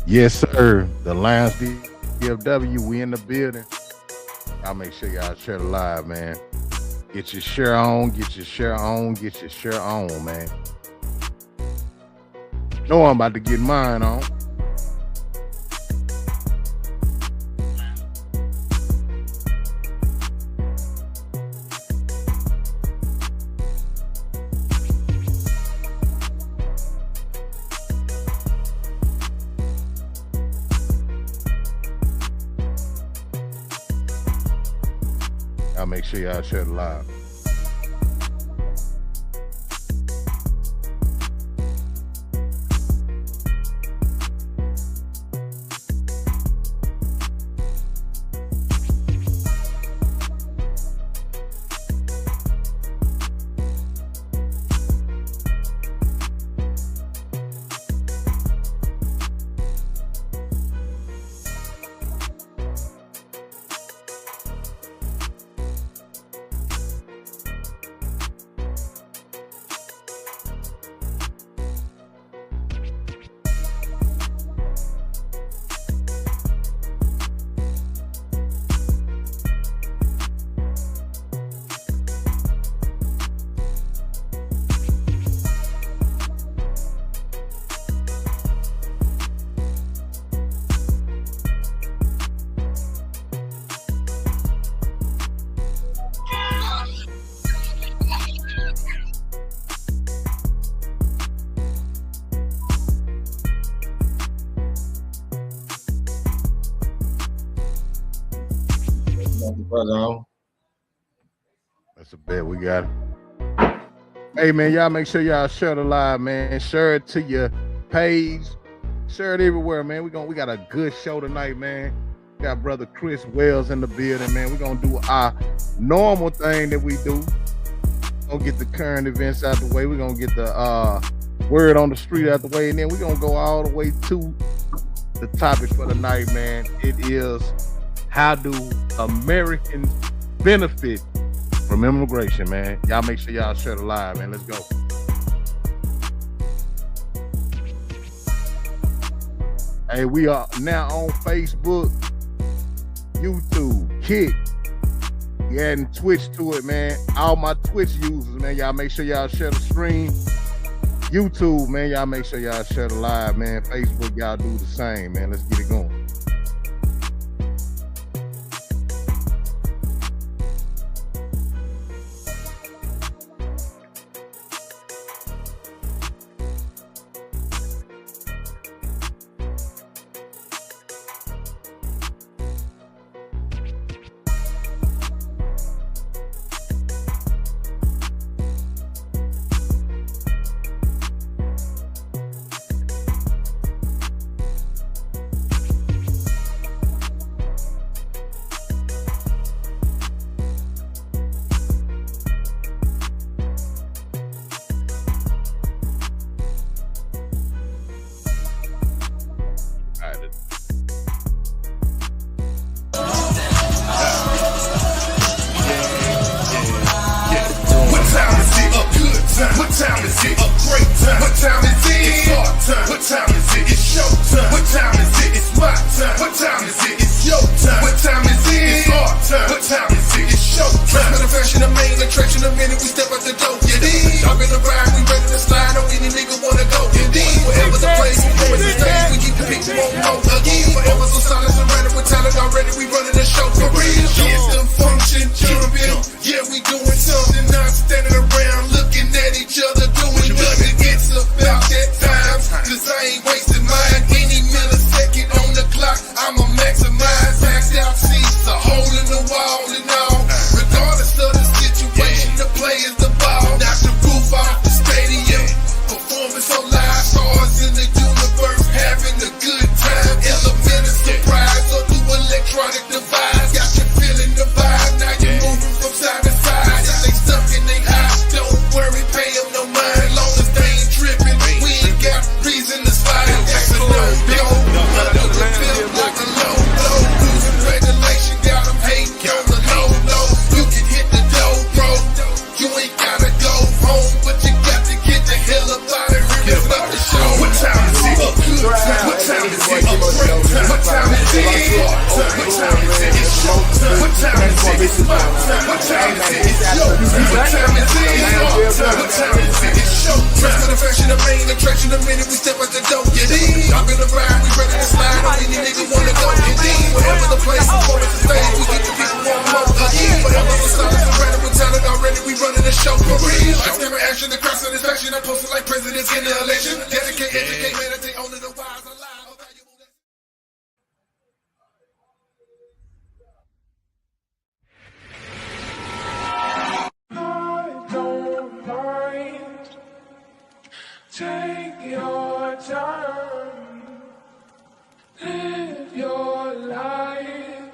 Yes, sir. The Lions DFW, we in the building. Y'all make sure y'all share the live, man. Get your share on, get your share on, get your share on, man. Know I'm about to get mine on. Y'all make sure y'all share the live. That's a bet. We got it. Hey, man, y'all make sure y'all share the live, man. Share it to your page. Share it everywhere, man. We got a good show tonight, man. We got brother Chris Wells in the building, man. We're going to do our normal thing that we do. Gonna get the current events out the way. We're going to get the word on the street out the way. And then we're going to go all the way to the topic for the night, man. It is, how do Americans benefit from immigration, man? Y'all make sure y'all share the live, man. Let's go. Hey, we are now on Facebook, YouTube, Kick. We adding Twitch to it, man. All my Twitch users, man, y'all make sure y'all share the stream. YouTube, man, y'all make sure y'all share the live, man. Facebook, y'all do the same, man. Let's get it going. Don't worry, pay them no mind. running the show for real. I never action, the crowd satisfaction. I posted like presidents in the election. Dedicate, educate, meditate, only the wise alive. I don't mind. Take your time. Live your life.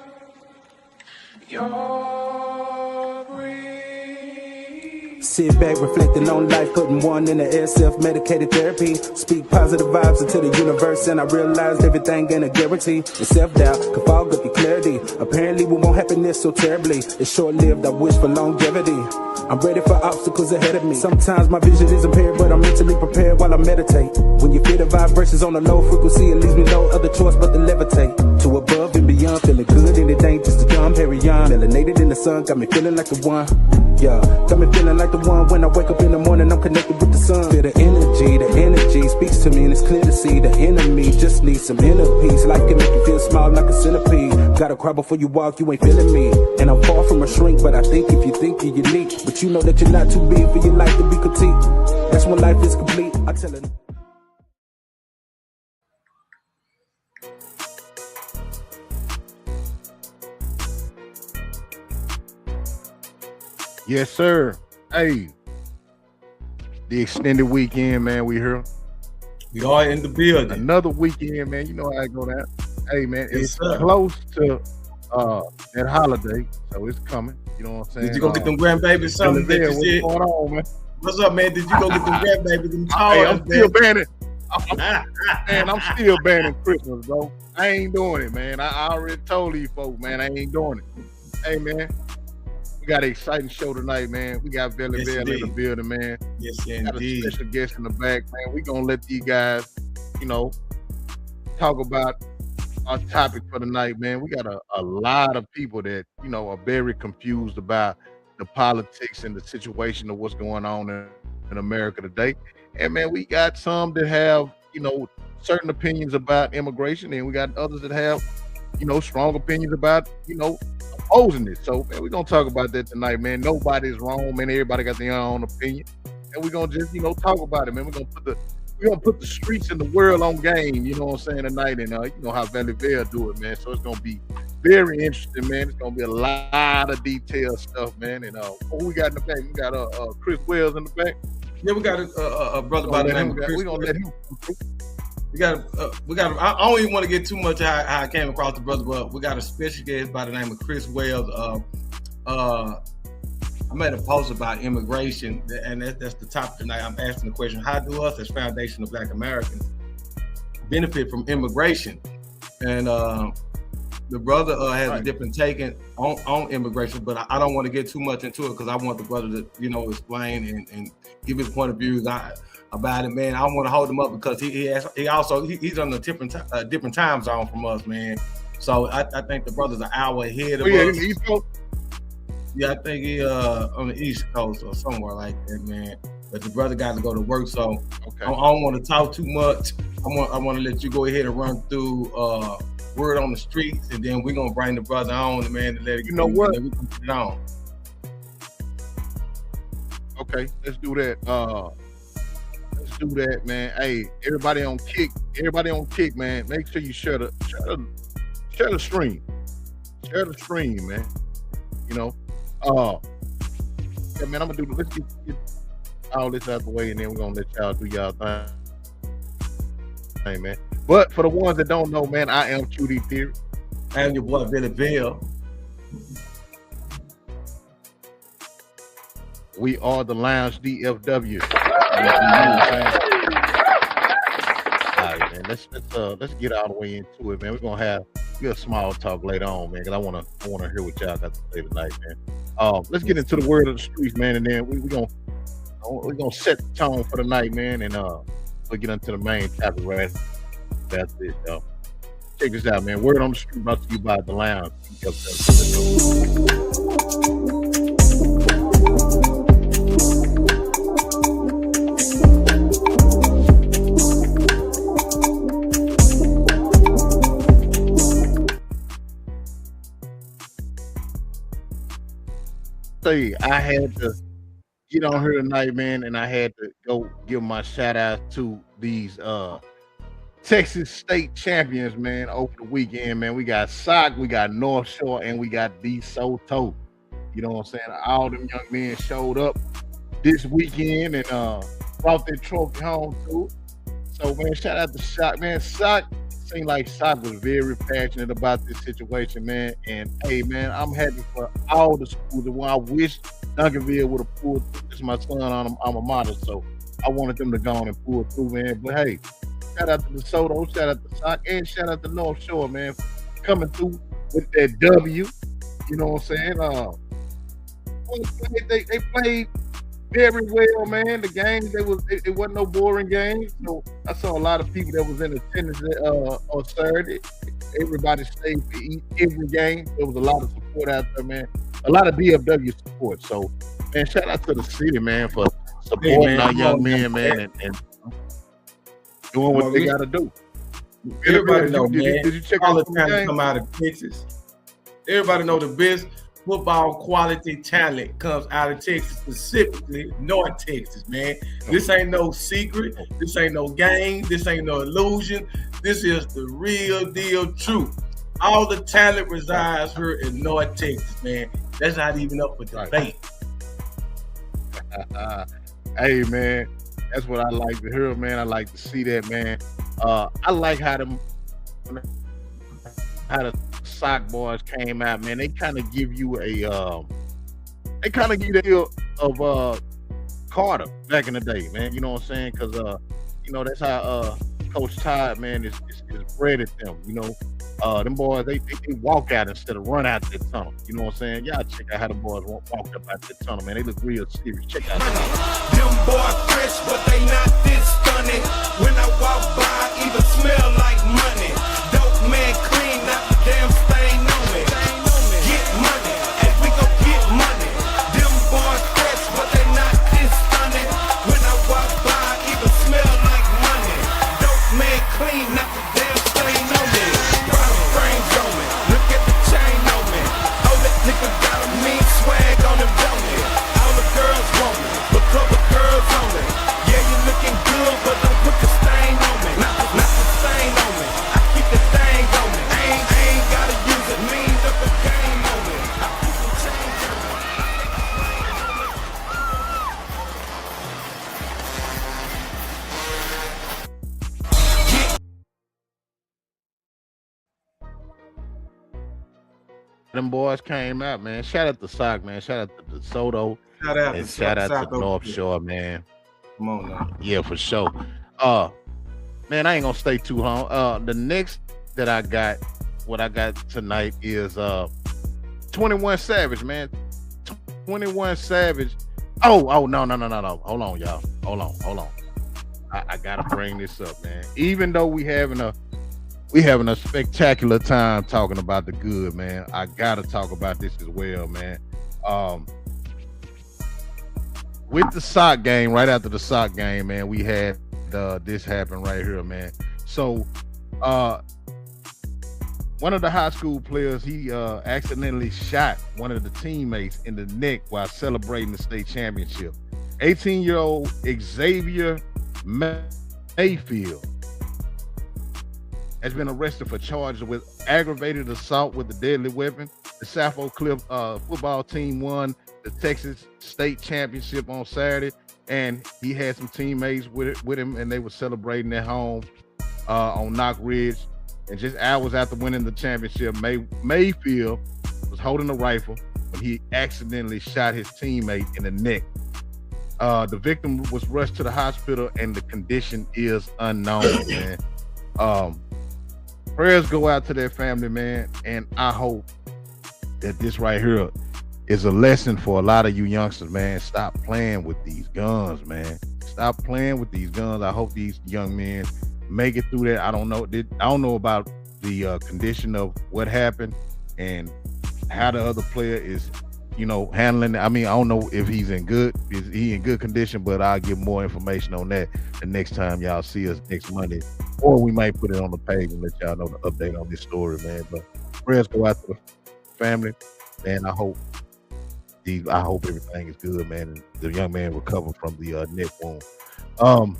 You're free. Sit back, reflecting on life, putting one in the air, self-medicated therapy. Speak positive vibes into the universe, and I realized everything ain't a guarantee. The self-doubt could fog up your clarity. Apparently we want happiness so terribly. It's short-lived, I wish for longevity. I'm ready for obstacles ahead of me. Sometimes my vision is impaired, but I'm mentally prepared while I meditate. When you feel the vibrations on a low frequency, it leaves me no other choice but to levitate. To above and beyond, feeling good and it ain't just a dumb Harry Young. Melanated in the sun, got me feeling like the one. Yeah, got me feeling like the one. When I wake up in the morning, I'm connected with the sun. Feel the energy speaks to me and it's clear to see the enemy just needs some inner peace. Life can make you feel small like a centipede. Gotta cry before you walk, you ain't feeling me. And I'm far from a shrink, but I think if you think you're unique. But you know that you're not too big for your life to be critiqued. That's when life is complete, I tell it. Yes, sir. Hey, the extended weekend, man. We here. We are in the building. Another weekend, man. You know how I go down. Hey, man, it's Yes, close to that holiday, so it's coming. You know what I'm saying? Did you go get them grandbabies something that you what's said? going on, man? What's up, man? Did you go get them grandbabies? Them Hey, I'm toys, still man? banning. I'm still banning Christmas, bro. I ain't doing it, man. I already told these folks, man, I ain't doing it. Hey, man, we got an exciting show tonight, man. We got Belly Yes, Bell in the indeed. building, man. Yes, Got a indeed. special guest in the back, man. We gonna let these guys, you know, talk about our topic for the night, man. We got a lot of people that, you know, are very confused about the politics and the situation of what's going on in America today. And man, we got some that have, you know, certain opinions about immigration, and we got others that have, you know, strong opinions about, you know, opposing it. So man, we're gonna talk about that tonight, man. Nobody's wrong, man. Everybody got their own opinion. And we're gonna just, you know, talk about it, man. We're gonna put the streets and the world on game, you know what I'm saying, tonight, and you know how Valley Bear do it, man. So it's gonna be very interesting, man. It's gonna be a lot of detailed stuff, man. And who we got in the back? We got Chris Wells in the back. Yeah, we got a brother by the name of Chris. We're gonna let him come through. We got. I don't even want to get too much how I came across the brother, but we got a special guest by the name of Chris Wells. I made a post about immigration, and that's the topic tonight. I'm asking the question: how do us, as Foundation of Black Americans, benefit from immigration? And the brother has a different take on immigration, but I don't want to get too much into it because I want the brother to, you know, explain and give his point of view about it, man. I don't want to hold him up because he's on a different time zone from us, man. So I think the brother's an hour ahead of us. East Coast? Yeah, I think he on the East Coast or somewhere like that, man. But the brother got to go to work, so okay. I don't want to talk too much. I want to let you go ahead and run through word on the streets, and then we're gonna bring the brother on, man, to let it. You know what? We can put it on. Okay, let's do that. Let's do that, man. Hey, everybody on kick, man. Make sure you share the stream. Share the stream, man. You know. Yeah, man, I'm gonna do. Let's get all this out the way, and then we're gonna let y'all do y'all thing. Hey, man. But for the ones that don't know, man, I am QD Theory. I am your boy Billy Bell. We are the Lounge DFW. All right, man. Let's get all the way into it, man. We're gonna have a small talk later on, man, because I wanna hear what y'all got to say tonight, man. Let's get into the word of the streets, man, and then we're gonna set the tone for the night, man, and we'll get into the main topic right after this, y'all. Check this out, man. Word on the street brought to you by the Lounge. Say I had to get on here tonight, man, and I had to go give my shout out to these Texas State champions, man, over the weekend, man. We got Sock, we got North Shore, and we got DeSoto. You know what I'm saying? All them young men showed up this weekend and brought their trophy home too. So, man, shout out to Sock, man. Sock seemed like Sock was very passionate about this situation, man. And hey, man, I'm happy for all the schools. And I wish Duncanville would have pulled through. This is my son on alma mater, so I wanted them to go on and pull through, man. But hey, shout out to DeSoto, shout out to Sock, and shout out to North Shore, man, for coming through with that W. You know what I'm saying? They played very well, man. The games, it wasn't no boring games. So I saw a lot of people that was in attendance on Saturday. Everybody stayed to eat every game. There was a lot of support out there, man. A lot of DFW support. So, man, shout out to the city, man, for supporting our young men, man, and doing what they got to do. Everybody know, man. Did you check all out the some talent games? come out of Texas. Everybody know the best football quality talent comes out of Texas, specifically North Texas, man. This ain't no secret. This ain't no game. This ain't no illusion. This is the real deal truth. All the talent resides here in North Texas, man. That's not even up for debate. Hey, man, that's what I like to hear, man. I like to see that, man. I like how the Sock boys came out, man. They kind of give you a feel of Carter back in the day, man. You know what I'm saying? Because you know, that's how Coach Todd, man, is bred at them. You know, them boys they walk out instead of run out that tunnel. You know what I'm saying? Y'all check out how the boys walk up out that tunnel, man. They look real serious. Check out that. Them boys fresh, but they not this stunning. When I walk by, even smell like money. Dope man clean, not the damn stain on me. Get money, and we gon' get money. Them boys fresh, but they not this stunning. When I walk by, even smell like money. Dope man clean, not the damn stain on me. Brown frames on me, look at the chain on me. Oh, that nigga got a mean swag on him, don't he? All the girls want me, but couple girls on me. Yeah, you looking good, but don't put the stain on me. Not the stain on me. I keep the thing on me. I ain't gotta use it. Mean up the game on me. I keep the change on me. Them boys came out, man. Shout out to Sock, man. Shout out to DeSoto. Shout out And to shout out South to North Oakland. Shore, man. Come on now. Yeah, for sure. Man, I ain't gonna stay too long. The next that I got, what I got tonight is 21 Savage, man. 21 Savage. Oh, no. Hold on, y'all. Hold on. I gotta bring this up, man. Even though we having a spectacular time talking about the good, man, I gotta talk about this as well, man. With the Sock game, right after the Sock game, man, we had this happen right here, man. So one of the high school players, he accidentally shot one of the teammates in the neck while celebrating the state championship. 18-year-old Xavier Mayfield has been arrested for charges with aggravated assault with a deadly weapon. The South Oak Cliff football team won the Texas State Championship on Saturday, and he had some teammates with him, and they were celebrating at home on Knock Ridge. And just hours after winning the championship, Mayfield was holding a rifle when he accidentally shot his teammate in the neck. The victim was rushed to the hospital, and the condition is unknown, man. Prayers go out to their family, man, and I hope that this right here is a lesson for a lot of you youngsters, man. Stop playing with these guns, man. Stop playing with these guns. I hope these young men make it through that. I don't know about the condition of what happened and how the other player is, handling it. I mean, I don't know if is he in good condition, but I'll give more information on that the next time y'all see us next Monday, or we might put it on the page and let y'all know the update on this story, man. But prayers go out to the family, and I hope I hope everything is good, man. And the young man recovered from the neck wound.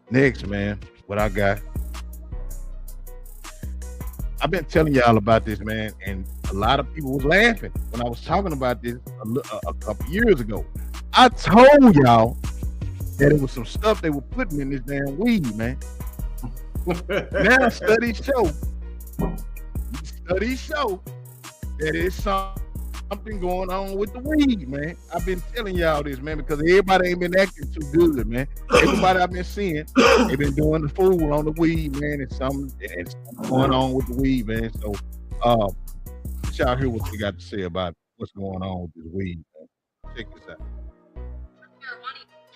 Next, man, what I got. I've been telling y'all about this, man, and a lot of people was laughing when I was talking about this a couple years ago. I told y'all that it was some stuff they were putting in this damn weed, man. Now studies show that it's something going on with the weed, man. I've been telling y'all this, man, because everybody ain't been acting too good, man. Everybody I've been seeing, they've been doing the fool on the weed, man. It's something going on with the weed, man. So, let y'all hear what you got to say about what's going on with this weed, man. Check this out.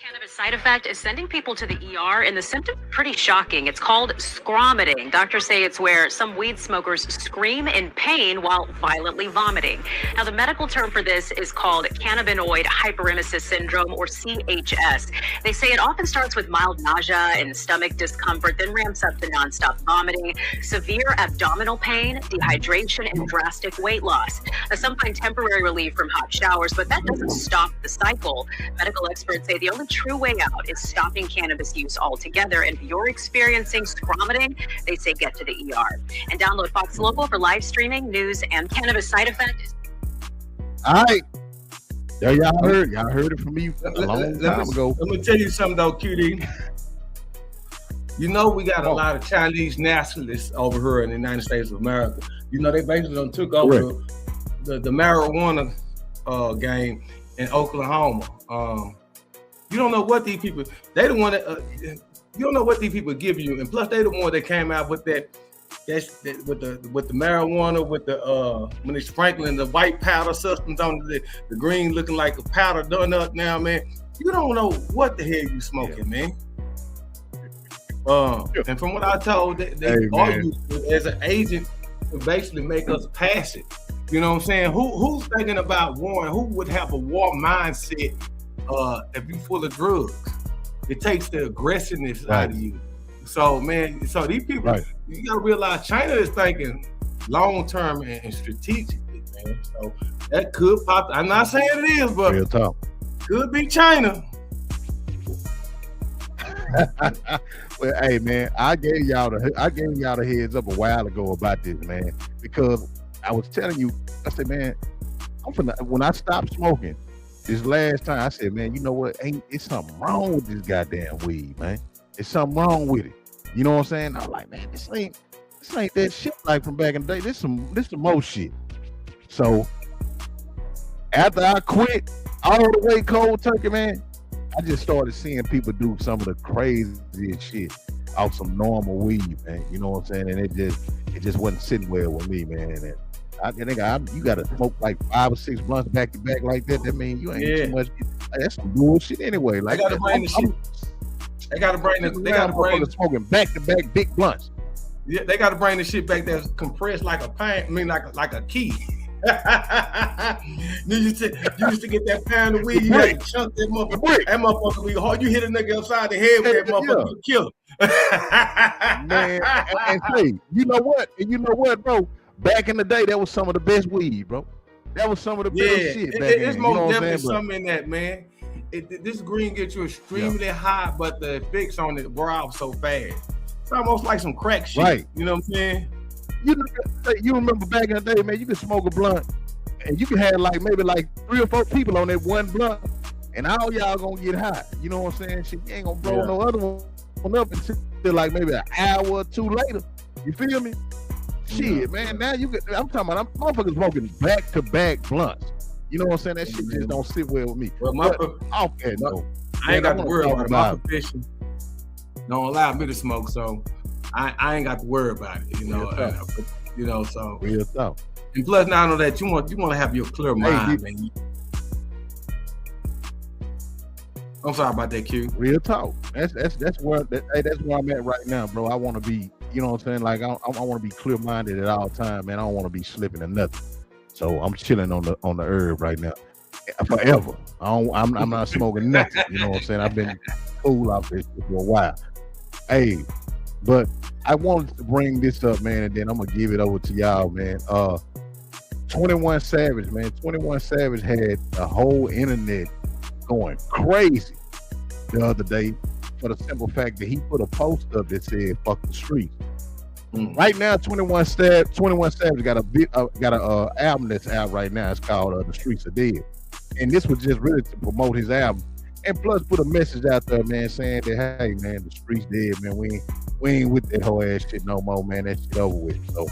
Cannabis side effect is sending people to the ER, and the symptom is pretty shocking. It's called scromiting. Doctors say it's where some weed smokers scream in pain while violently vomiting. Now, the medical term for this is called cannabinoid hyperemesis syndrome, or CHS. They say it often starts with mild nausea and stomach discomfort, then ramps up to nonstop vomiting, severe abdominal pain, dehydration, and drastic weight loss. Now, some find temporary relief from hot showers, but that doesn't stop the cycle. Medical experts say the only true way out is stopping cannabis use altogether. And if you're experiencing scromiting, they say get to the ER. And download Fox Local for live streaming, news, and cannabis side effects. All right. There y'all heard it from me a long time ago. Let me tell you something though, QD. You know we got a lot of Chinese nationalists over here in the United States of America. You know they basically done took over the marijuana game in Oklahoma. You don't know what these people. They the one that you don't know what these people give you, and plus they the one that came out with that with the marijuana with the when they sprinkling the white powder substance on the green looking like a powder donut. Now, man, you don't know what the hell you smoking, man. And from what I told, they all use it as an agent to basically make us pass it. You know what I'm saying? Who's thinking about warring? Who would have a war mindset? If you full of drugs, it takes the aggressiveness out of you. So, man, these people, you gotta realize China is thinking long term and strategically, man. So that could pop. I'm not saying it is, but real talk. Could be China. Well, hey, man, I gave y'all the heads up a while ago about this, man, because I was telling you, I said, man, when I stopped smoking. This last time I said, man, you know what? It's something wrong with this goddamn weed, man. It's something wrong with it. You know what I'm saying? I'm like, man, this ain't that shit like from back in the day. This some more shit. So after I quit all the way cold turkey, man, I just started seeing people do some of the craziest shit off some normal weed, man. You know what I'm saying? And it just wasn't sitting well with me, man. And you gotta smoke like 5 or 6 blunts back to back like that. That means you ain't too much. That's some bullshit anyway. Like, they gotta bring the shit. They gotta bring smoking back to back big blunts. Yeah, they gotta bring the shit back that's compressed like a pan. I mean, like a key. you used to get that pound of weed. You had to chunk that motherfucker. That motherfucker be hard. You hit a nigga upside the head with that motherfucker, you kill him. Man, and say, you know what, bro? Back in the day, that was some of the best weed, bro. That was some of the best shit. It's most definitely something in that, man. This green gets you extremely high, but the effects on it wear off so fast. It's almost like some crack shit. Right. You know what I'm saying? You remember back in the day, man, you could smoke a blunt and you could have maybe 3 or 4 people on that one blunt and all y'all gonna get high. You know what I'm saying? Shit, you ain't gonna blow no other one up until maybe an hour or 2 later. You feel me? Shit, man. Now I'm talking about, I'm motherfuckers smoking back to back blunts. You know what I'm saying? That shit just don't sit well with me. Well, I ain't got to worry about it. My profession don't allow me to smoke, so I ain't got to worry about it. You know, so real tough. And plus, now I know that you want to have your clear mind, man. I'm sorry about that, Q. Real talk. That's where I'm at right now, bro. I want to be. You know what I'm saying? Like I want to be clear-minded at all time, man. I don't want to be slipping in nothing. So I'm chilling on the herb right now, forever. I'm not smoking nothing. You know what I'm saying? I've been cool out there for a while. Hey, but I wanted to bring this up, man, and then I'm gonna give it over to y'all, man. 21 Savage, man. 21 Savage had the whole internet going crazy the other day for the simple fact that he put a post up that said "fuck the streets." Right now, 21 Savage got a album that's out right now. It's called "The Streets Are Dead," and this was just really to promote his album, and plus put a message out there, man, saying that hey, man, the streets dead, man. We ain't with that whole ass shit no more, man. That shit over with. So,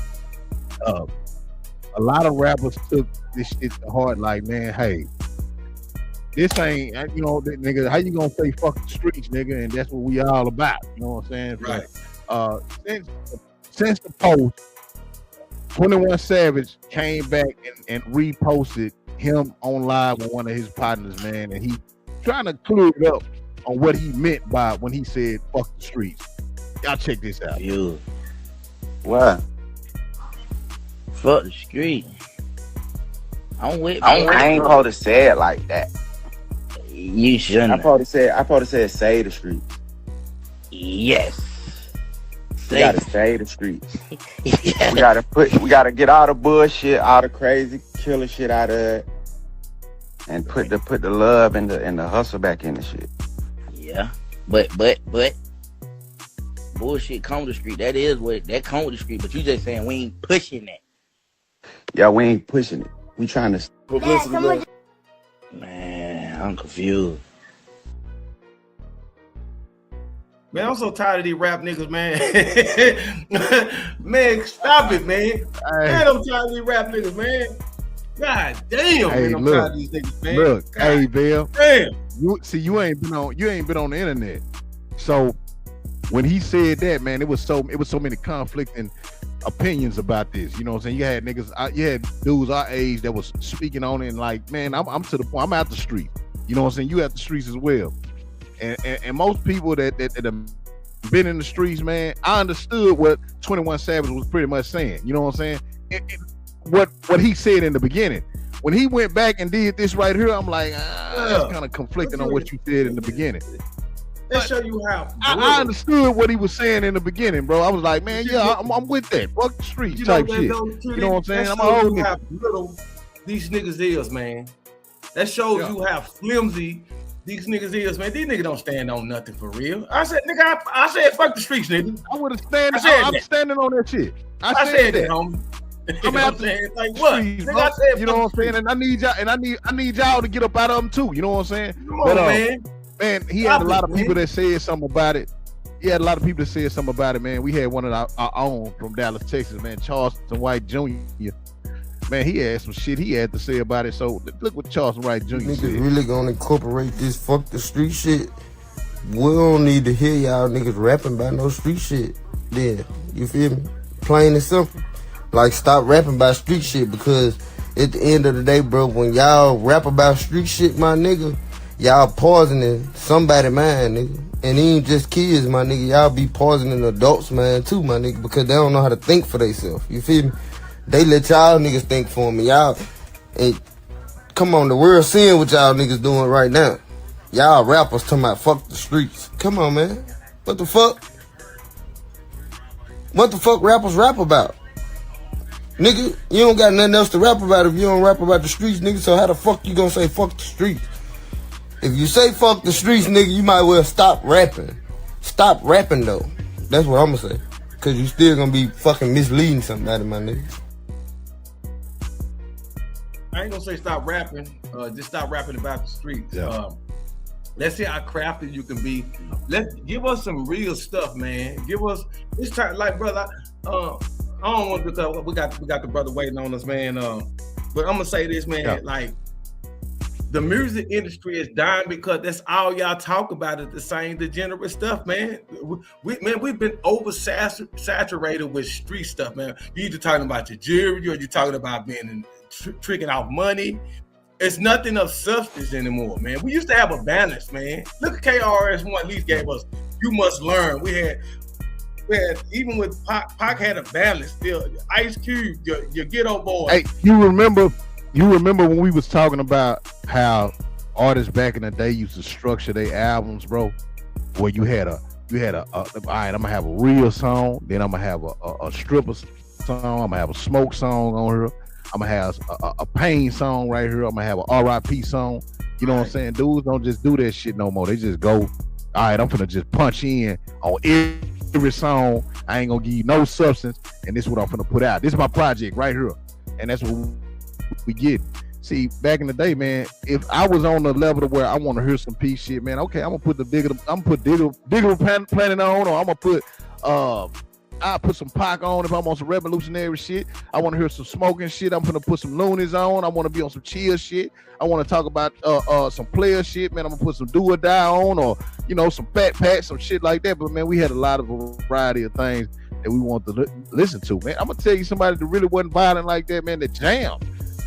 a lot of rappers took this shit to heart, like, man, hey, this ain't, nigga, how you gonna say fuck the streets, nigga? And that's what we all about. You know what I'm saying? Right. But, since the post, 21 Savage came back and reposted him on live with one of his partners, man, and he trying to clear it up on what he meant by when he said fuck the streets. Y'all check this out. You. What? Fuck the street. I'm with. I ain't supposed to say it like that. You shouldn't. I supposed to say say the streets. Yes. We gotta say the streets. Yeah. We gotta get all the bullshit, all the crazy killer shit out of it, and put the love and the hustle back in the shit. Yeah, but bullshit come with the street. That is what that come with the street. But you just saying we ain't pushing that. Yeah, we ain't pushing it. We trying to publicity. Man, I'm confused. Man, I'm so tired of these rap niggas, man. Man, stop it, man. Hey. Man, I'm tired of these rap niggas, man. God damn, Hey, man, I'm look, tired of these niggas, man. Look, God hey, Bill. damn. You ain't been on the internet. So when he said that, man, it was so many conflicting opinions about this. You know what I'm saying? You had dudes our age that was speaking on it and like, man, I'm to the point. I'm out the street. You know what I'm saying? You at the streets as well. And most people that have been in the streets, man, I understood what 21 Savage was pretty much saying. You know what I'm saying? What he said in the beginning. When he went back and did this right here, I'm like, that's kind of conflicting on what you said in the beginning. Let's show you how. I understood what he was saying in the beginning, bro. I was like, man, yeah, I'm with that. Fuck the streets type shit. You know what I'm saying? I'm a old nigga. How little these niggas is, man. That shows you how flimsy these niggas is, man. These niggas don't stand on nothing for real. I said, nigga, I said fuck the streets, nigga. I would have standing. I'm standing on that shit. I said that, homie. I'm out there. Like what? Streets, Nigga, I said, you know what I'm saying? And I need y'all, I need y'all to get up out of them too. You know what I'm saying? Come on, man. Man, he had a lot of people that said something about it. He had a lot of people that said something about it, man. We had one of our own from Dallas, Texas, man, Charleston White Jr. Man, he had some shit he had to say about it. So look what Charleston White Jr. Niggas said. really gonna incorporate this fuck the street shit. We don't need to hear y'all niggas rapping about no street shit. Then, you feel me? Plain and simple. Like, stop rapping about street shit, because at the end of the day, bro, when y'all rap about street shit, my nigga, y'all poisoning somebody's mind, nigga. And it ain't just kids, my nigga. Y'all be poisoning adults, man, too, my nigga, because they don't know how to think for themselves. You feel me? They let y'all niggas think for me. Y'all, and come on, the world seeing what y'all niggas doing right now. Y'all rappers talking about fuck the streets. Come on, man. What the fuck? What the fuck rappers rap about? Nigga, you don't got nothing else to rap about if you don't rap about the streets, nigga. So how the fuck you gonna say fuck the streets? If you say fuck the streets, nigga, you might well stop rapping. Stop rapping, though. That's what I'm gonna say. Cause you still gonna be fucking misleading somebody, my nigga. I ain't gonna say stop rapping. Just stop rapping about the streets. Yeah. Let's see how crafty you can be. Let's give us some real stuff, man. Give us this time, like, brother. I don't want to. We got the brother waiting on us, man. But I'm gonna say this, man. Yeah. Like, the music industry is dying because that's all y'all talk about is the same degenerate stuff, man. We've been oversaturated with street stuff, man. You either talking about your jewelry or you talking about being tricking out money. It's nothing of substance anymore, man. We used to have a balance, man. Look at KRS-One at least gave us "You Must Learn." We had even with Pac had a balance still. Ice Cube, your ghetto boy. Hey, you remember when we was talking about how artists back in the day used to structure their albums, bro? Where you had a all right, I'm gonna have a real song, then I'm gonna have a stripper song, I'm gonna have a smoke song on here, I'm gonna have a pain song right here. I'm gonna have a R.I.P. song. You know what I'm saying? Dudes don't just do that shit no more. They just go, all right, I'm finna just punch in on every song. I ain't gonna give you no substance, and this is what I'm finna put out. This is my project right here, and that's what we get. See, back in the day, man, if I was on the level to where I want to hear some peace shit, man, okay, I'm gonna put Digger Planet on, or I'm gonna put I put some Pac on if I'm on some revolutionary shit. I want to hear some smoking shit. I'm gonna put some Loonies on. I want to be on some chill shit. I want to talk about some player shit, man. I'm gonna put some Do or Die on, or some Fat Pat, some shit like that. But man, we had a lot of variety of things that we want to listen to, man. I'm gonna tell you somebody that really wasn't violent like that, man. That jam.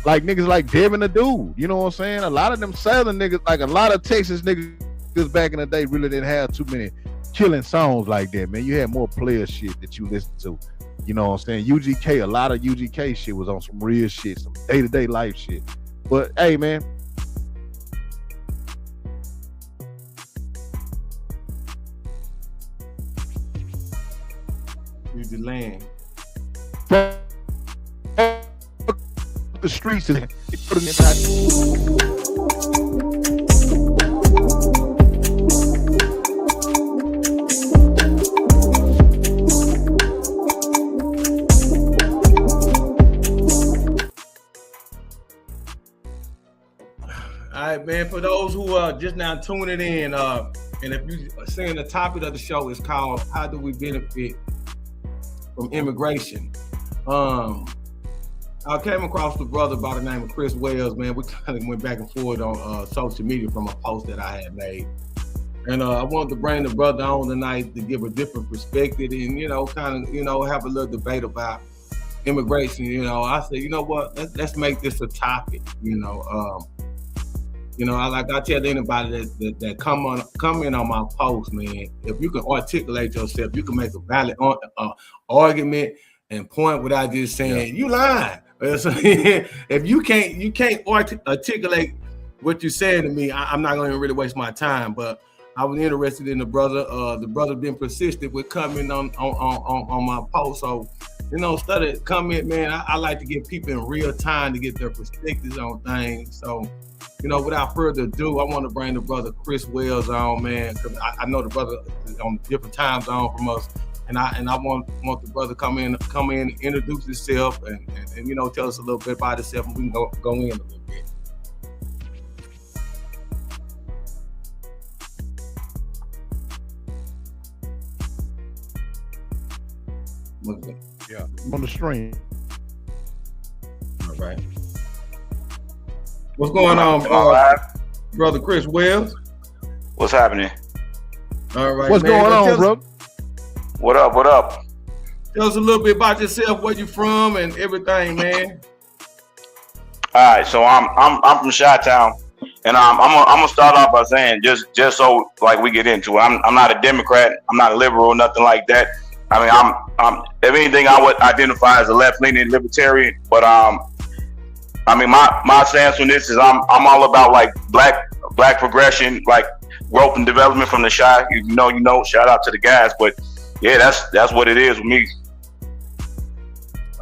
Like niggas like Devin the Dude, you know what I'm saying? A lot of them Southern niggas, like a lot of Texas niggas back in the day, really didn't have too many killing songs like that, man. You had more player shit that you listen to. You know what I'm saying? UGK, a lot of UGK shit was on some real shit, some day-to-day life shit. But hey, man. Use the land. The streets and All right, man. For those who are just now tuning in, and if you are seeing the topic of the show is called "How Do We Benefit from Immigration?" I came across the brother by the name of Chris Wells, man. We kind of went back and forth on social media from a post that I had made. And I wanted to bring the brother on tonight to give a different perspective and, have a little debate about immigration. I said, you know what, let's make this a topic, I tell anybody that come in on my post, man, if you can articulate yourself, you can make a valid argument and point without just saying, you lying. If you can't articulate what you're saying to me, I'm not going to really waste my time. But I was interested in the brother. The brother been persistent with coming on my post. So, started comment, man. I like to give people in real time to get their perspectives on things. So, without further ado, I want to bring the brother Chris Wells on, man, because I know the brother is on different time zone from us. And I want the brother come in, introduce himself, and tell us a little bit about himself, and we can go in a little bit. Yeah, on the stream. All right. What's going on, brother Chris Wells? What's happening? All right. What's going on, bro? What up? Tell us a little bit about yourself, where you from, and everything, man. All right, so I'm from Chi-Town, and I'm gonna start off by saying just so like we get into it. I'm not a Democrat, I'm not a liberal, nothing like that. I mean, I'm if anything, I would identify as a left-leaning libertarian. But I mean, my stance on this is I'm all about like black progression, like growth and development from the Chi. You know. Shout out to the guys, but. Yeah, that's what it is with me.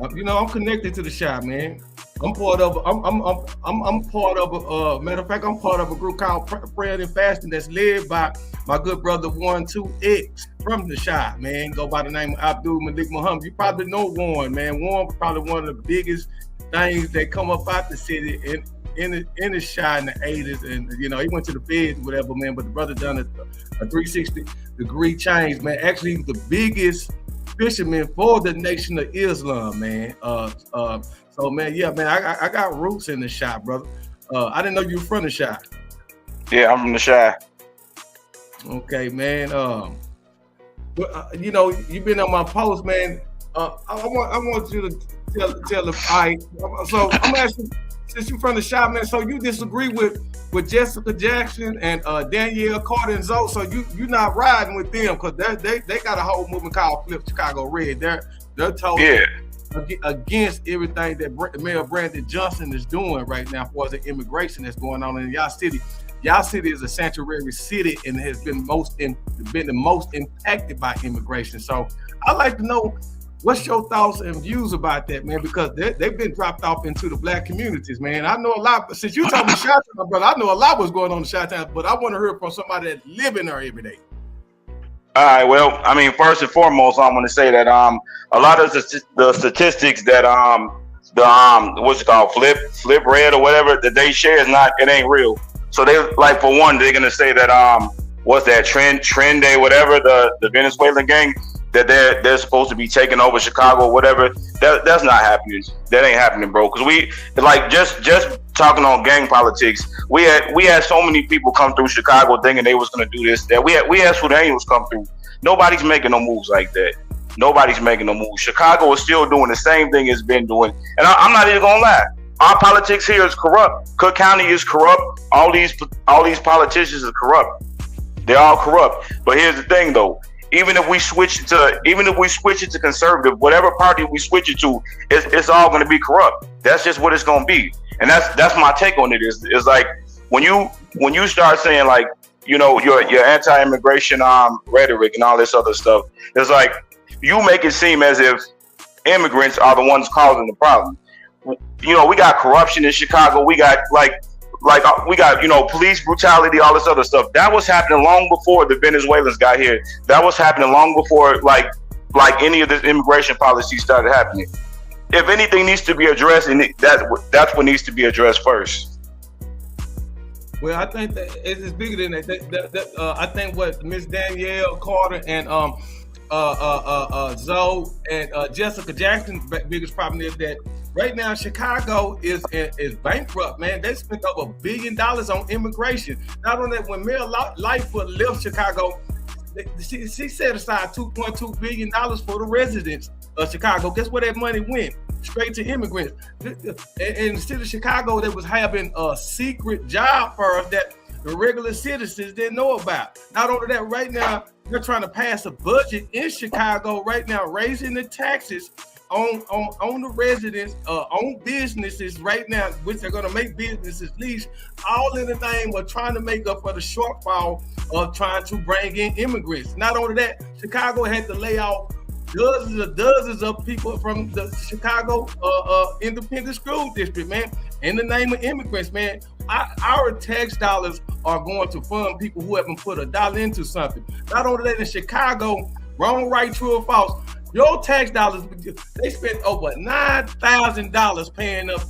I'm connected to the Chi, man. I'm part of. I'm part of. Matter of fact, I'm part of a group called Prayer and Fasting that's led by my good brother 12X from the Chi, man. Go by the name of Abdul Malik Muhammad. You probably know Warren, man. Warren was probably one of the biggest things that come up out the city in the Chi in the 80s, and he went to the feds, whatever, man. But the brother done a 360-degree change, man. Actually, the biggest fisherman for the Nation of Islam, man. So, man, yeah, man, I got roots in the Chi, brother. I didn't know you were from the Chi. Yeah, I'm from the Chi. Okay, man. You've been on my post, man. I want you to tell the fight. So I'm asking. Since you're from the Chi, man, so you disagree with Jessica Jackson and Danielle Carter and Zoe, so you're not riding with them because they got a whole movement called Flip Chicago Red. They're totally against everything that Mayor Brandon Johnson is doing right now for the immigration that's going on in y'all city. Y'all city is a sanctuary city and has been the most impacted by immigration. So I'd like to know What's your thoughts and views about that, man? Because they've been dropped off into the black communities, man. I know a lot. Since you told me Chi-Town, brother, I know a lot was going on in Chi-Town, but I want to hear from somebody that live in there every day. All right. Well, I mean, first and foremost, I'm going to say that a lot of the statistics that what's it called, flip red or whatever that they share is not, it ain't real. So they, like, for one, they're going to say that what's that trend day, whatever, the Venezuelan gang, that they're supposed to be taking over Chicago or whatever. That's not happening. That ain't happening, bro. Because we, like, just talking on gang politics, we had so many people come through Chicago thinking they was gonna do this. That we had Sudanese come through. Nobody's making no moves like that. Nobody's making no moves. Chicago is still doing the same thing it's been doing. And I'm not even gonna lie. Our politics here is corrupt. Cook County is corrupt. All these politicians are corrupt. They're all corrupt. But here's the thing, though. Even if we switch it to conservative, whatever party we switch it to, it's all going to be corrupt. That's just what it's going to be, and that's my take on it. Is like when you start saying, like, you know, your anti-immigration rhetoric and all this other stuff, it's like you make it seem as if immigrants are the ones causing the problem. You know, we got corruption in Chicago. We got we got, you know, police brutality, all this other stuff. That was happening long before the Venezuelans got here. That was happening long before like any of this immigration policy started happening. If anything needs to be addressed, and that's what needs to be addressed first. Well, I think that it's bigger than that. I think what Miss Danielle Carter and Zoe and Jessica Jackson's biggest problem is that right now Chicago is bankrupt, man. They spent over $1 billion on immigration. Not only that, when Mayor Lightfoot left Chicago, she set aside $2.2 billion for the residents of Chicago. Guess where that money went? Straight to immigrants. In the city of Chicago, they was having a secret job fairs that the regular citizens didn't know about. Not only that, right now they're trying to pass a budget in Chicago right now, raising the taxes on the residents, on businesses right now, which are going to make businesses lease, all in the name of trying to make up for the shortfall of trying to bring in immigrants. Not only that, Chicago had to lay off dozens of people from the Chicago Independent School District, man, in the name of immigrants, man. Our tax dollars are going to fund people who haven't put a dollar into something. Not only that, in Chicago, wrong, right, true, or false, your tax dollars, they spent over $9,000 paying up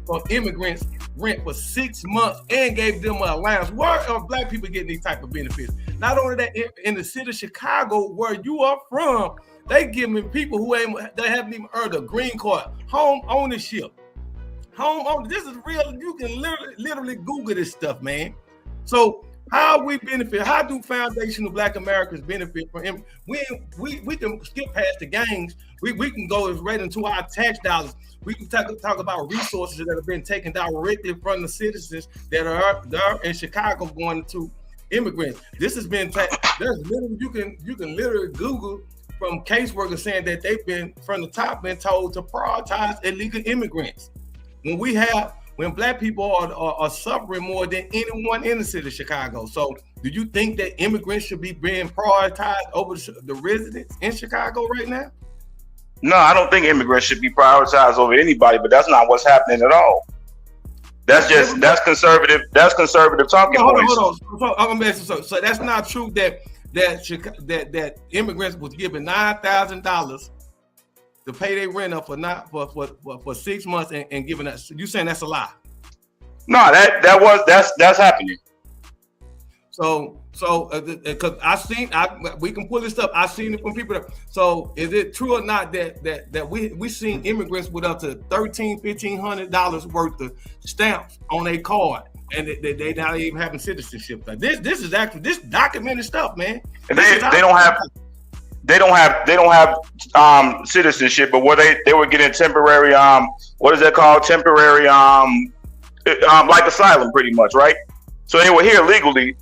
for immigrants rent for 6 months and gave them an allowance. Where are black people getting these type of benefits? Not only that, in the city of Chicago, where you are from, they giving people they haven't even earned a green card, home ownership. This is real. You can literally Google this stuff, man. So how we benefit? How do foundational Black Americans benefit from him? We can skip past the gangs. We can go right into our tax dollars. We can talk about resources that have been taken directly from the citizens that are there in Chicago going to immigrants. This has been there's literally you can literally Google from caseworkers saying that they've been from the top been told to prioritize illegal immigrants. When black people are suffering more than anyone in the city of Chicago. So do you think that immigrants should be being prioritized over the residents in Chicago right now? No, I don't think immigrants should be prioritized over anybody, but that's not what's happening at all. That's conservative talking points. Hold on. I'm gonna ask you, so that's not true that immigrants was given $9,000 to pay their rent up for 6 months and giving us. You saying that's a lie? No, that's happening. So because we can pull this up. I've seen it from people. So is it true or not that we seen immigrants with up to $1,500 worth of stamps on a card, and they not even having citizenship? Like this is actually this documented stuff, man. And they don't have citizenship, but what they were getting temporary what is that called? Temporary like asylum, pretty much, right? So they were here legally,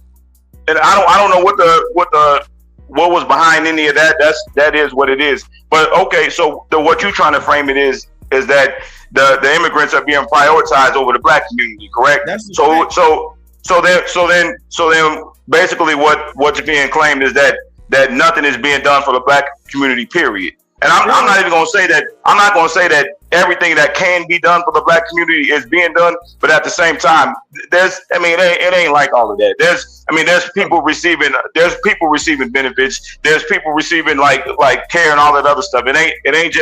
and I don't know what was behind any of that. That is what it is. But okay, so what you're trying to frame it is that the immigrants are being prioritized over the black community, correct? So then basically what's being claimed is that nothing is being done for the black community, period. And I'm not even going to say that. I'm not going to say that everything that can be done for the black community is being done. But at the same time, it ain't like all of that. There's people receiving benefits. There's people receiving like care and all that other stuff. It ain't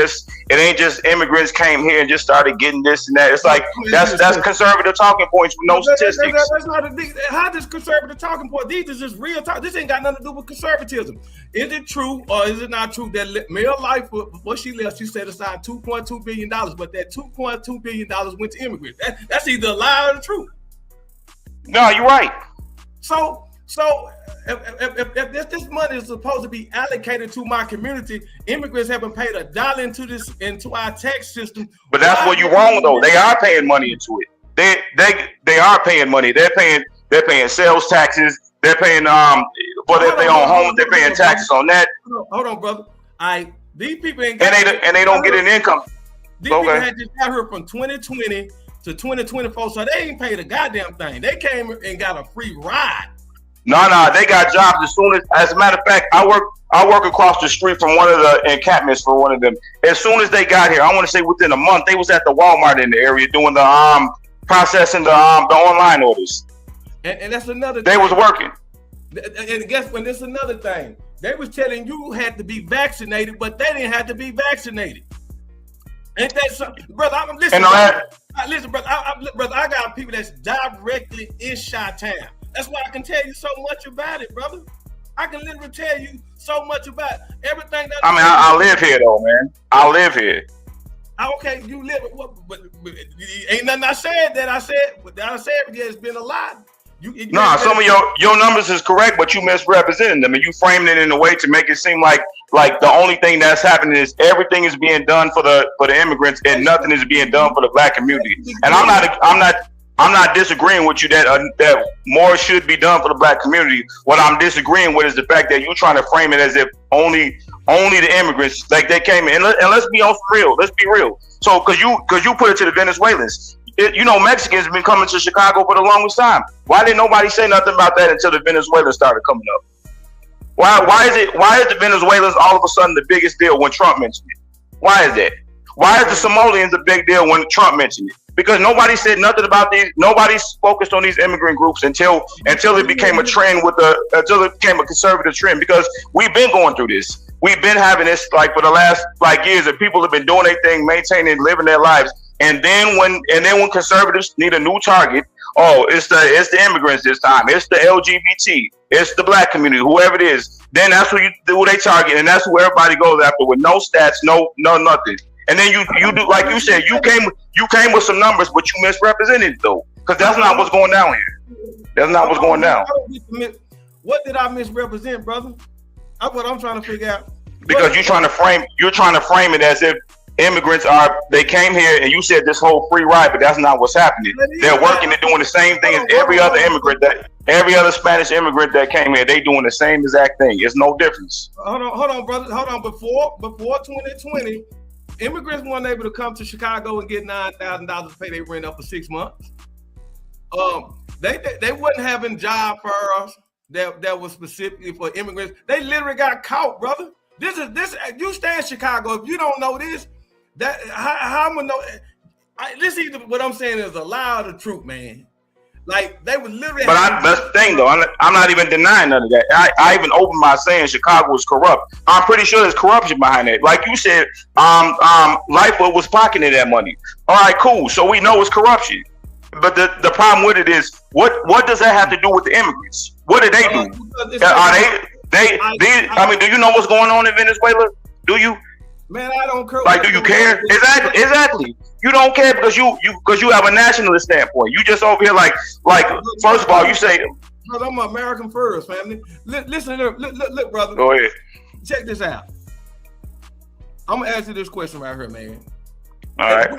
just immigrants came here and just started getting this and that. It's like that's conservative talking points with no statistics. That's not how this conservative talking point. These is just real talk. This ain't got nothing to do with conservatism. Is it true or is it not true that Mayor Lightfoot, before she left, she set aside $2.2 billion, but that $2.2 billion went to immigrants? That's either a lie or the truth. No, you're right. So if this money is supposed to be allocated to my community, immigrants haven't paid $1 into our tax system. But that's where you're wrong though. They are paying money into it. They are paying money. They're paying sales taxes. They're paying for their own homes. They're paying taxes on that. Hold on, brother. These people ain't and they don't get an income. These people had just got here from 2020 to 2024, so they ain't paid a goddamn thing. They came and got a free ride. No, they got jobs as a matter of fact, I work across the street from one of the encampments for one of them. As soon as they got here, I want to say within a month, they was at the Walmart in the area doing the processing the online orders. And that's another thing. They was working. And guess when this another thing. They was telling you had to be vaccinated, but they didn't have to be vaccinated. Ain't that something? Brother, listen, brother, I got people that's directly in Chi-Town. That's why I can tell you so much about it, brother. I can literally tell you so much about everything. I live here though, man. I live here. Okay, you live it, but ain't nothing I said that I said. But that I said it's been a lot. Some of your numbers is correct, but you misrepresenting them and you framed it in a way to make it seem like the only thing that's happening is everything is being done for the immigrants and nothing is being done for the black community. And I'm not disagreeing with you that more should be done for the black community. What I'm disagreeing with is the fact that you're trying to frame it as if only the immigrants, like they came in. And let's be real. Let's be real. So because you put it to the Venezuelans. Mexicans have been coming to Chicago for the longest time. Why didn't nobody say nothing about that until the Venezuelans started coming up? Why is the Venezuelans all of a sudden the biggest deal when Trump mentioned it? Why is that? Why is the Somalians a big deal when Trump mentioned it? Because nobody said nothing about these. Nobody's focused on these immigrant groups until it became a trend until it became a conservative trend. Because we've been going through this. We've been having this for the last years, and people have been doing their thing, maintaining, living their lives. And then when conservatives need a new target, it's the immigrants this time. It's the LGBT. It's the black community, whoever it is. Then that's who they target, and that's who everybody goes after with no stats, no nothing. And then you do like you said, you came with some numbers, but you misrepresented it though, because that's not what's going down here. That's not what's going down. What did I misrepresent, brother? That's what I'm trying to figure out. Because you're trying to frame it as if immigrants they came here and you said this whole free ride, but that's not what's happening. They're working and doing the same thing as every other Spanish immigrant that came here. They doing the same exact thing. It's no difference. Hold on, brother. Hold on. Before 2020, immigrants weren't able to come to Chicago and get $9,000 to pay their rent up for 6 months. They wasn't having job fairs that was specifically for immigrants. They literally got caught, brother. This. You stay in Chicago. If you don't know this, how I'm gonna know? This either what I'm saying is a lie or the truth, man. Like they was literally. But that's the thing, though. I'm not even denying none of that. I even opened my saying Chicago was corrupt. I'm pretty sure there's corruption behind it. Like you said, Lightfoot was pocketing that money. All right, cool. So we know it's corruption. But the problem with it is, what does that have to do with the immigrants? What do they do? I mean, do you know what's going on in Venezuela? Do you? Man, I don't care. Like, do you care? Exactly. You don't care because you have a nationalist standpoint. You just over here like. First of all, you say. I'm American first, family. Listen, look, brother. Go ahead. Check this out. I'm gonna ask you this question right here, man. All right.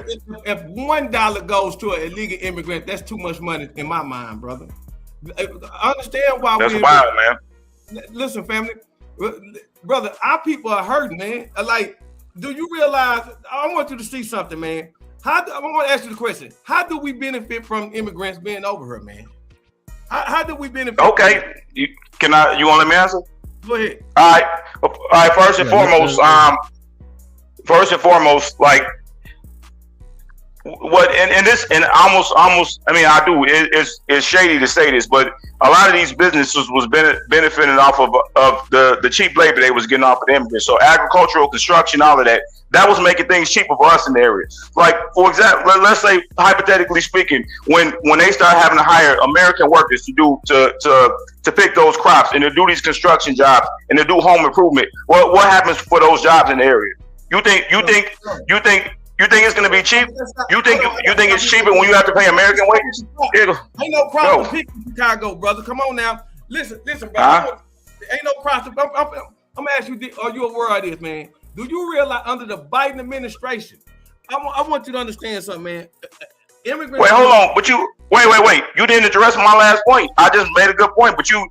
If $1 goes to an illegal immigrant, that's too much money in my mind, brother. I understand why. That's wild, man. Listen, family, brother, our people are hurting, man. Like, do you realize? I want you to see something, man. I want to ask you the question: how do we benefit from immigrants being over here, man? How do we benefit? Okay, you want to let me answer? Go ahead. All right. First and foremost, first and foremost, like what and this and almost I mean I do it's shady to say this, but a lot of these businesses was benefiting off of the cheap labor they was getting off of the immigrants. So agricultural, construction, all of that was making things cheaper for us in the area. Like for example, let's say hypothetically speaking, when they start having to hire American workers to pick those crops and to do these construction jobs and to do home improvement, what happens for those jobs in the area? You think it's going to be cheap? You think it's cheaper when you have to pay American wages? Ain't no cross to pick in Chicago, brother. Come on now. Listen, brother. Ain't no cross to. I'm gonna ask you, are you aware of this, man? Do you realize under the Biden administration, I want you to understand something, man. Immigrants. Wait, hold on. But you wait. You didn't address my last point. I just made a good point, but you,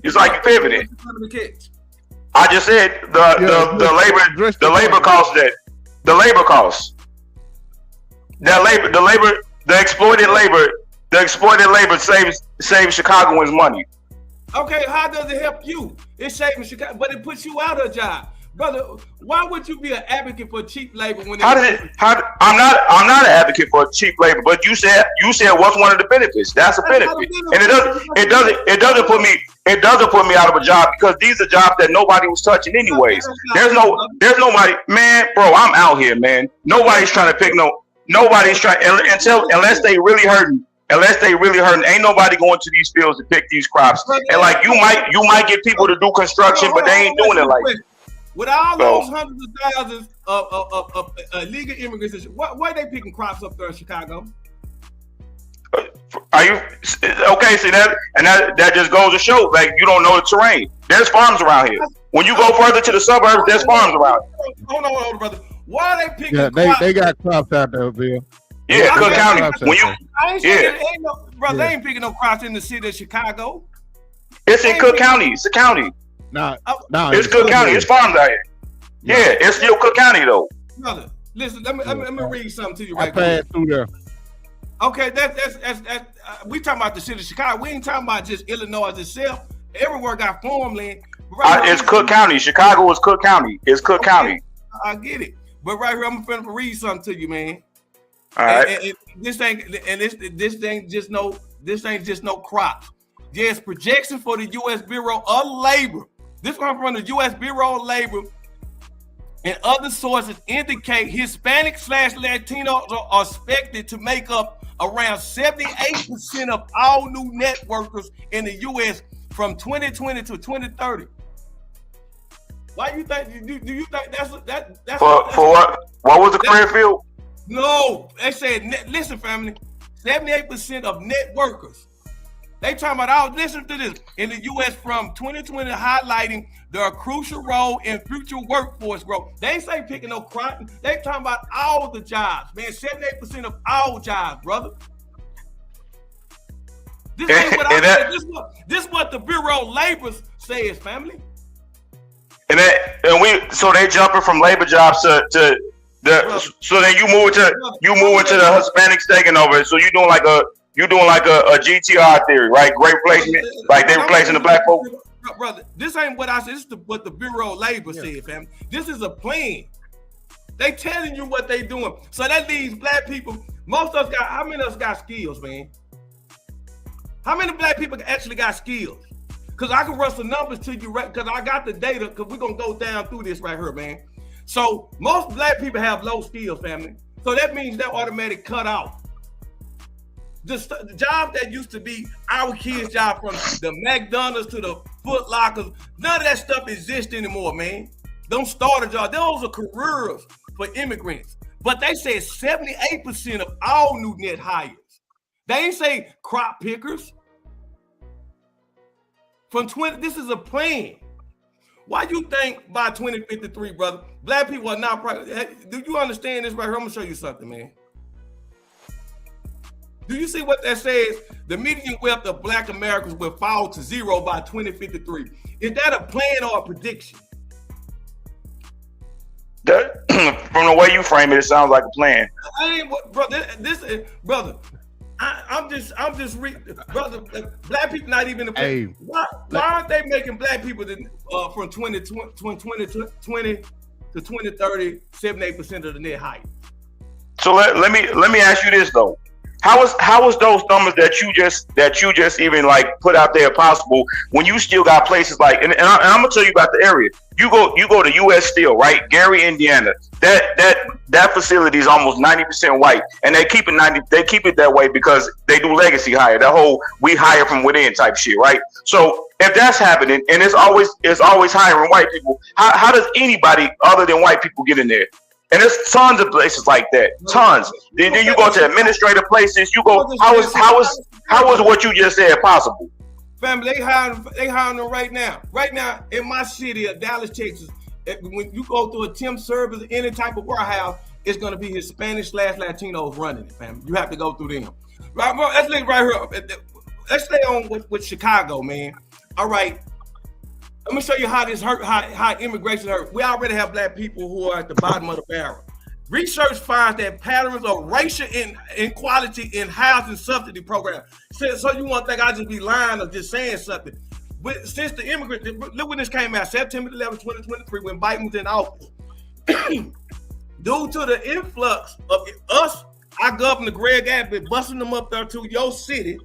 it's like you pivoted. I just said the labor costs that. The labor costs. The exploited labor saves Chicagoans money. Okay, how does it help you? It's saving Chicago, but it puts you out of a job, brother. Why would you be an advocate for cheap labor when? I'm not an advocate for cheap labor, but you said what's one of the benefits? That's a benefit, and it doesn't put me out of a job because these are jobs that nobody was touching anyways. There's nobody, man, bro. I'm out here, man. Nobody's trying to pick unless they really hurting. Ain't nobody going to these fields to pick these crops. And like you might get people to do construction, but they ain't doing it like that. With all those hundreds of thousands of illegal immigrants, why are they picking crops up there in Chicago? Are you okay? See that, and that just goes to show, like you don't know the terrain. There's farms around here. When you go further to the suburbs, there's farms around here. Hold on, brother. Why are they picking crops? They got crops out there, Bill. Yeah, Cook County. When you, they ain't picking no crops in the city of Chicago. It's in Cook County. It's a county. No, it's Cook County. It's farms out here. Yeah, it's still Cook County though. Brother, listen, let me read something to you right quick. I passed through there. Okay, that's we talking about the city of Chicago. We ain't talking about just Illinois itself. Everywhere got farmland. It's Cook County. Chicago is Cook County. It's Cook County. I get it, but right here I'm gonna read something to you, man. All right. And this ain't just no crops. There's projections for the U.S. Bureau of Labor. This one from the U.S. Bureau of Labor and other sources indicate Hispanic/Latinos are expected to make up around 78% of all new net workers in the U.S. from 2020 to 2030. Why you think? Do you think that's for what? What was the career field? No, they said. Listen, family. 78% of net workers. They talking about listen to this in the U.S. from 2020, highlighting their crucial role in future workforce growth. They ain't say picking no crop. They talking about all the jobs, man. 78% of all jobs, brother. This ain't what I said. This what the Bureau of Labor says, family. So they jumping from labor jobs to so then you move into the Hispanic taking over. So you're doing like a GTR theory, right? Great replacement, like they replacing the black folk. Brother, this ain't what I said. This is what the Bureau of Labor said, fam. This is a plan. They telling you what they doing. So that leaves black people. Most of us got. How many of us got skills, man? How many black people actually got skills? Because I can run some numbers to you, right? Because I got the data. Because we're gonna go down through this right here, man. So most black people have low skills, family. So that means they're automatic cut off. The job that used to be our kids' job, from the McDonald's to the Foot Lockers, none of that stuff exists anymore, man. Don't start a job. Those are careers for immigrants. But they say 78% of all new net hires. They ain't say crop pickers. From 20, this is a plan. Why you think by 2053, brother, black people are not do you understand this right here? I'm gonna show you something, man. Do you see what that says? The median wealth of black Americans will fall to zero by 2053. Is that a plan or a prediction? From the way you frame it, it sounds like a plan. Brother. I'm just brother. Black people not even. Why aren't they making black people from 2020 to to 2030, 78% of the net height. So let me ask you this though. How is those numbers that you just even like put out there possible when you still got places like and I'm gonna tell you about the area. You go to US Steel, right? Gary, Indiana. That facility is almost 90% white, and they keep it that way because they do legacy hire. That whole we hire from within type shit, right? So if that's happening and it's always hiring white people, how does anybody other than white people get in there? And there's tons of places like that, tons. Then you go to administrative places. You go. How is what you just said possible? Family, they hiring them right now. Right now in my city of Dallas, Texas, when you go through a temp service, any type of warehouse, it's gonna be Hispanic/Latinos running it, family. You have to go through them. Right, let's look right here. Let's stay on with Chicago, man. All right. I'm gonna show you how this hurt, how immigration hurt. We already have black people who are at the bottom of the barrel. Research finds that patterns of racial inequality in housing subsidy programs. So you want to think I just be lying or just saying something? But since the immigrant, look when this came out, September 11, 2023, when Biden was in office. Due to the influx of us, our governor Greg Abbott busting them up there to your city.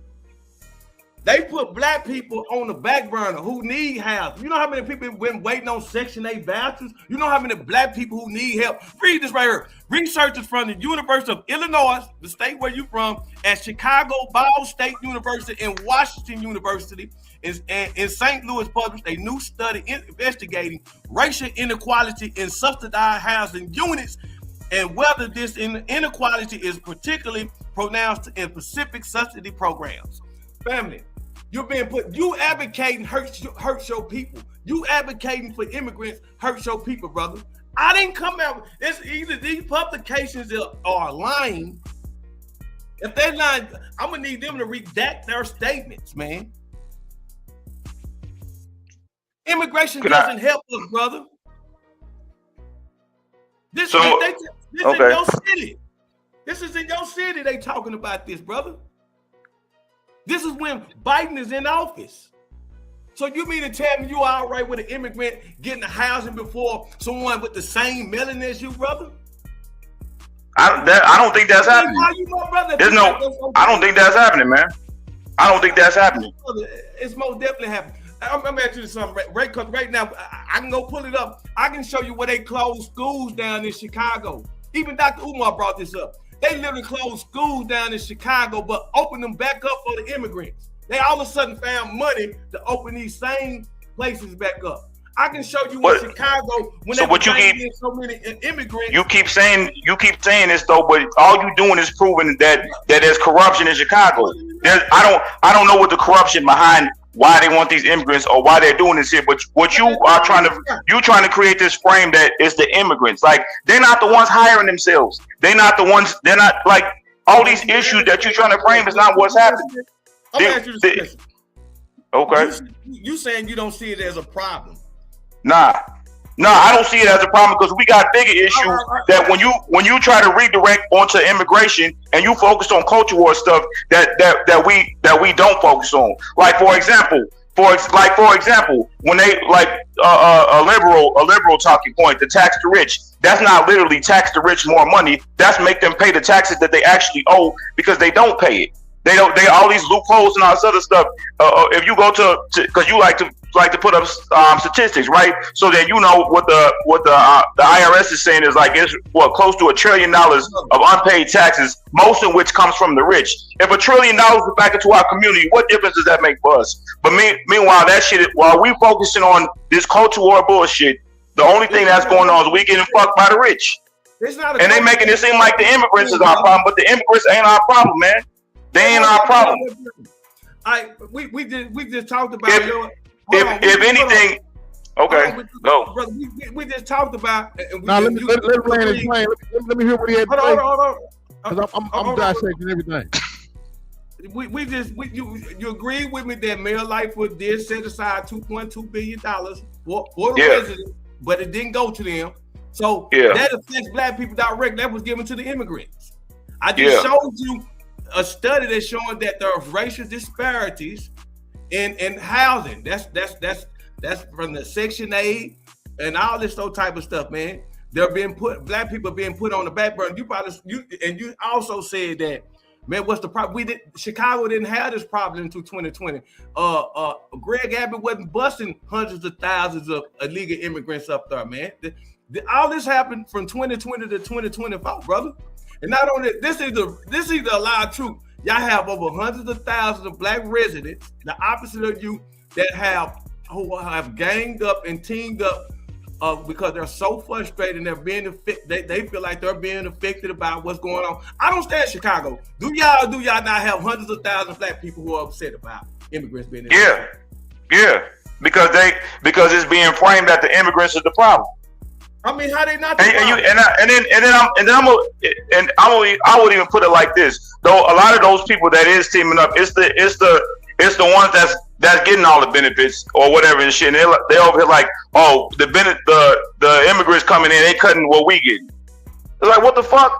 They put black people on the back burner who need housing. You know how many people have been waiting on Section 8 vouchers? You know how many black people who need help? Read this right here. Researchers from the University of Illinois, the state where you from, at Chicago Ball State University and Washington University in St. Louis published a new study investigating racial inequality in subsidized housing units and whether this inequality is particularly pronounced in specific subsidy programs. Family, you advocating hurts your people. You advocating for immigrants hurts your people, brother. I didn't come out. It's either these publications are lying. If they're lying, I'm gonna need them to redact their statements, man. Immigration doesn't help us, brother. This is in your city. This is in your city. They talking about this, brother. This is when Biden is in office. So you mean to tell me you all right with an immigrant getting a housing before someone with the same melanin as you, brother? I don't think that's happening. I don't think that's happening, man. I don't think that's happening. It's most definitely happening. I'm gonna ask you something, right now, I can go pull it up. I can show you where they closed schools down in Chicago. Even Dr. Umar brought this up. They literally closed schools down in Chicago, but opened them back up for the immigrants. They all of a sudden found money to open these same places back up. I can show you in Chicago when they bring in so many immigrants. You keep saying this though, but all you doing is proving that there's corruption in Chicago. I don't know what the corruption behind why they want these immigrants or why they're doing this here, but what you are trying to create this frame that it's the immigrants. Like they're not the ones hiring themselves. They're not like all these issues that you're trying to frame is not what's happening. I'm gonna ask you this question. Okay. You saying you don't see it as a problem? Nah, I don't see it as a problem because we got bigger issues that when you try to redirect onto immigration and you focus on culture war stuff that we don't focus on. Like for example, when they like a liberal talking point, the tax the rich. That's not literally tax the rich more money. That's make them pay the taxes that they actually owe because they don't pay it. They all these loopholes and all this other stuff. If you go to because you like to put up statistics, right? So that you know what the IRS is saying is like it's close to $1 trillion of unpaid taxes, most of which comes from the rich. If $1 trillion is back into our community, what difference does that make for us? But meanwhile, that shit, while we focusing on this culture war bullshit, the only thing that's going on is we getting fucked by the rich. And they making it seem like the immigrants is our problem, but the immigrants ain't our problem, man. They ain't our problem. We just talked about if anything, okay, go. Brother, we just talked about. Now let me land his plane. Let me hear what he had to say. Hold on. I'm dissecting everything. You agree with me that Mayor Lightfoot did set aside $2.2 billion for the residents, but it didn't go to them. So that affects black people directly. That was given to the immigrants. I just showed you a study that's showing that there are racial disparities in housing. That's from the Section 8 and all this type of stuff, man. black people being put on the back burner. You also said that, man, what's the problem? Chicago didn't have this problem until 2020. Greg Abbott wasn't busting hundreds of thousands of illegal immigrants up there, man. All this happened from 2020 to 2024, brother. And not only this is a lie of truth. Y'all have over hundreds of thousands of black residents, the opposite of you, who have ganged up and teamed up because they're so frustrated and they're being they feel like they're being affected about what's going on. I don't stay in Chicago. Do y'all not have hundreds of thousands of black people who are upset about immigrants being in? Yeah, because it's being framed that the immigrants are the problem. I mean, how they not? I would even put it like this. Though a lot of those people that is teaming up, it's the ones that's getting all the benefits or whatever and shit. And they over here like, oh, the immigrants coming in, they cutting what we getting. It's like, what the fuck?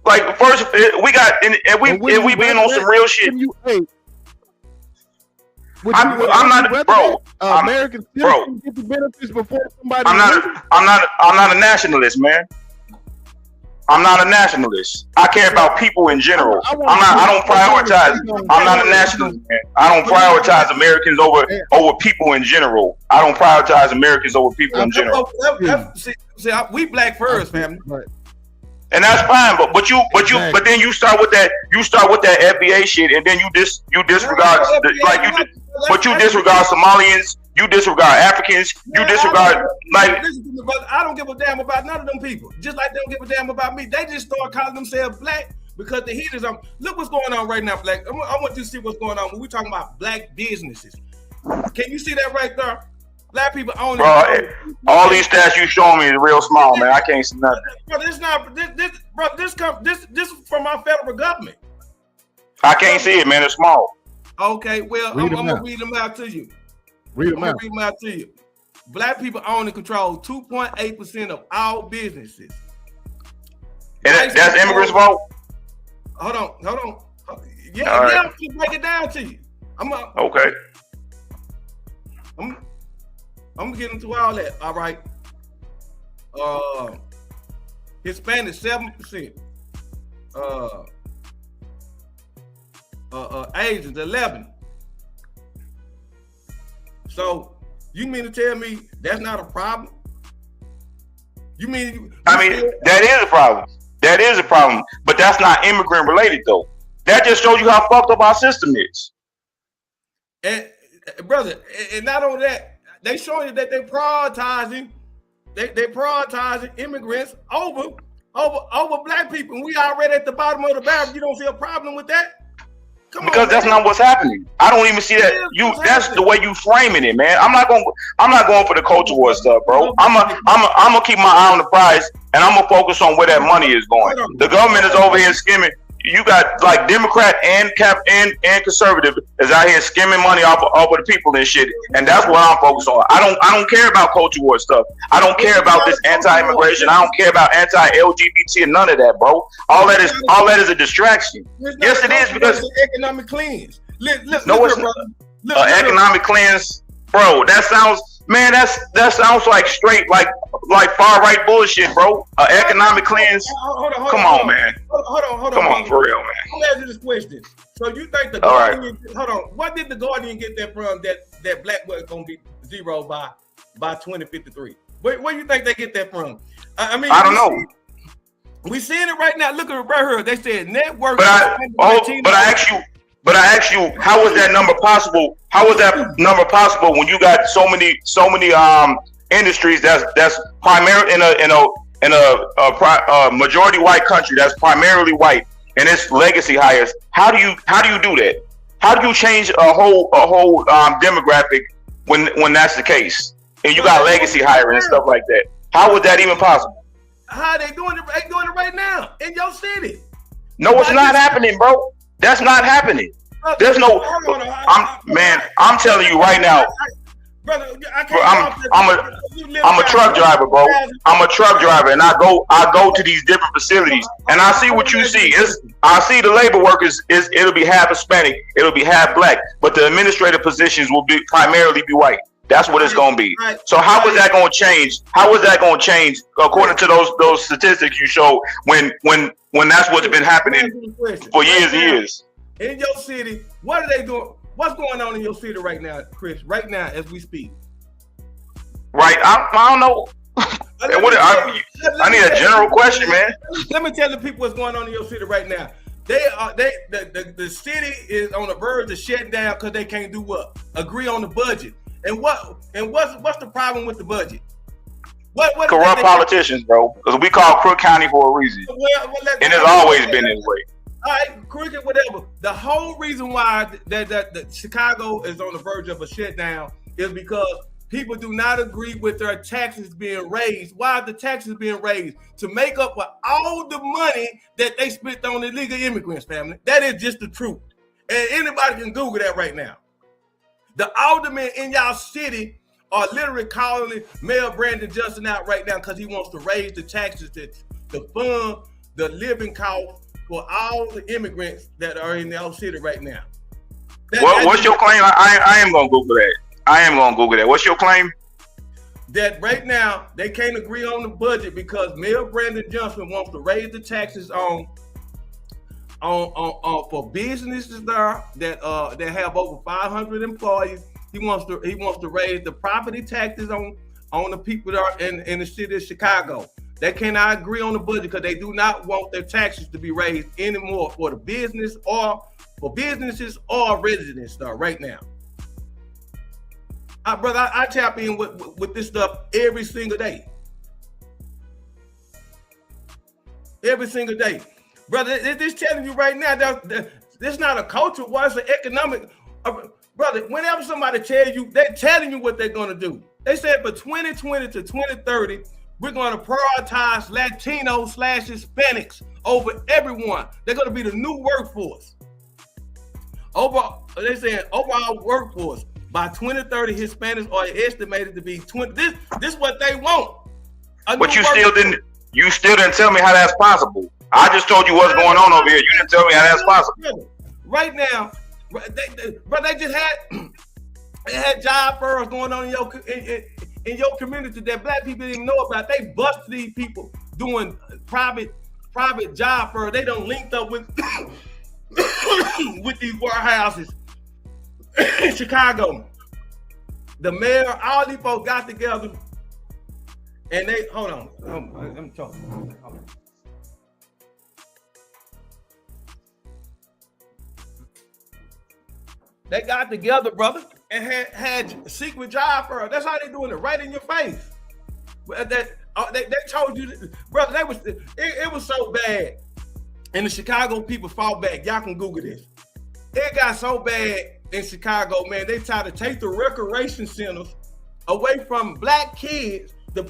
Like, first we got and we being on some real shit. I'm not, bro. American citizens get the benefits before somebody. I'm not a nationalist, man. I'm not a nationalist. I care about people in general. I don't prioritize. I'm not a nationalist, man. I don't prioritize Americans over people in general. I don't prioritize Americans over people in general. See, we black first, family. And that's fine, but then you start with that FBA shit, and then you disregard you disregard Somalians, you disregard Africans, you disregard like. I don't give a damn about none of them people. Just like they don't give a damn about me. They just start calling themselves black because the heat is on. Look what's going on right now, black. I want you to see what's going on when we talking about black businesses. Can you see that right there? Black people own it. All these stats you showing me is real small, man. I can't see nothing. Bro, this from our federal government. I can't see it, man. It's small. Okay, well, I'm gonna read them out to you. Read them out to you. Black people own and control 2.8% of all businesses. And that's immigrants' vote? Hold on. Yeah, right. I'm gonna break it down to you. Okay. I'm gonna get into all that. All right. Hispanic 7%. Asians 11%. So you mean to tell me that's not a problem? You mean? That is a problem. That is a problem. But that's not immigrant related though. That just shows you how fucked up our system is. And brother, and not only that. They showing you that they're prioritizing immigrants over black people. And we already at the bottom of the barrel. You don't see a problem with that? Because that's not what's happening. I don't even see that. That's the way you framing it, man. I'm not going for the culture war stuff, bro. I'm gonna keep my eye on the prize and I'm gonna focus on where that money is going. The government is over here skimming. You got like Democrat and conservative is out here skimming money off of the people and shit, and that's what I'm focused on. I don't care about culture war stuff. I don't care about this anti-immigration. I don't care about anti-LGBT and none of that, bro. All that is a distraction. Yes, it is because economic cleanse. Economic cleanse, bro. That sounds like straight like far right bullshit, bro. Economic cleanse. Come on, man. Hold on. Come on, for real, man. I'm gonna ask you this question. So you think the Guardian? Right. Hold on. What did the Guardian get that from? That black was gonna be zero by 2053. Where do you think they get that from? I mean, I don't know. We seeing it right now. Look at it right here. They said network. But I ask you, how was that number possible? How was that number possible when you got so many industries that's primarily in a majority white country that's primarily white and it's legacy hires? How do you do that? How do you change a whole demographic when that's the case? And you got legacy hiring and stuff like that. How was that even possible? How are they doing it? They doing it right now in your city. No, it's not happening, bro. That's not happening. There's no. I'm telling you right now. Brother, I'm a truck driver, bro. I'm a truck driver, and I go to these different facilities, and I see what you see. I see the labor workers. It'll be half Hispanic, it'll be half black, but the administrative positions will primarily be white. That's what it's going to be. So how is that going to change? How is that going to change according to those statistics you showed when that's what's been happening for years and years? In your city, what are they doing? What's going on in your city right now, Chris? Right now, as we speak. Right, I don't know. I need a general question, man. Let me tell the people what's going on in your city right now. The city is on the verge of shutting down because they can't do what? Agree on the budget. And what's the problem with the budget? What corrupt politicians, bro. Because we call Crook County for a reason, and it's always been this way. All right, crooked, whatever. The whole reason why that Chicago is on the verge of a shutdown is because people do not agree with their taxes being raised. Why are the taxes being raised? To make up for all the money that they spent on illegal immigrants, family. That is just the truth. And anybody can Google that right now. The aldermen in y'all city are literally calling Mayor Brandon Johnson out right now because he wants to raise the taxes to fund the living cost for all the immigrants that are in our city right now. What's your claim? I am going to Google that. I am going to Google that. What's your claim? That right now they can't agree on the budget because Mayor Brandon Johnson wants to raise the taxes on for businesses there that have over 500 employees. He wants to raise the property taxes on the people that are in the city of Chicago. They cannot agree on the budget because they do not want their taxes to be raised anymore for the business or for businesses or residents there right now. Brother, I tap in with this stuff every single day. Every single day. Brother, this telling you right now that this is not a culture war, it's an economic. Brother, whenever somebody tells you, they're telling you what they're going to do. They said for 2020 to 2030, we're going to prioritize Latinos/Hispanics over everyone. They're going to be the new workforce. They're saying overall workforce. By 2030, Hispanics are estimated to be 20. This is what they want. But you still didn't tell me how that's possible. I just told you what's going on over here. You didn't tell me how that's possible. Right now, they just had job fairs going on in your community that black people didn't even know about. They bust these people doing private job fairs. They don't link up with with these warehouses in Chicago. The mayor, all these folks got together and they hold on. Let me talk. They got together, brother, and had secret job for her. That's how they doing it, right in your face. They told you, brother. It was so bad, and the Chicago people fought back. Y'all can Google this. It got so bad in Chicago, man. They tried to take the recreation centers away from black kids to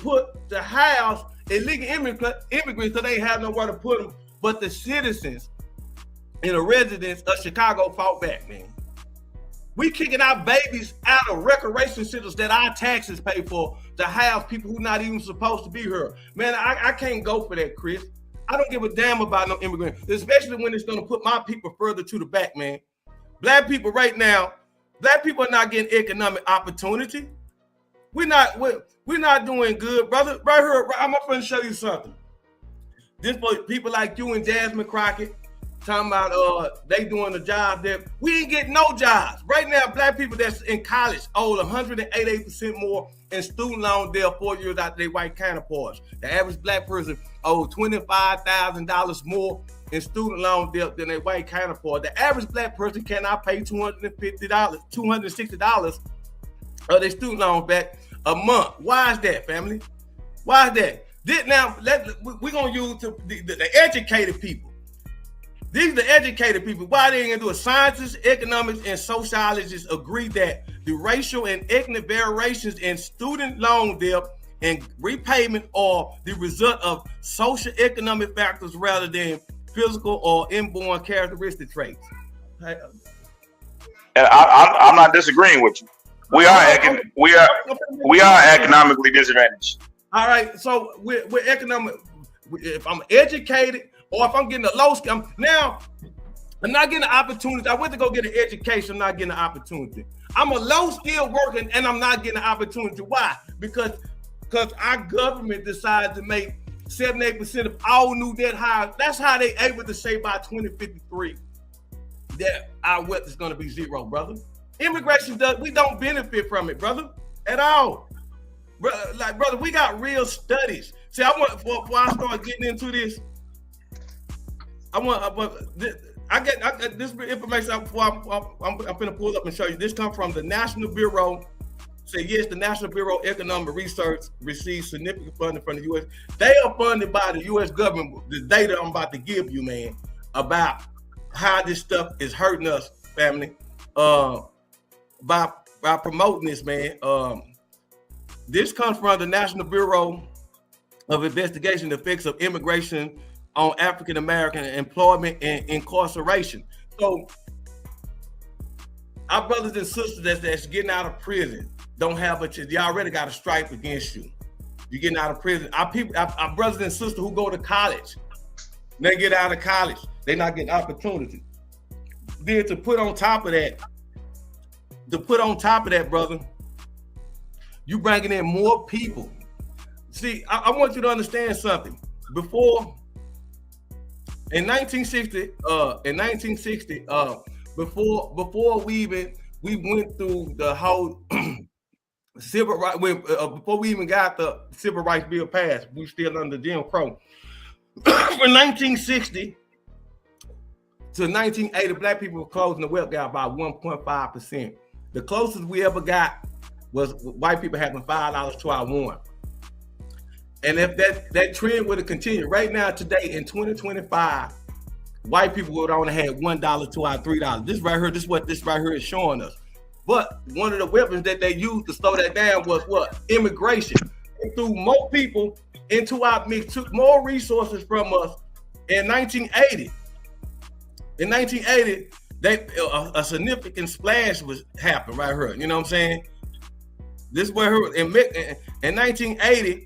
house illegal immigrants so they have nowhere to put them. But the citizens and the residents of Chicago fought back, man. We kicking our babies out of recreation centers that our taxes pay for to house people who not even supposed to be here. Man, I can't go for that, Chris. I don't give a damn about no immigrants, especially when it's going to put my people further to the back, man. Black people right now, black people are not getting economic opportunity. We're not doing good, brother. Right here, I'm going to show you something. This for people like you and Jasmine Crockett. Talking about they doing a job that we ain't getting no jobs. Right now, black people that's in college owe 188% more in student loan debt 4 years after their white counterparts. The average black person owes $25,000 more in student loan debt than their white counterpart. The average black person cannot pay $260 of their student loan back a month. Why is that, family? Why is that? We're going to use the educated people. These are the educated people. Why they ain't gonna do it? Scientists, economics, and sociologists agree that the racial and ethnic variations in student loan debt and repayment are the result of social economic factors rather than physical or inborn characteristic traits. And I'm not disagreeing with you. We are economically disadvantaged. All right, so we're economic. If I'm educated, or if I'm getting a low skill, now I'm not getting an opportunity. I went to go get an education, I'm not getting an opportunity. I'm a low skill worker and I'm not getting an opportunity. Why? Because our government decided to make 78% of all new debt hires. That's how they able to say by 2053 that our wealth is going to be zero, brother. Immigration we don't benefit from it, brother, at all. Brother, we got real studies. See, I want before I start getting into this, I get this information before I'm gonna pull up and show you. This comes from the National Bureau. Say yes, the National Bureau of Economic Research receives significant funding from the U.S. They are funded by the U.S. government. The data I'm about to give you, man, about how this stuff is hurting us, family, by promoting this, man. This comes from the National Bureau of Investigation, the effects of immigration on African American employment and incarceration. So our brothers and sisters that's getting out of prison don't have a chance. You already got a stripe against you. You're getting out of prison. Our brothers and sisters who go to college, they get out of college, they're not getting opportunity. Then to put on top of that, brother, you bringing in more people. See, I want you to understand something. Before in 1960, before we went through the whole civil rights, before we even got the civil rights bill passed, we still under Jim Crow. From 1960 to 1980, black people were closing the wealth gap by 1.5%. The closest we ever got was white people having $5 to our one. And if that trend would have continued right now, today in 2025, white people would only have $1 to our $3. This right here, what this right here is showing us. But one of the weapons that they used to slow that down was what? Immigration. It threw more people into our mix, took more resources from us in 1980. In 1980, a significant splash was happening right here. You know what I'm saying? This where in 1980,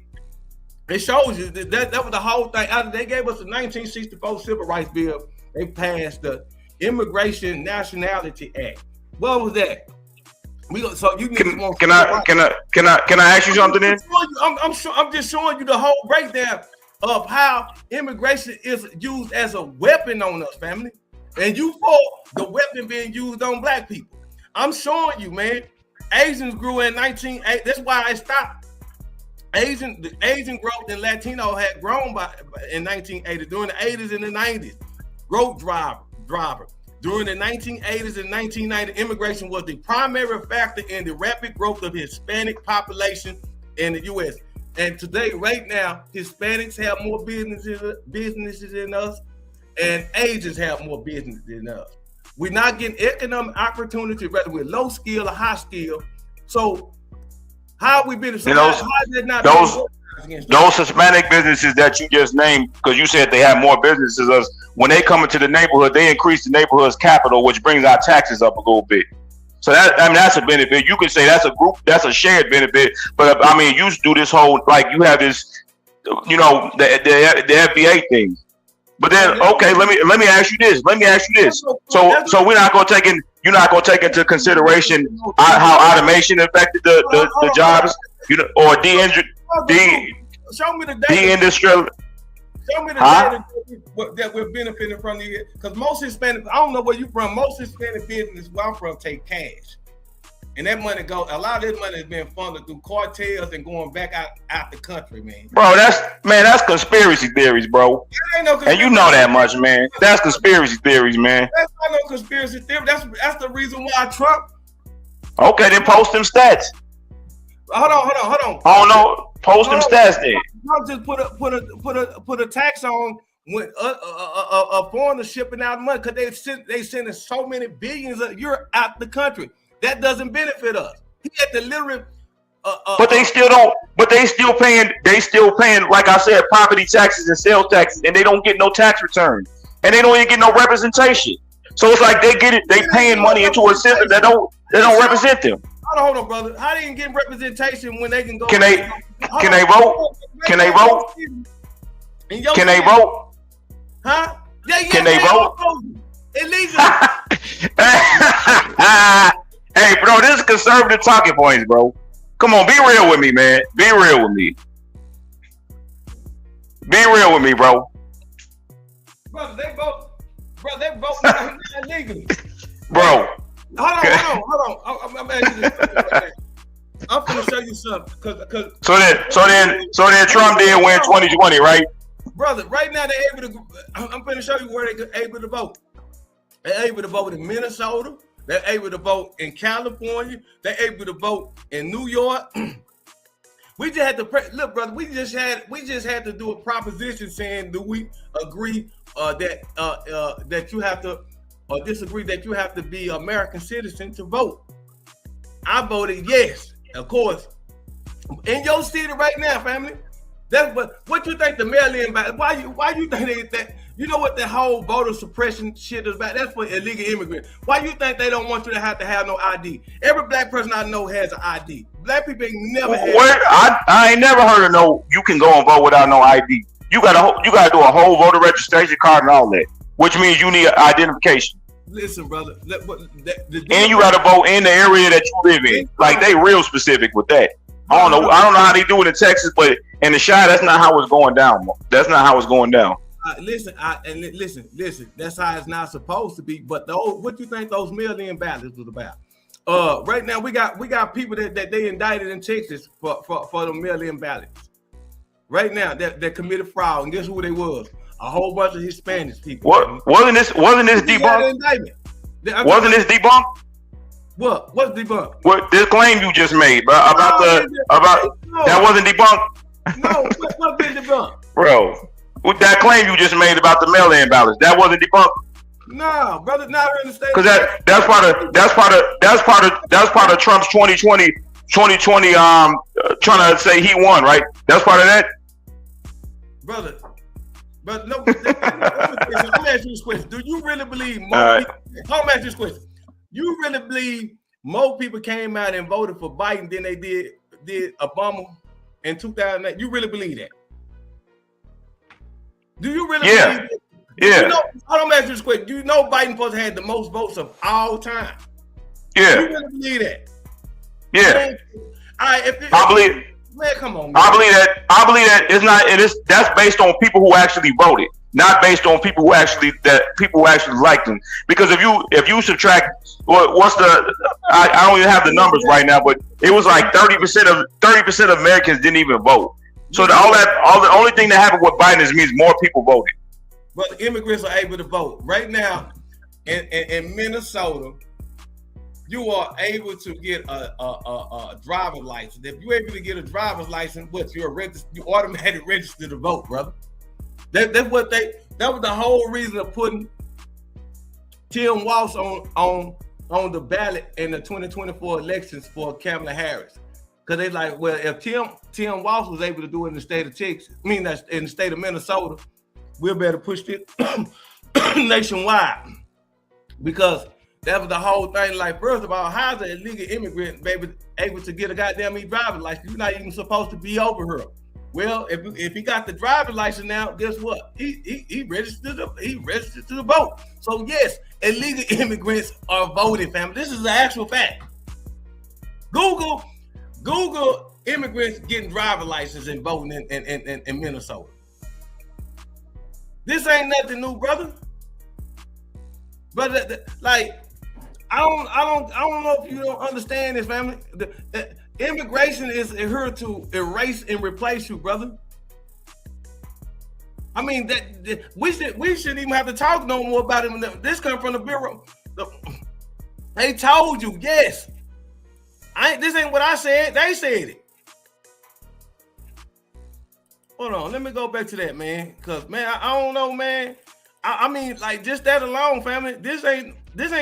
it shows you that was the whole thing. After they gave us the 1964 Civil Rights Bill, they passed the Immigration Nationality Act. What was that? Can I ask you something then? I'm just showing you the whole breakdown of how immigration is used as a weapon on us, family. And you fought the weapon being used on black people. I'm showing you, man. Asians grew in 1980. That's why I stopped. The Asian growth in Latino had grown in 1980 during the 80s and the 90s. Growth driver. During the 1980s and 1990s, immigration was the primary factor in the rapid growth of Hispanic population in the U.S. And today, right now, Hispanics have more businesses than us, and Asians have more business than us. We're not getting economic opportunity, whether we're low skill or high skill. So how we been? Those Hispanic businesses that you just named, because you said they have more businesses, us when they come into the neighborhood, they increase the neighborhood's capital, which brings our taxes up a little bit. So that's a benefit. You could say that's a shared benefit. But I mean, you do this whole, like, you have this, the FBA thing. But then, okay, let me ask you this. So you're not gonna take into consideration how automation affected the jobs, or show me the data. Show me the data that we're benefiting from here. Because most Hispanic, I don't know where you're from, most Hispanic business where I'm from take cash. And that money a lot of this money has been funded through cartels and going back out the country, man. Bro, that's conspiracy theories, bro. And you know that much, man. That's conspiracy theories, man. That's not no conspiracy theory. That's the reason why Trump. Okay, then post them stats. Hold on. I don't know. Post them stats then. Trump just put a tax on when a foreigner shipping out money because they sending so many billions of euros out the country. That doesn't benefit us. He had to literally. But they still don't. But they still paying. Like I said, property taxes and sales taxes, and they don't get no tax return, and they don't even get no representation. So it's like they paying money into a system that don't represent them. Hold on, brother. How they can get representation when they can go? Can they vote? Can they vote? Can they vote? Huh? Yeah. Can they vote? Illegal. Hey, bro, this is conservative talking points, bro. Come on, be real with me, man. Be real with me. Be real with me, bro. Brother, they vote not legally. Bro. Hold on. I'm asking this right now. I'm gonna show you something. So then Trump did win 2020, right? Brother, right now they're able to. I'm gonna show you where they're able to vote. They're able to vote in Minnesota. They're able to vote in California. They're able to vote in New York. We just had to look, brother. We just had to do a proposition saying, do we agree that you have to, or disagree that you have to be an American citizen to vote? I voted yes, of course. In your city right now, family. That's what you think the mail-in ballot? Why you think that? You know what the whole voter suppression shit is about? That's for illegal immigrants. Why you think they don't want you to have no ID? Every black person I know has an ID. Black people ain't never had. I ain't never heard of no. You can go and vote without no ID. You gotta do a whole voter registration card and all that, which means you need identification. Listen, brother, and you gotta vote in the area that you live in. Like they real specific with that. I don't know how they do it in Texas, but in the Chi, that's not how it's going down. That's not how it's going down. Listen. That's how it's not supposed to be. But what you think those mail-in ballots was about? Right now we got people that they indicted in Texas for the mail-in ballots. Right now that committed fraud, and guess who they was? A whole bunch of Hispanic people. Wasn't this debunked? Wasn't this debunked? What's debunked? What this claim you just made about that wasn't debunked? No, what's been debunked? Bro, with that claim you just made about the mail-in ballots, that wasn't debunked? No, brother, not in the state. Because that's part of Trump's 2020 trying to say he won, right? That's part of that. Brother, but no. Let me ask you this question: do you really believe more people? Let me ask you this question: you really believe more people came out and voted for Biden than they did Obama in 2008? You really believe that? Do you really believe that? Yeah. You know, hold on, let me ask you this question. Do you know Biden supposed to have the most votes of all time? Yeah. Do you really believe that? Yeah. Man, I believe. Man, come on, man. I believe that it's not. That's based on people who actually voted, not based on people who actually liked them. Because if you subtract what's the I don't even have the numbers right now, but it was like 30% of Americans didn't even vote. So the only thing that happened with Biden is means more people voted. But the immigrants are able to vote right now in Minnesota. You are able to get a driver's license. If you're able to get a driver's license, you automatically register to vote, brother. That was the whole reason of putting Tim Walz on the ballot in the 2024 elections for Kamala Harris. Because they like, well, if Tim Walz was able to do it in the state of Texas, in the state of Minnesota, we'll better push it nationwide. Because that was the whole thing. Like, first of all, how's an illegal immigrant baby able to get a goddamn driver's license? You're not even supposed to be over here. Well, if he got the driver's license now, guess what? He registered to the vote. So yes, illegal immigrants are voting, family. This is the actual fact. Google immigrants getting driver's license and voting in Minnesota. This ain't nothing new, brother. But like, I don't know if you don't understand this, family. The immigration is here to erase and replace you, brother. I mean that we shouldn't even have to talk no more about it. This comes from the bureau. They told you, yes. This ain't what I said. They said it. Hold on, let me go back to that, man. Cause man, I don't know, man. I mean, like just that alone, family. This ain't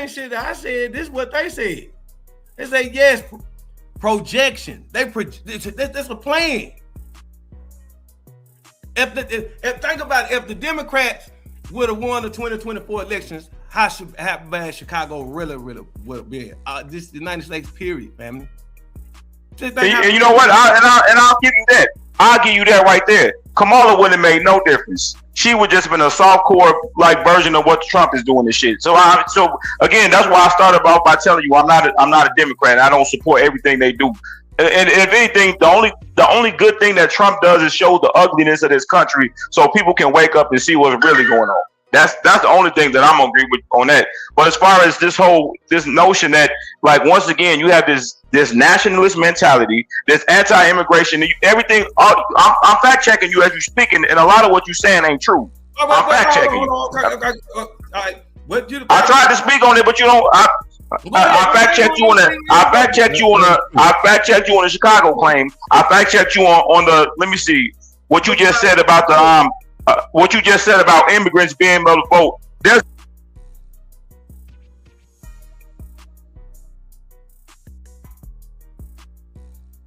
shit that I said. This is what they said. They say yes, projection. That's a plan. If think about it, if the Democrats would have won the 2024 elections, how bad Chicago really would be? This is the United States, period, family. And you know what? I'll give you that. I'll give you that right there. Kamala wouldn't have made no difference. She would just been a softcore like version of what Trump is doing and shit. So again, that's why I started off by telling you I'm not a Democrat. I don't support everything they do. And if anything, the only good thing that Trump does is show the ugliness of this country, so people can wake up and see what's really going on. That's the only thing that I'm gonna agree with on that. But as far as this notion that, like, once again, you have this nationalist mentality, this anti-immigration, everything. I'm fact checking you as you speak, and a lot of what you're saying ain't true. I'm fact checking you. I tried to speak on it, but you don't. I fact checked you on that. I fact checked you on the Chicago claim. I fact checked you on the. Let me see what you just said about the what you just said about immigrants being able to vote. There's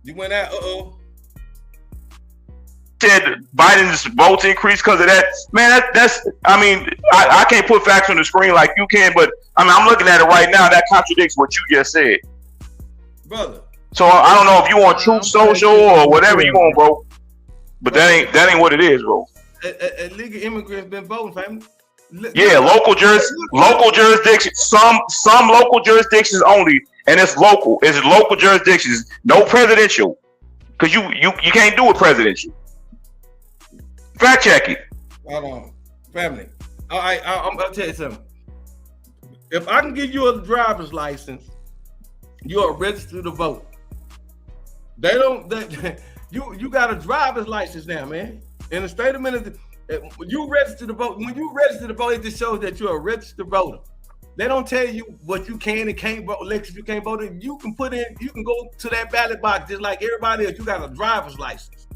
you went out. Said Biden's votes increased because of that. Man, that's. I mean, I can't put facts on the screen like you can, but I mean, I'm looking at it right now. That contradicts what you just said, brother. So I don't know if you want Truth Social or whatever you want, bro. But that ain't what it is, bro. Illegal immigrants been voting, family. Yeah, local jurisdictions. Some local jurisdictions only, and it's local. It's local jurisdictions, no presidential, because you can't do a presidential. Fact check it. Hold on, family. I'm gonna tell you something. If I can give you a driver's license, you are registered to vote. They don't. You got a driver's license now, man. In the state of Minnesota, you register to vote. When you register to vote, it just shows that you're a registered voter. They don't tell you what you can and can't vote. Elections you can't vote in. You can put in. You can go to that ballot box just like everybody else. You got a driver's license,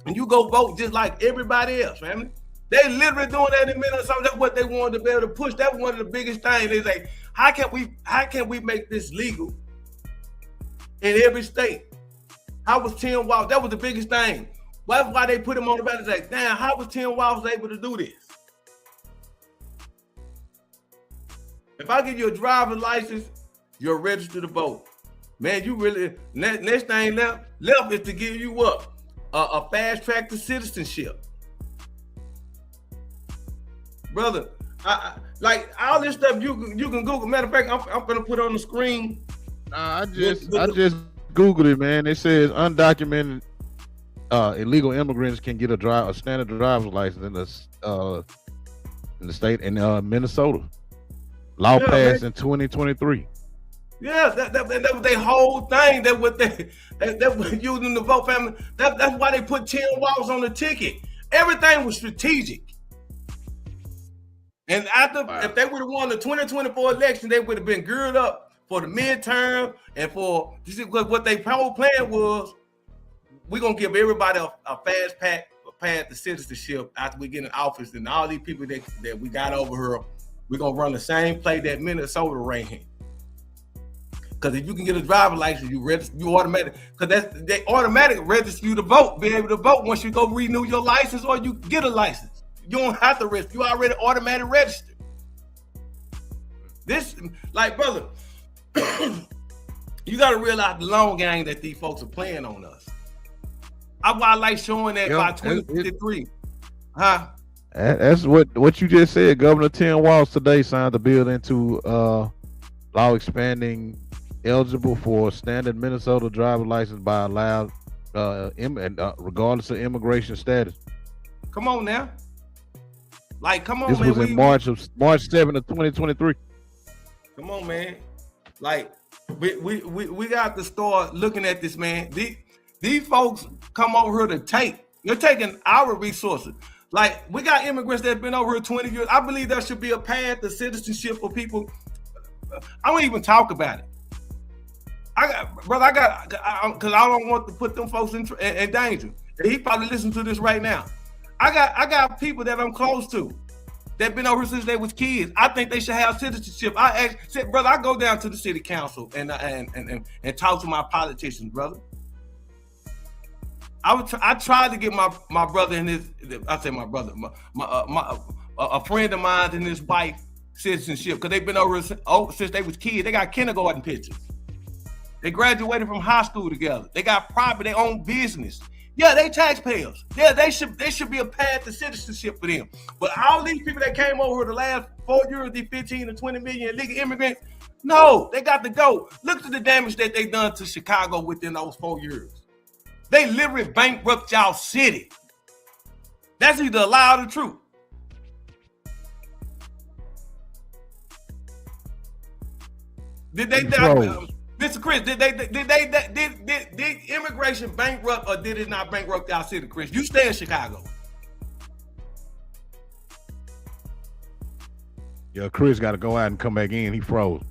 and you go vote just like everybody else, family. They literally doing that in Minnesota. That's what they wanted to be able to push. That's one of the biggest things. They say, how can we make this legal in every state? How was Tim Walz? That was the biggest thing. That's why they put him on the ballot. Like, damn, how was Tim Walz able to do this? If I give you a driver's license, you're registered to vote. Man, you really, next thing left is to give you what? A fast track to citizenship. Brother, I like all this stuff you can Google. Matter of fact, I'm gonna put on the screen. I just Googled it, man. It says undocumented illegal immigrants can get a standard driver's license in the state in Minnesota. Law passed in 2023. Yeah, that was their whole thing. That was using the vote, family. That's why they put 10 walls on the ticket. Everything was strategic. And if they would have won the 2024 election, they would have been geared up for the midterm and for what their whole plan was. We're gonna give everybody a fast path to citizenship after we get in office, and all these people that we got over here, we're gonna run the same play that Minnesota ran. Because if you can get a driver's license, you automatic, because they automatic register you to vote, be able to vote once you go renew your license or you get a license. You don't have to register. You already automatic registered. This, like, brother, you got to realize the long game that these folks are playing on us. That's why I like showing that by 2053. Huh? That's what you just said. Governor Tim Walz today signed the bill into law expanding eligible for standard Minnesota driver's license by allowed regardless of immigration status. Come on now. Like, come on, this man. This was in March 7th of 2023. Come on, man. Like, we got to start looking at this, man. These folks come over here to take. You're taking our resources. Like, we got immigrants that have been over here 20 years. I believe there should be a path to citizenship for people. I don't even talk about it. Because I don't want to put them folks in danger. And he probably listens to this right now. I got people that I'm close to that been over since they was kids. I think they should have citizenship. I go down to the city council and talk to my politicians, brother. I tried to get my brother and a friend of mine and his wife citizenship because they've been over since they was kids. They got kindergarten pictures. They graduated from high school together. They got property, they own business. Yeah, they taxpayers. Yeah, they should be a path to citizenship for them. But all these people that came over the last 4 years, the 15 to 20 million illegal immigrants, no, they got to go. Look at the damage that they done to Chicago within those 4 years. They literally bankrupt y'all city. That's either a lie or the truth. Did Mr. Chris, did immigration bankrupt or did it not bankrupt y'all city, Chris? You stay in Chicago. Yeah, Chris got to go out and come back in. He froze.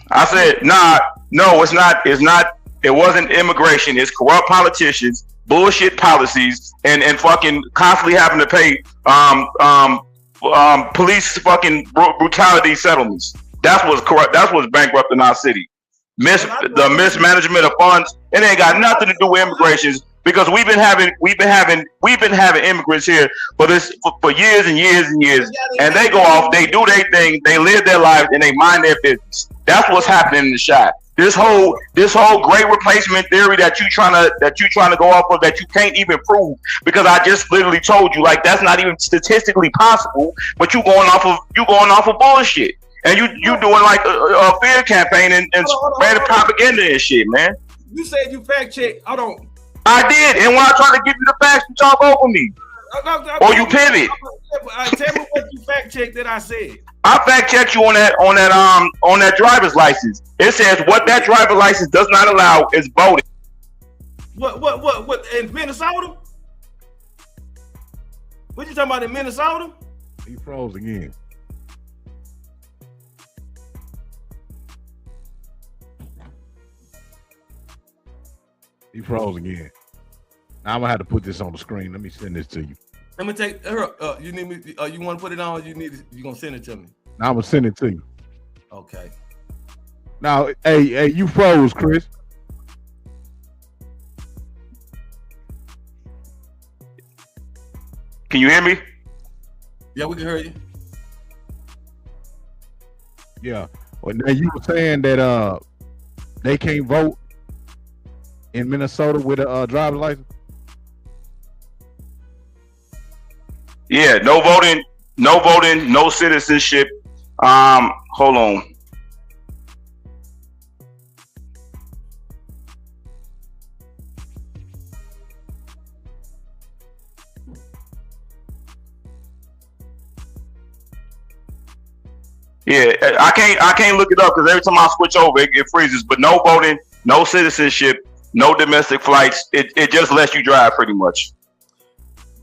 I said, nah, no, it's not. It's not. It wasn't immigration. It's corrupt politicians, bullshit policies, and fucking constantly having to pay police fucking brutality settlements. That's what's corrupt. That's what's bankrupting our city. The mismanagement of funds. It ain't got nothing to do with immigrations because we've been having immigrants here for years and years and years, and they go off, they do their thing, they live their lives, and they mind their business. That's what's happening in the shot. This whole great replacement theory that you trying to go off of that you can't even prove because I just literally told you like that's not even statistically possible. But you going off of bullshit. And you doing like a fear campaign and spreading propaganda and shit, man. You said you fact checked. I don't. I did, and when I try to give you the facts, you talk over me, or you pivot. Tell me what you fact checked that I said. I fact checked you on that driver's license. It says what that driver's license does not allow is voting. What in Minnesota? What you talking about in Minnesota? He froze again. He froze again. Now I'm gonna have to put this on the screen. Let me send this to you. Let me take her. You need me? You want to put it on? You gonna send it to me? Now I'm gonna send it to you. Okay. Now, hey, you froze, Chris. Can you hear me? Yeah, we can hear you. Yeah. Well, now you were saying that they can't vote in Minnesota with a driver's license. Yeah, no voting, no citizenship. Hold on. Yeah, I can't look it up because every time I switch over, it freezes. But no voting, no citizenship, no domestic flights. It just lets you drive pretty much.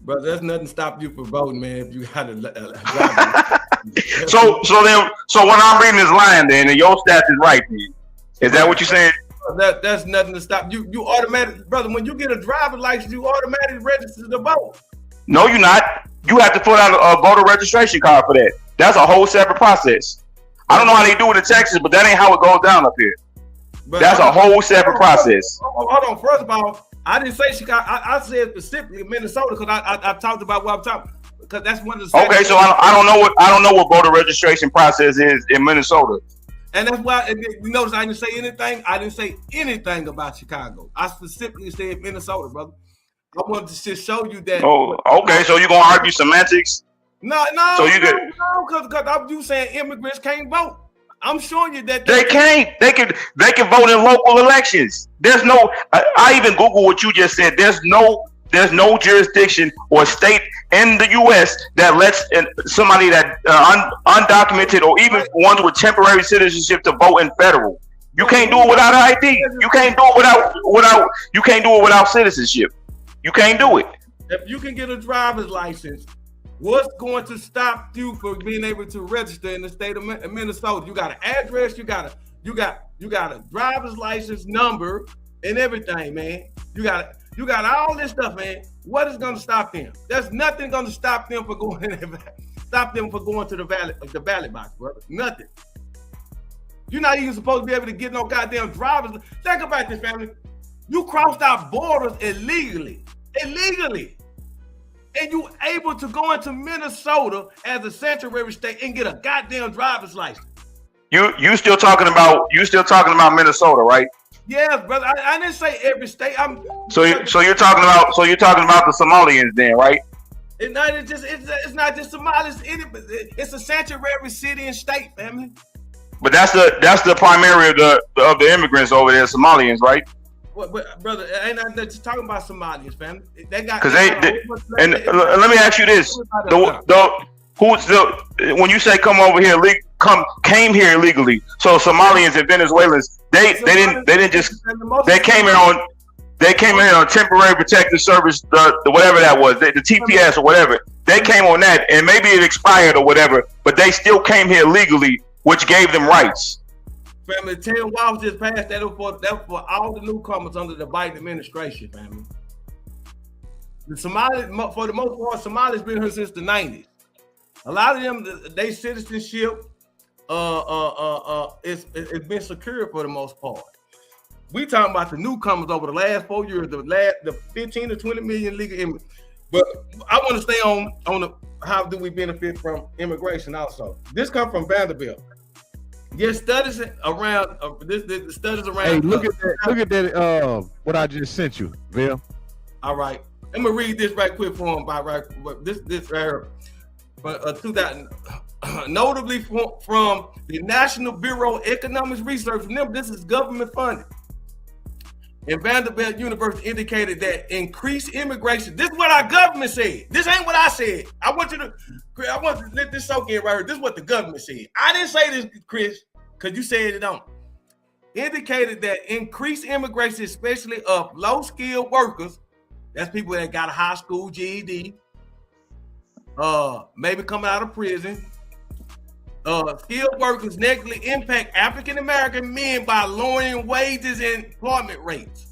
But there's nothing stop you from voting, man. If you got to drive. So when I'm reading this line, then and your stats is right, then is that what you're saying? That's nothing to stop you. You automatically, brother. When you get a driver's license, you automatically register to vote. No, you're not. You have to put out a voter registration card for that. That's a whole separate process. I don't know how they do it in Texas, but that ain't how it goes down up here. But that's a whole separate process. Hold on. First of all, I didn't say Chicago. I said specifically Minnesota because I talked about what I'm talking because that's one of the. Okay, so I don't know what voter registration process is in Minnesota. And that's why you notice I didn't say anything. I didn't say anything about Chicago. I specifically said Minnesota, brother. I wanted to just show you that. Oh, okay. So you're gonna argue semantics? No. So you get because I'm you saying immigrants can't vote. I'm showing you that they can't. They can vote in local elections. There's no. I even Google what you just said. There's no jurisdiction or state in the U.S. that lets somebody that undocumented or even ones with temporary citizenship to vote in federal. You can't do it without an ID. You can't do it You can't do it without citizenship. You can't do it. If you can get a driver's license, what's going to stop you from being able to register in the state of Minnesota? You got an address, you got a driver's license number and everything, man. You got all this stuff, man. What is going to stop them? There's nothing going to stop them from going to the ballot box, brother. Nothing. You're not even supposed to be able to get no goddamn driver's. Think about this, family. You crossed our borders illegally, and you able to go into Minnesota as a sanctuary state and get a goddamn driver's license. You still talking about Minnesota, right? Yeah, brother. I didn't say every state. So you're talking about the Somalians then, right? It's not just Somalis. It's a sanctuary city and state, family. But that's the primary of the immigrants over there, Somalians, right? But brother, ain't not just talking about Somalians, family. They got and let me ask you this: when you say come over here, came here illegally. So Somalians and Venezuelans, they came in on temporary protective service, the whatever that was, the TPS or whatever. They came on that, and maybe it expired or whatever, but they still came here legally, which gave them rights. Family, 10 laws just passed that for all the newcomers under the Biden administration, family. The Somalis, for the most part, Somalis been here since the 90s. A lot of them, they citizenship, it's been secure for the most part. We talking about the newcomers over the last 4 years, the 15 to 20 million legal immigrants. But I want to stay on how do we benefit from immigration also. This comes from Vanderbilt. Yes, studies around studies around. Hey, look at that. What I just sent you, Bill. All right, I'm gonna read this right quick for him. This right here, but 2000, notably from the National Bureau of Economic Research. Remember, this is government funded. And Vanderbilt University indicated that increased immigration. This is what our government said. This ain't what I said. I want to let this soak in right here. This is what the government said. I didn't say this, Chris, because you said it on. Indicated that increased immigration, especially of low-skilled workers, that's people that got a high school GED, maybe coming out of prison. Skilled workers negatively impact African American men by lowering wages and employment rates.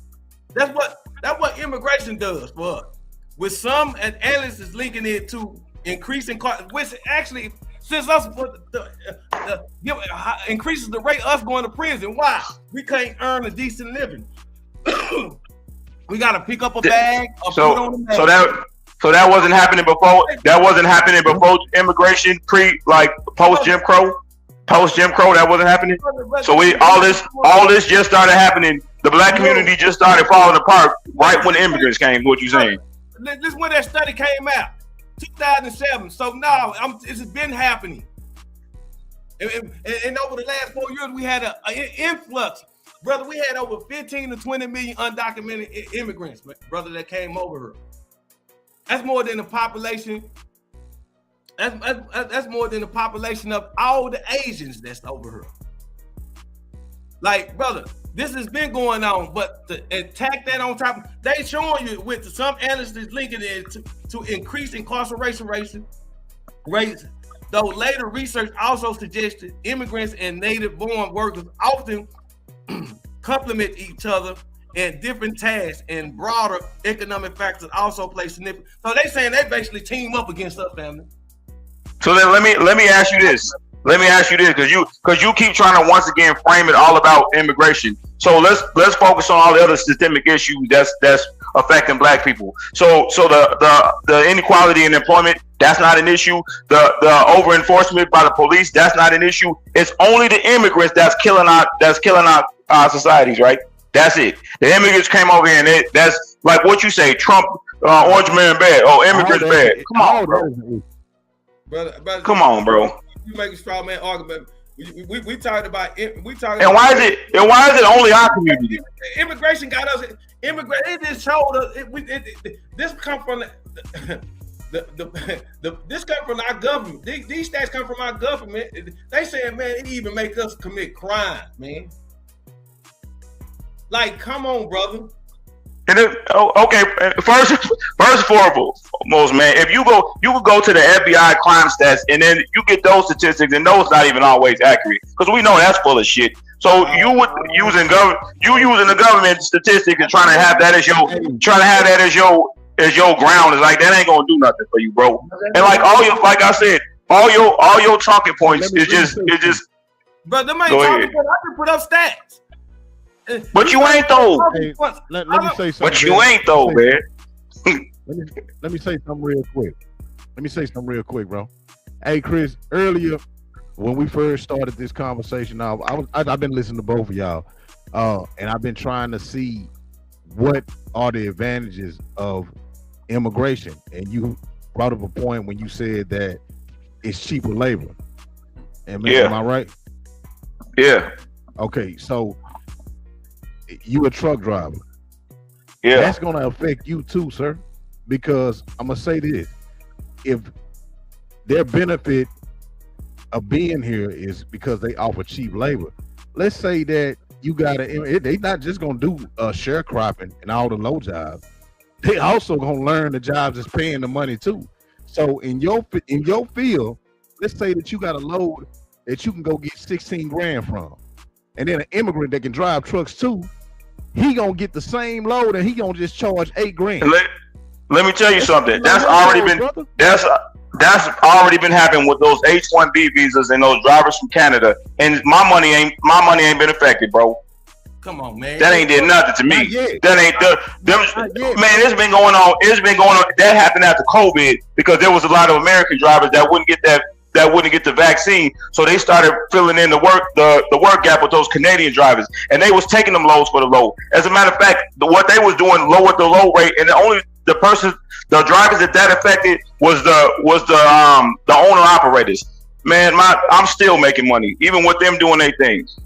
That's what immigration does for us. With some analysts linking it to increasing cost, which actually since us increases the rate us going to prison. Why? We can't earn a decent living. We got to pick up a bag. Put on a bag. So that wasn't happening before. That wasn't happening before immigration, post Jim Crow. Post Jim Crow, that wasn't happening. So all this just started happening. The black community just started falling apart right when the immigrants came. What you saying? This is when that study came out, 2007. So now it's been happening. And over the last 4 years, we had an influx. Brother, we had over 15 to 20 million undocumented immigrants, brother, that came over here. That's more than the population. That's more than the population of all the Asians that's over here. Like, brother, this has been going on, but to attack that on top, they showing you with some analysts linking it to increase incarceration rates. Though later research also suggested immigrants and native-born workers often complement each other and different tasks and broader economic factors also play significant. So they saying they basically team up against us, family. So then let me ask you this. Because you keep trying to once again frame it all about immigration. So let's focus on all the other systemic issues that's affecting black people. So the inequality in employment, that's not an issue. The over enforcement by the police, that's not an issue. It's only the immigrants that's killing our societies, right? That's it. The immigrants came over here, and that's like what you say. Trump, orange man bad. Oh, immigrants bad. Come on, bro. Brother, come on, bro. You make a straw man argument. We talked about it. And why is it only our community? Immigration got us. It just showed us. This come from this come from our government. These stats come from our government. They saying, man, it even make us commit crime, man. Like, come on, brother. And okay, first and foremost, man, if you could go to the FBI crime stats and then you get those statistics, and those not even always accurate because we know that's full of shit. So you using the government statistics and trying to have that as your ground is like that ain't gonna do nothing for you, bro. And like all your talking points is just. But them ain't talking. I can put up stats. But you ain't though. Hey, let me say something. But you ain't though, man. Let me say something real quick. Bro. Hey, Chris. Earlier, when we first started this conversation, I've been listening to both of y'all. And I've been trying to see what are the advantages of immigration. And you brought up a point when you said that it's cheaper labor. And am I right? Yeah. Okay, so you a truck driver. Yeah. That's gonna affect you too, sir. Because I'm gonna say this: if their benefit of being here is because they offer cheap labor, let's say that you gotta, they not just gonna do sharecropping and all the low jobs. They also gonna learn the jobs that's paying the money too. So in your field, let's say that you got a load that you can go get 16 grand from, and then an immigrant that can drive trucks too, he gonna get the same load and he gonna just charge 8 grand. Let me tell you something. That's already been happening with those H-1B visas and those drivers from Canada. And my money ain't been affected, bro. Come on, man. That ain't did nothing to me. That ain't man. It's been going on. It's been going on. That happened after COVID because there was a lot of American drivers that wouldn't get the vaccine, so they started filling in the work gap with those Canadian drivers, and they was taking them loads for the load. As a matter of fact, what they was doing lowered the load rate, and the drivers that affected was the owner operators. Man, I'm still making money even with them doing their things.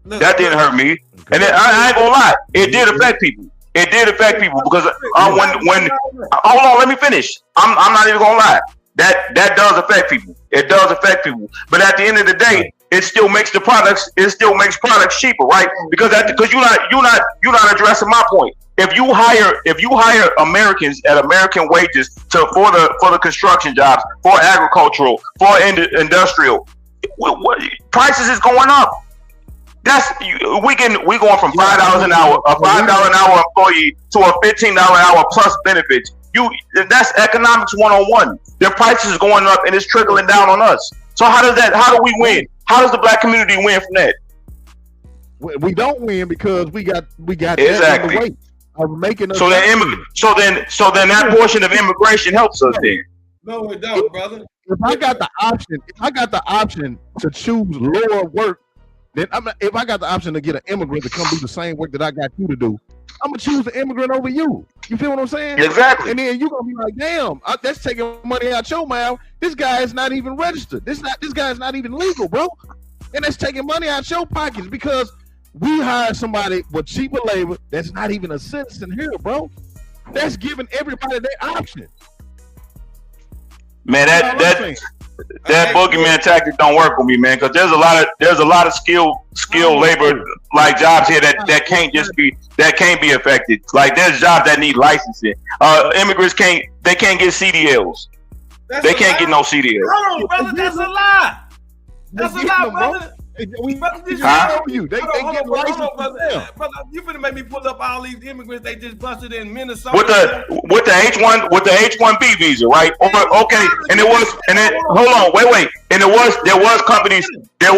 That didn't hurt me, and then, I ain't gonna lie, it did affect people. It did affect people because when hold on, let me finish. I'm not even gonna lie. That does affect people. It does affect people. But at the end of the day, it still makes products cheaper, right? Because you're not addressing my point. If you hire Americans at American wages for the construction jobs, for agricultural, for industrial, prices is going up. We going from $5 an hour, a $5 an hour employee to a $15 an hour plus benefits. That's economics 101. Their prices is going up and it's trickling down on us. So how do we win? How does the black community win from that? We don't win because we got exactly. That of making us so then that portion of immigration helps us then. No, it don't, brother. If I got the option to choose lower work, then if I got the option to get an immigrant to come do the same work that I got you to do, I'm gonna choose the immigrant over you. You feel what I'm saying? Exactly. And then you're gonna be like, damn, that's taking money out your mouth. This guy is not even registered. This guy is not even legal, bro. And that's taking money out your pockets because we hired somebody with cheaper labor that's not even a citizen here, bro. That's giving everybody their option. Man, that boogeyman tactic don't work with me, man, because there's a lot of skilled labor like jobs here that can't be affected. Like there's jobs that need licensing. Immigrants can't get CDLs. They can't get no CDLs. Hold on, brother, that's a lie. That's a lie, brother. We know you. They get license. Brother, you finna make me pull up all these immigrants they just busted in Minnesota with the H-1B visa, right? Okay, and hold on, wait, and there was companies that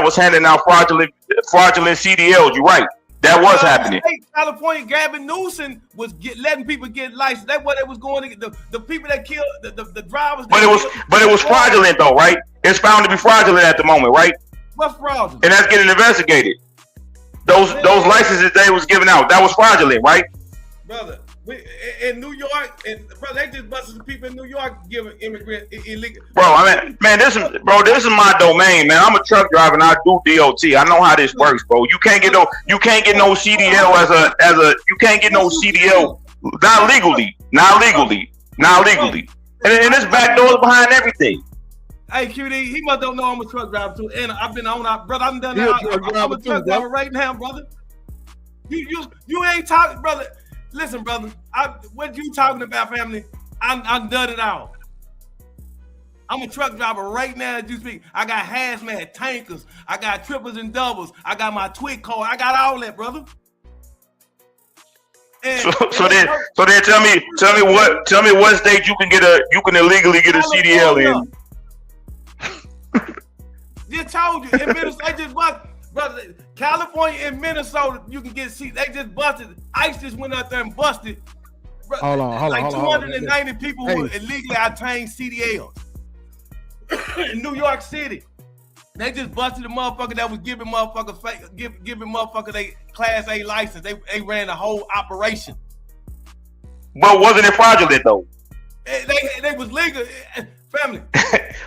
was handing out fraudulent CDLs. You're right. That was happening. California, Gavin Newsom was letting people get licensed. That's what it was going to get. The people that killed the drivers. But it was fraudulent though, right? It's found to be fraudulent at the moment, right? What's fraudulent? And that's getting investigated. Those licenses they was giving out, that was fraudulent, right? Brother, in New York, they just busted the people in New York giving immigrant illegal. Bro, this is my domain, man. I'm a truck driver and I do DOT. I know how this works, bro. You can't get no CDL you can't get no CDL not legally. And there's back doors behind everything. Hey, QD, he must don't know I'm a truck driver too. And I've been on brother. I'm done now. I'm a truck driver right now, brother. You ain't talking, brother. Listen, brother. What you talking about, family? I'm done it all. I'm a truck driver right now as you speak. I got hazmat, tankers. I got triples and doubles. I got my twig card. I got all that, brother. And, so then tell me what state you can illegally get a CDL in. Just told you in Minnesota, they just busted, brother. California and Minnesota, you can get they just busted. ICE just went out there and busted. Hold on. 290 people who illegally obtained CDLs in New York City. They just busted the motherfucker that was giving motherfucker they Class A license. They ran the whole operation. But wasn't it fraudulent though? They was legal, family.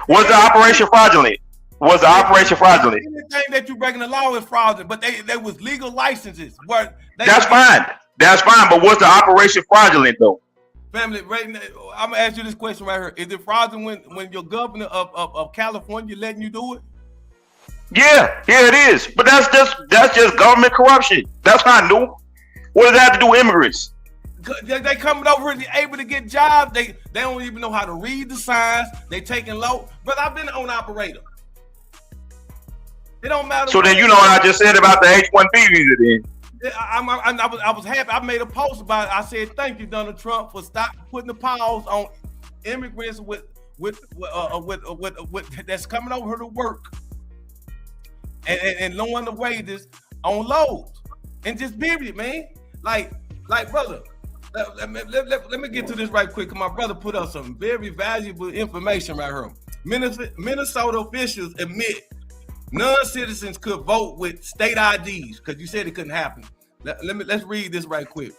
Was the operation fraudulent? Was the operation fraudulent? Anything that you breaking the law is fraudulent, but they was legal licenses. That's fine. That's fine. But was the operation fraudulent though? Family, right now, I'm gonna ask you this question right here: is it fraudulent when your governor of California letting you do it? Yeah, it is. But that's just government corruption. That's not new. What does that have to do with immigrants? They coming over here able to get jobs. They don't even know how to read the signs. They taking low. But I've been an owner operator. It don't matter. So then you know what I just said about the H-1B visa then. I was happy. I made a post about it. I said, thank you, Donald Trump, for stop putting the pause on immigrants with that's coming over here to work and lowering the wages on loads. And just period, man. Like brother, let me get to this right quick, because my brother put up some very valuable information right here. Minnesota officials admit non-citizens could vote with state IDs, because you said it couldn't happen. Let's read this right quick.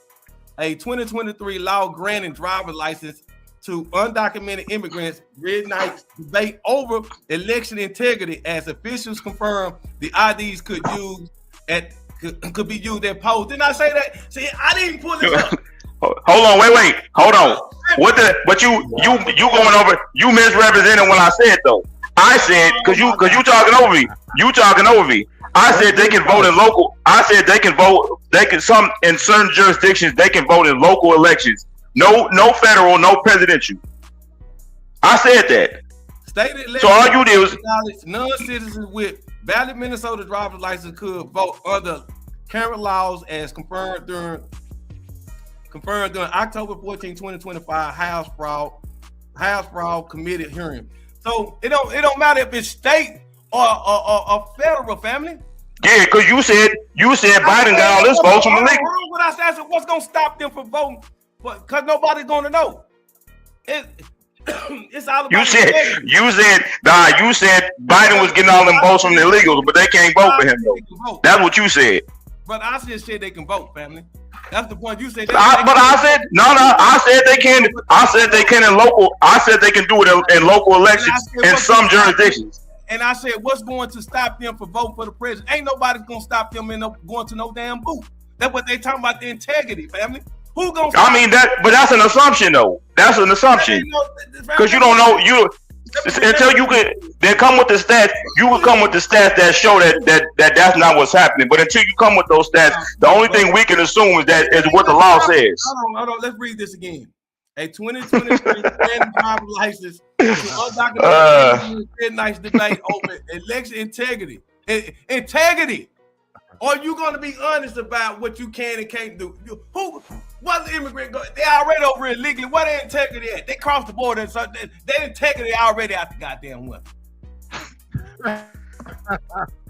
A 2023 law granting driver's license to undocumented immigrants reignites debate over election integrity, as officials confirm the IDs could be used at polls. Didn't I say that? See, I didn't pull it up. Hold on, wait, hold on. But you going over, you misrepresented what I said though. I said, cause you talking over me. You talking over me. I said they can vote in local. I said they can vote. Some in certain jurisdictions they can vote in local elections. No federal, no presidential. I said that. So all you did was non-citizens with valid Minnesota driver's license could vote under current laws as confirmed during October 14, 2025 House Fraud Committee hearing. So it don't matter if it's state or federal, family. Yeah, because you said Biden got all this votes from the league. What I said, what's gonna stop them from voting? Because nobody's gonna know. It's all about you said Biden was getting all them votes from the illegals, but they can't vote for him though. That's what you said. But I just said they can vote, family. That's the point. You said. I said no. I said they can. I said they can in local. I said they can do it in local elections in some jurisdictions. And I said, what's going to stop them from voting for the president? Ain't nobody's gonna stop them going to no damn booth. That's what they talking about, the integrity, family. Who gonna? I mean that, but that's an assumption though. That's an assumption because you don't know until you could. They come with the stats. You would come with the stats that show that's not what's happening. But until you come with those stats, the only thing we can assume is what the law says. Hold on. Let's read this again. A 2023 driver's license to undocumented nice debate over election integrity. Integrity. Are you going to be honest about what you can and can't do? What the immigrant go? They already over illegally. What their integrity at? They crossed the border. So their integrity already out the goddamn one.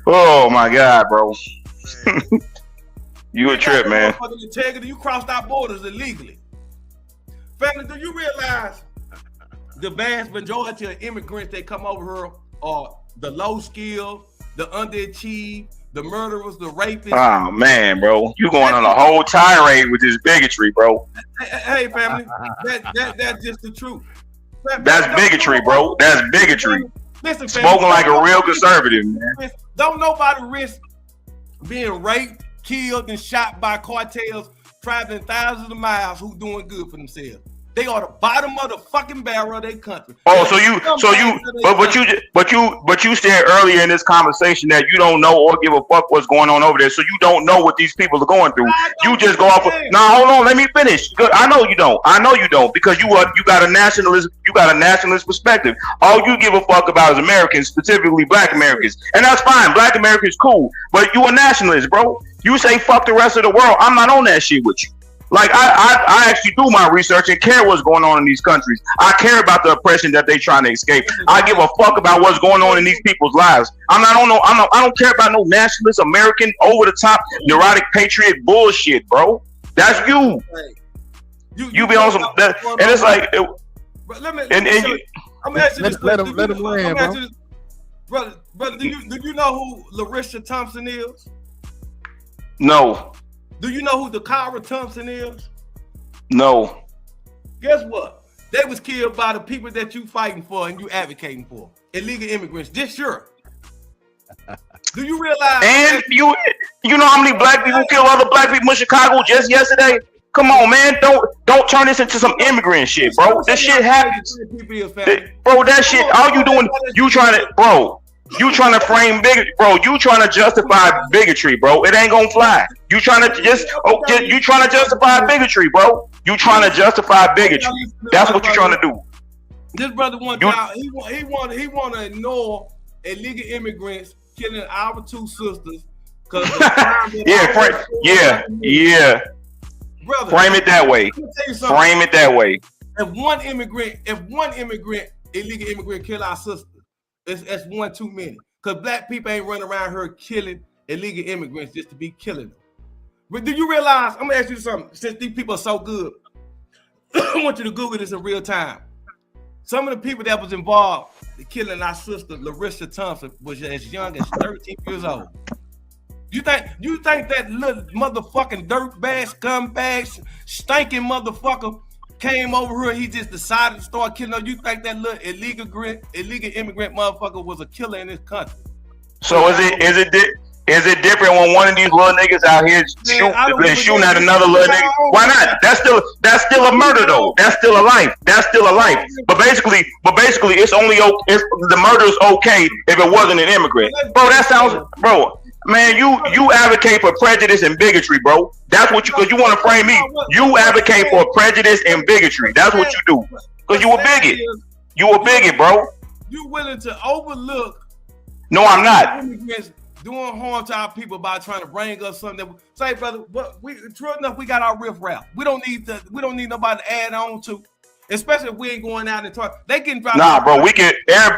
Oh my God, bro! You a trip, man. Integrity. You crossed our borders illegally. Family, do you realize the vast majority of immigrants that come over here are the low skilled, the underachieved, the murderers, the rapists? Oh man, bro, you going on a whole tirade with this bigotry, bro. Hey, family, that's just the truth. That's bigotry, bro. That's bigotry. Listen, spoken like a real conservative, man. Don't nobody risk being raped, killed, and shot by cartels traveling thousands of miles who doing good for themselves. They are the bottom of the fucking barrel of their country. Oh, but you said earlier in this conversation that you don't know or give a fuck what's going on over there, so you don't know what these people are going through. You just go off. Now hold on, let me finish. I know you don't because you got a nationalist perspective. All you give a fuck about is Americans, specifically Black Americans, and that's fine. Black Americans cool, but you a nationalist, bro. You say fuck the rest of the world. I'm not on that shit with you. Like I actually do my research and care what's going on in these countries. I care about the oppression that they trying to escape. I give a fuck about what's going on in these people's lives. I don't care about no nationalist American over the top neurotic patriot bullshit, bro. That's you. You be on some and it's like I'm asking this question. Let him land, bro. Brother, do you know who Larissa Thompson is? No. Do you know who Dakara Thompson is? No. Guess what? They was killed by the people that you fighting for and you advocating for. Illegal immigrants this year. Do you realize? And you know how many black people killed other black people in Chicago just yesterday? Come on, man. Don't turn this into some immigrant shit, bro. This shit happens. Bro, that shit, all you doing, you trying to frame bigotry, bro. You trying to justify bigotry, bro. It ain't gonna fly. You trying to justify bigotry, bro. You trying to justify bigotry. That's what you trying to do. This brother want to ignore illegal immigrants killing our two sisters because yeah. Brother, frame it that way. Frame it that way. If one illegal immigrant kill our sister, that's one too many. Because black people ain't running around here killing illegal immigrants just to be killing them. But do you realize, I'm gonna ask you something, since these people are so good, I want you to Google this in real time. Some of the people that was involved in killing our sister, Larissa Thompson, was as young as 13 years old. You think that little motherfucking dirtbag, scumbag, stinking motherfucker came over here, he just decided to start killing her? You think that little illegal immigrant motherfucker was a killer in this country? So is it different when one of these little niggas out here shooting at another little nigga? Why not? That's still a murder though. That's still a life. But basically, it's only the murder is okay if it wasn't an immigrant. Bro, that sounds, bro. Man, you advocate for prejudice and bigotry, bro. That's what because you want to frame me. You advocate for prejudice and bigotry. That's what you do. Because you a bigot. You a bigot, bro. You willing to overlook? No, I'm not. Immigrants doing harm to our people by trying to bring us something that say, brother. But true enough, we got our riffraff. We don't need nobody to add on to. Especially if we ain't going out and talk. They getting dropped. Nah, bro. We can.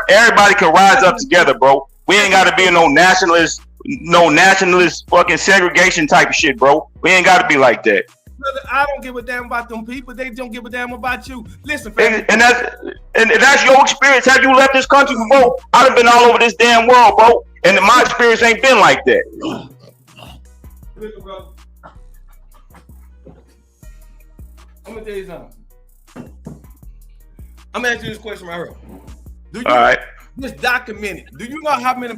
Everybody can rise up together, bro. We ain't got to be no nationalist fucking segregation type of shit, bro. We ain't got to be like that. Brother, I don't give a damn about them people. They don't give a damn about you. Listen, and that's your experience. Have you left this country before? I've been all over this damn world, bro. And my experience ain't been like that. Listen, bro. I'm gonna tell you something. I'm gonna ask you this question right here. All right. This documented. Do you know how many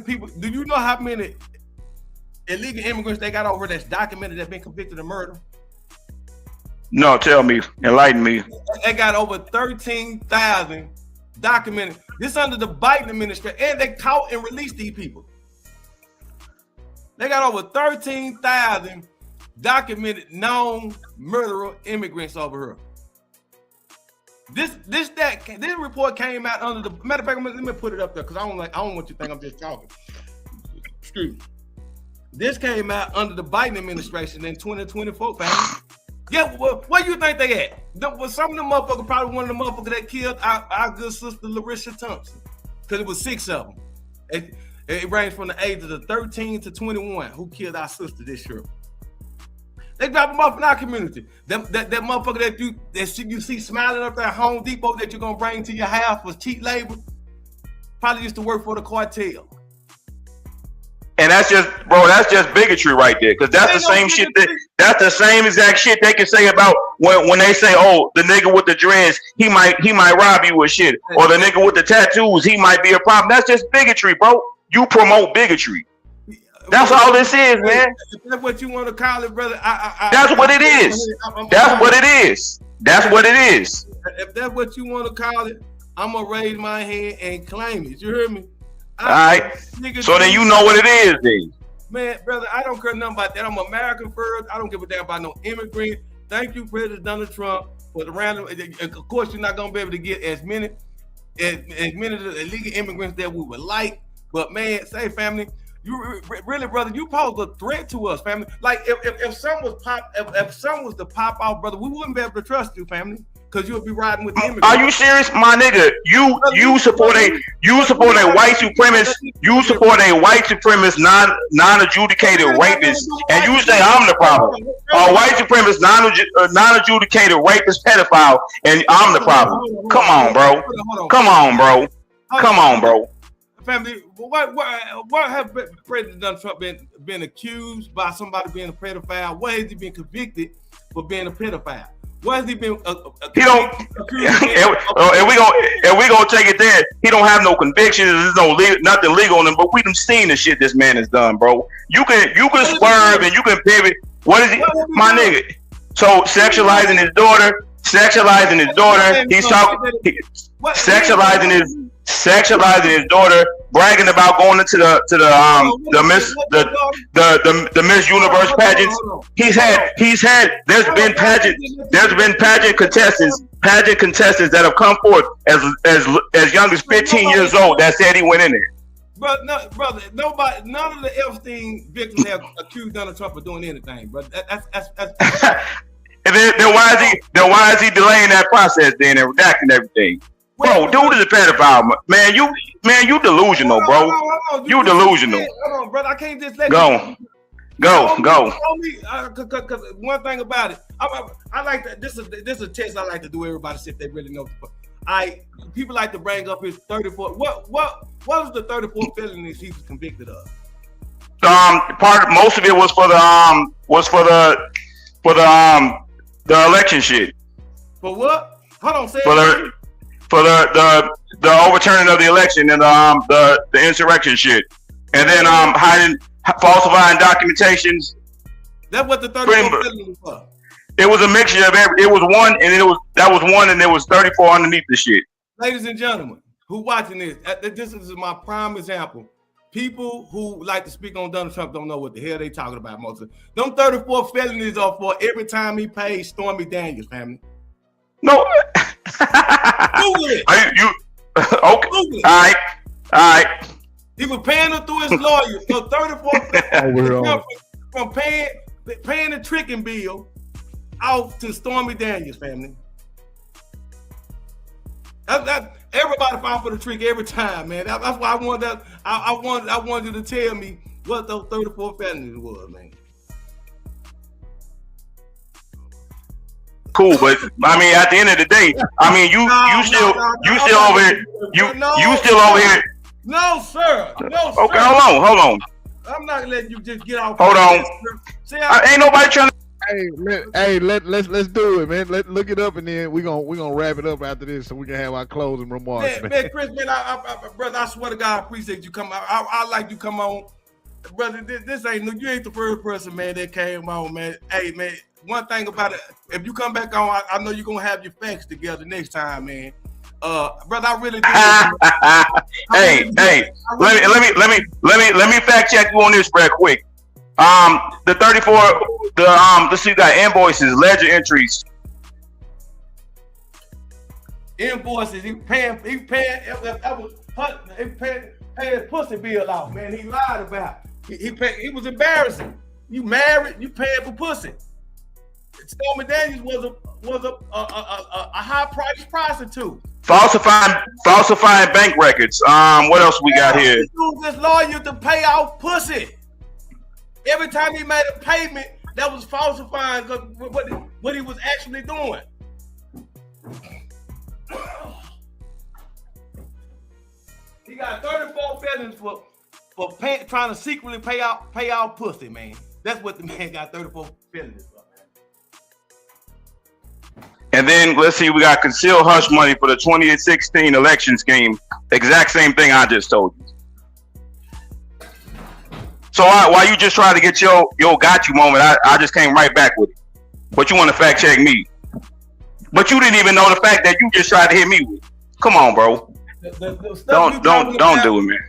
illegal immigrants they got over that's documented that been convicted of murder? No, tell me. Enlighten me. They got over 13,000 documented. This under the Biden administration, and they caught and released these people. They got over 13,000 documented known murderer immigrants over here. This report came out under the matter of fact. Let me put it up there because I don't want you to think I'm just talking. Excuse me. This came out under the Biden administration in 2024, family. Yeah, well, where you think they at? Some of them motherfuckers, probably one of the motherfuckers that killed our good sister Larissa Thompson, because it was 6 of them. It ranged from the ages of 13 to 21 who killed our sister this year. They drop them off in our community. That motherfucker that you see smiling up there at Home Depot that you're gonna bring to your house for cheap labor, probably used to work for the cartel. And that's just bigotry right there. Because that's the same shit that's the same exact shit they can say about when they say, oh, the nigga with the dreads, he might rob you with shit. Or the nigga with the tattoos, he might be a problem. That's just bigotry, bro. You promote bigotry. That's all this is, man. If that's what you want to call it, brother. That's what it is. That's what it is. That's what it is. If that's what you want to call it, I'm gonna raise my hand and claim it. You hear me? All right. So then you know what it is, then. Man, brother, I don't care nothing about that. I'm American first. I don't give a damn about no immigrant. Thank you, President Donald Trump, for the random. Of course, you're not gonna be able to get as many of the illegal immigrants that we would like. But man, say family. You really, brother, you pose a threat to us, family. Like if some was to pop off, brother, we wouldn't be able to trust you, family, because you would be riding with the immigrants. Are you serious, my nigga? You support a white supremacist. You support a white supremacist non-adjudicated rapist, and you say I'm the problem. A white supremacist non-adjudicated rapist pedophile, and I'm the problem. Come on, bro. Come on, bro. Come on, bro. family, what have President Donald Trump been accused by somebody being a pedophile? What has he been convicted for being a pedophile? What has he been? He don't. And we gonna take it there. He don't have no convictions. There's nothing legal on him. But we done seen the shit this man has done, bro. You can swerve and you can pivot. What is it, my nigga? So sexualizing his daughter. He's talking. Sexualizing his daughter, bragging about going into the Miss Universe pageants. There's been pageant contestants that have come forth as young as 15 years old that said he went in there. Brother, none of the Epstein victims have accused Donald Trump of doing anything, bro. That's And then why is he delaying that process then and redacting everything? Bro, dude is a pedophile, man. You delusional, bro. You delusional. Hold on, brother. I can't just let go. Because one thing about it, I like that. This is a test I like to do. Everybody see if they really know. People like to bring up his 34. What was the 34 felonies he was convicted of? Most of it was for the election shit. For what? Hold on, say for the overturning of the election and the insurrection shit, and then falsifying documentations. That's what the 34 felony was for. It was a mixture of every. It was one, and that was one, and there was 34 underneath the shit. Ladies and gentlemen, who watching this? This is my prime example. People who like to speak on Donald Trump don't know what the hell they talking about. Most of them 34 felonies are for every time he pays Stormy Daniels, family. No. Google it. Okay. Google it. All right. He was paying her through his lawyer. So 34 from paying the tricking bill out to Stormy Daniels, family. Everybody found for the trick every time, man. That's why I wanted you to tell me what those 34 felonies was, man. Cool, but I mean, at the end of the day, I mean, you still over here. No, sir. Okay, hold on. I'm not letting you just get off. Hold on. See, ain't nobody trying to. Let's do it, man. Look it up, and then we gonna wrap it up after this, so we can have our closing remarks. Man, Chris, man, brother, I swear to God, I appreciate you coming. I like you come on, brother. This ain't you ain't the first person, man, that came on, man. Hey, man, one thing about it, if you come back on, I know you're gonna have your facts together next time, man. Brother, I really do. Let me fact check you on this real quick. The 34, let's see, you got invoices, ledger entries. Invoices, he paying pussy bill out, man. He lied about it. He was embarrassing. You married, you paying for pussy. Stormy Daniels was a high price prostitute. Falsifying bank records. What else we got here? He used his lawyer to pay off pussy. Every time he made a payment, that was falsifying what he was actually doing. He got 34 felonies for trying to secretly pay out pussy, man. That's what the man got 34 felonies for, man. And then let's see, we got concealed hush money for the 2016 election scheme. Exact same thing I just told you. So why you just try to get your got you moment? I just came right back with it. But you want to fact check me. But you didn't even know the fact that you just tried to hit me with. Come on, bro. Don't do it, man.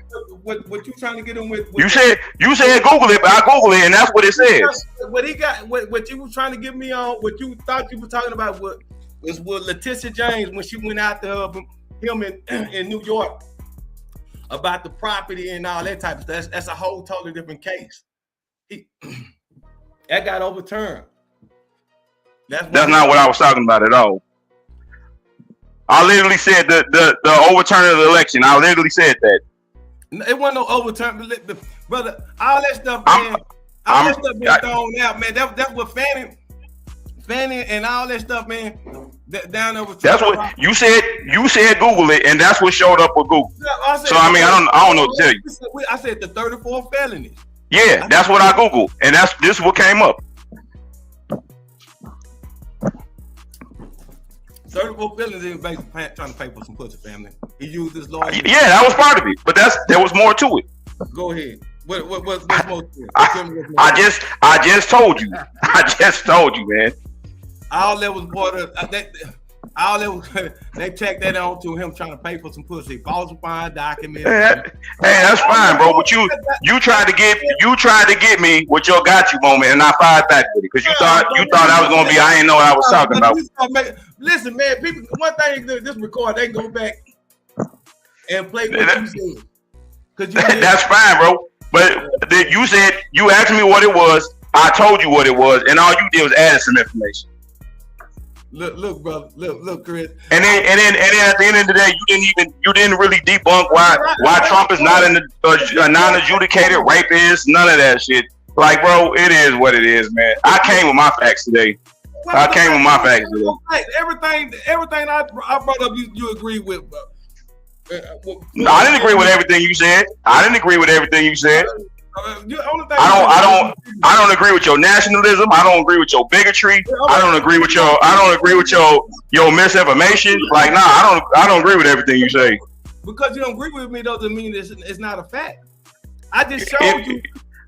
What you trying to get him with? You said Google it, but I Google it, and that's what it says. What you was trying to get me on, what you thought you were talking about was with Letitia James when she went out to him in New York about the property and all that type of stuff. That's a whole totally different case. That got overturned. That's not what I was talking about at all. I literally said the overturning of the election. I literally said that. It wasn't no overturn, brother. All that stuff, man. All that stuff been thrown out, man. That's what Fannie and all that stuff, man. Down there. That's what you said. You said Google it, and that's what showed up with Google. So I mean, I don't know what to tell you. I said the 34 felonies. Yeah, that's what I Googled, and this is what came up. 34 felonies is basically trying to pay for some pussy, family. He used this law. Yeah, that was part of it, but there was more to it. Go ahead. What's more to it? I just told you. I just told you, man. All that was part of all that was. They checked that on to him trying to pay for some pussy, falsifying documents. Hey, that's fine, bro. But you tried to get me with your got you moment, and I fired back with it because you thought I was gonna be. I didn't know what I was talking about. Listen, man. People, one thing this record, they can go back and play what you said. That's fine, bro. But you said you asked me what it was. I told you what it was, and all you did was add some information. Look, brother. Look, Chris. And then at the end of the day, you didn't really debunk why Trump is not a non-adjudicated rapist. None of that shit. Like, bro, it is what it is, man. I came with my facts today. Everything I brought up, you agree with, bro. No, I didn't agree with everything you said. I don't agree with your nationalism. I don't agree with your bigotry. I don't agree with your misinformation. Like, nah, I don't agree with everything you say. Because you don't agree with me doesn't mean it's not a fact. I just showed you.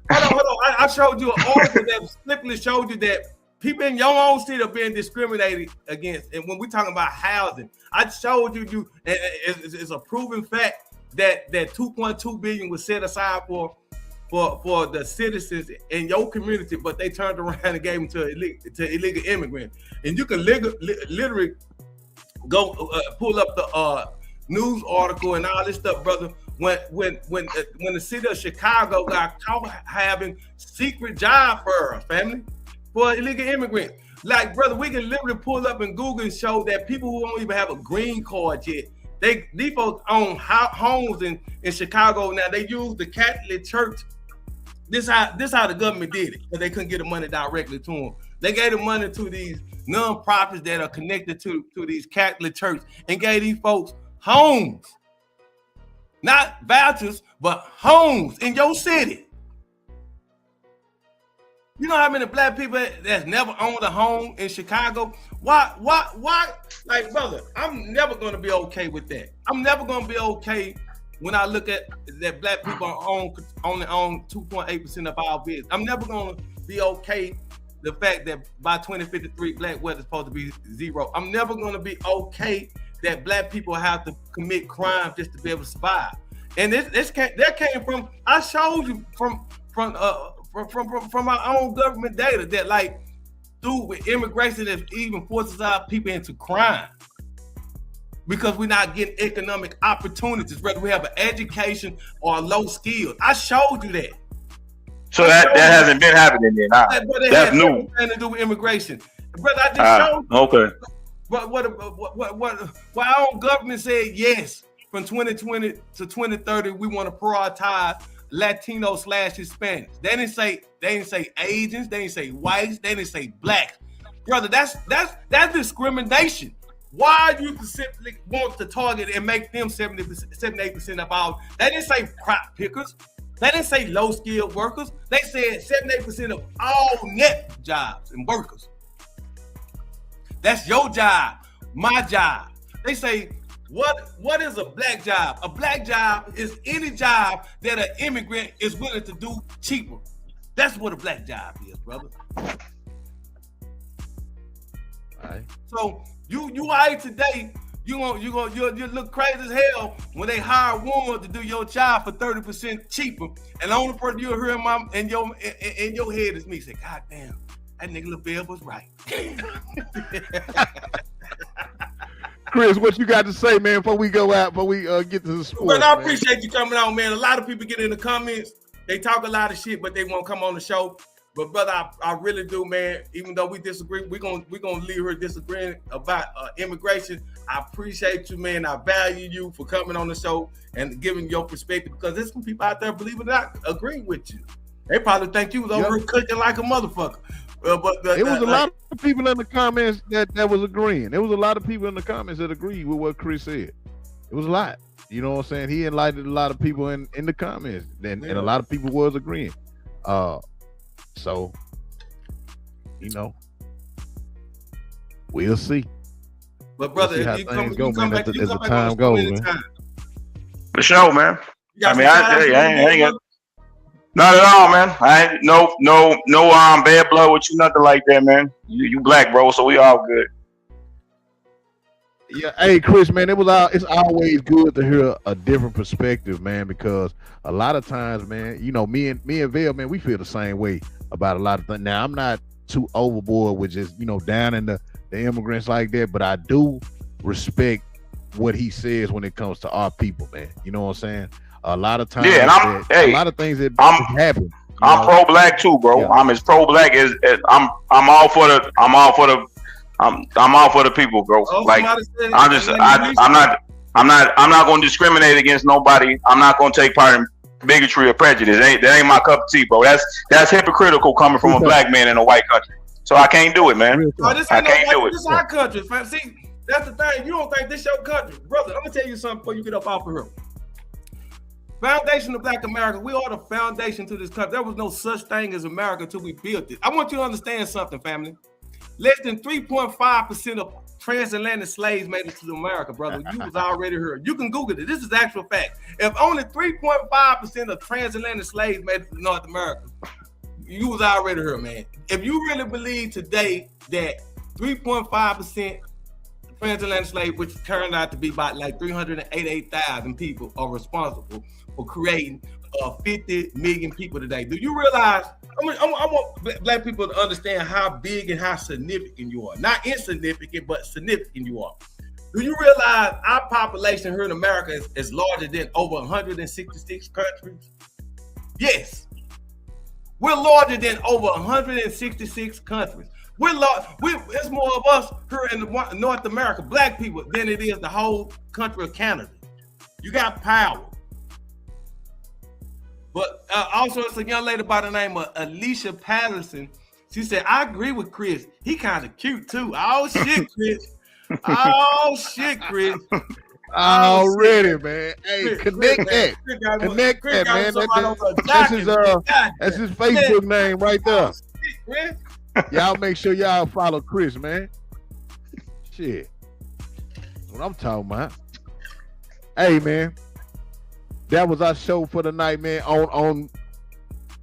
Hold on. I showed you an article that simply showed you that people in your own city are being discriminated against. And when we're talking about housing, I showed you it's a proven fact that 2.2 billion was set aside for the citizens in your community, but they turned around and gave them to illegal immigrants. And you can literally go pull up the news article and all this stuff, brother. When the city of Chicago got caught having secret job for family for illegal immigrants. Like, brother, we can literally pull up in Google and show that people who don't even have a green card yet, these folks own homes in Chicago now. They use the Catholic Church. This how the government did it, but they couldn't get the money directly to them. They gave the money to these nonprofits that are connected to these Catholic churches and gave these folks homes. Not vouchers, but homes in your city. You know how many black people that's never owned a home in Chicago? Why? Like, brother, I'm never going to be okay with that. I'm never going to be okay when I look at that black people only own 2.8% of our business. I'm never going to be okay the fact that by 2053, black wealth is supposed to be zero. I'm never going to be okay that black people have to commit crime just to be able to survive. And that came from, I showed you from our own government data that, like, through immigration that even forces our people into crime because we're not getting economic opportunities, whether we have an education or a low skill. I showed you that. So that hasn't been happening then. That's new. Nothing to do with immigration, brother. I just showed you. Okay. What our own government said yes. From 2020 to 2030, we want to prioritize Latino/Hispanics. They didn't say Asians, they didn't say whites, they didn't say blacks. Brother, that's discrimination. Why you simply want to target and make them 78% of our? They didn't say crop pickers. They didn't say low-skilled workers. They said 78% of all net jobs and workers. That's your job, my job. They say, what is a black job? A black job is any job that an immigrant is willing to do cheaper. That's what a black job is, brother. All right. So you out today, you look crazy as hell when they hire a woman to do your job for 30% cheaper, and the only person you'll hear in your head is me say, "God damn, that nigga LaBelle was right." Chris, what you got to say, man, before we go out, before we get to the sport? But I appreciate you coming on, man. A lot of people get in the comments, they talk a lot of shit, but they won't come on the show. But brother, I really do, man. Even though we disagree, we're gonna leave her disagreeing about immigration. I appreciate you, man. I value you for coming on the show and giving your perspective, because there's some people out there, believe it or not, agree with you. They probably think you was over here cooking like a motherfucker. It was a lot of people in the comments that was agreeing. There was a lot of people in the comments that agreed with what Chris said. It was a lot. You know what I'm saying? He enlightened a lot of people in the comments, and a lot of people was agreeing. So, you know, we'll see. But brother, we'll see how you things come, go, man, back, as you the come back time on the show goes, man. anytime. For sure, man. You got I mean, some shout-outs I ain't got not at all, man. I ain't no bad blood with you, nothing like that, man. You black, bro, so we all good. Yeah, hey Chris, man, it's always good to hear a different perspective, man, because a lot of times, man, you know, me and Vail, man, we feel the same way about a lot of things. Now, I'm not too overboard with just, you know, down in the immigrants like that, but I do respect what he says when it comes to our people, man. You know what I'm saying? A lot of times, Yeah, and a lot of things that happen. I'm pro-black too, bro. Yeah. I'm as pro-black as I'm all for the people, bro. Like I'm not going to discriminate against nobody. I'm not going to take part in bigotry or prejudice. That ain't my cup of tea, bro. That's hypocritical coming from a black man in a white country. So I can't do it, man. I can't do it. This is our country, fam. See, that's the thing. You don't think this your country, brother? I'm gonna tell you something before you get up off of here. Foundation of Black America, we are the foundation to this country. There was no such thing as America until we built it. I want you to understand something, family. Less than 3.5% of transatlantic slaves made it to America, brother. You was already here. You can Google it. This is actual fact. If only 3.5% of transatlantic slaves made it to North America, you was already here, man. If you really believe today that 3.5% transatlantic slaves, which turned out to be about like 388,000 people, are responsible for creating 50 million people today. Do you realize? I want black people to understand how big and how significant you are. Not insignificant, but significant you are. Do you realize our population here in America is larger than over 166 countries? Yes. We're larger than over 166 countries. It's more of us here in North America, black people, than it is the whole country of Canada. You got power. But also, it's a young lady by the name of Alicia Patterson. She said, I agree with Chris. He kind of cute, too. Oh, shit, Chris. Oh, shit, Chris. Already, man. Hey, connect that. Connect that, man. That's his Facebook name right there. Y'all make sure y'all follow Chris, man. Shit. What I'm talking about. Hey, man. That was our show for the night, man, on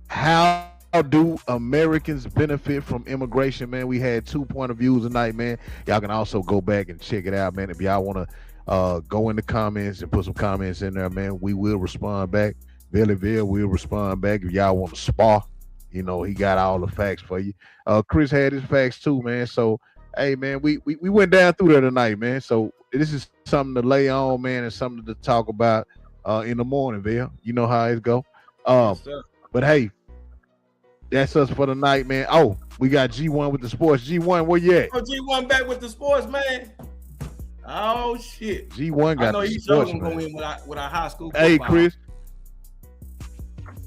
how do Americans benefit from immigration, man. We had 2 point of views tonight, man. Y'all can also go back and check it out, man. If y'all want to go in the comments and put some comments in there, man, we will respond back. Billyville will respond back. If y'all want to spar, you know, he got all the facts for you. Chris had his facts too, man. So, hey, man, we went down through there tonight, man. So this is something to lay on, man, and something to talk about in the morning, Bill. You know how it go. But hey, that's us for the night, man. Oh, we got G1 with the sports. G1, where you at? Oh, G1 back with the sports, man. Oh shit. G1 got the sports, man. Go in with our high school football. Hey, Chris.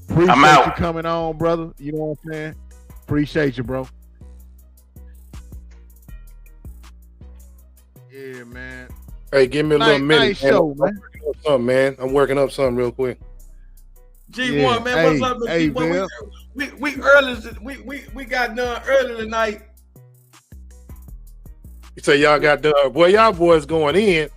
Appreciate you coming on, brother. You know what I'm saying? Appreciate you, bro. Yeah, man. Hey, give me a little minute. Show, man. I'm working up something real quick. G1, man, what's up, G1? We early. We got done early tonight. You say y'all got done. Boy, y'all boys going in.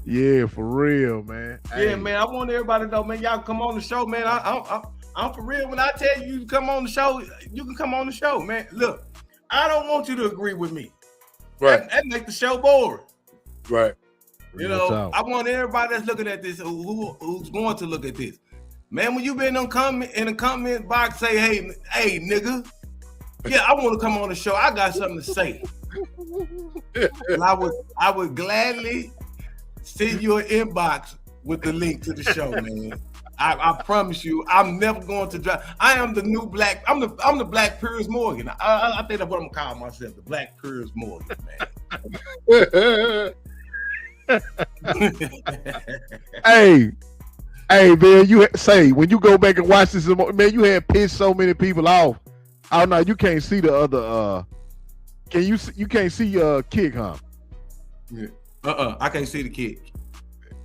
Yeah, for real, man. Yeah, man. I want everybody to know, man. Y'all come on the show, man. I'm for real. When I tell you to come on the show, you can come on the show, man. Look, I don't want you to agree with me. Right. That make the show boring. Right. You know, I want everybody that's looking at this, who's going to look at this, man. When you been in the comment box, say, hey, nigga, yeah, I want to come on the show. I got something to say. And I would gladly send you an inbox with the link to the show, man. I promise you, I'm never going to drive. I am the new black. I'm the Black Piers Morgan. I think that's what I'm calling myself, the Black Piers Morgan, man. Hey, Hey man, you say when you go back and watch this, man, you had pissed so many people off. Oh no, you can't see the other. Can you? You can't see kick, huh? Yeah. I can't see the kick.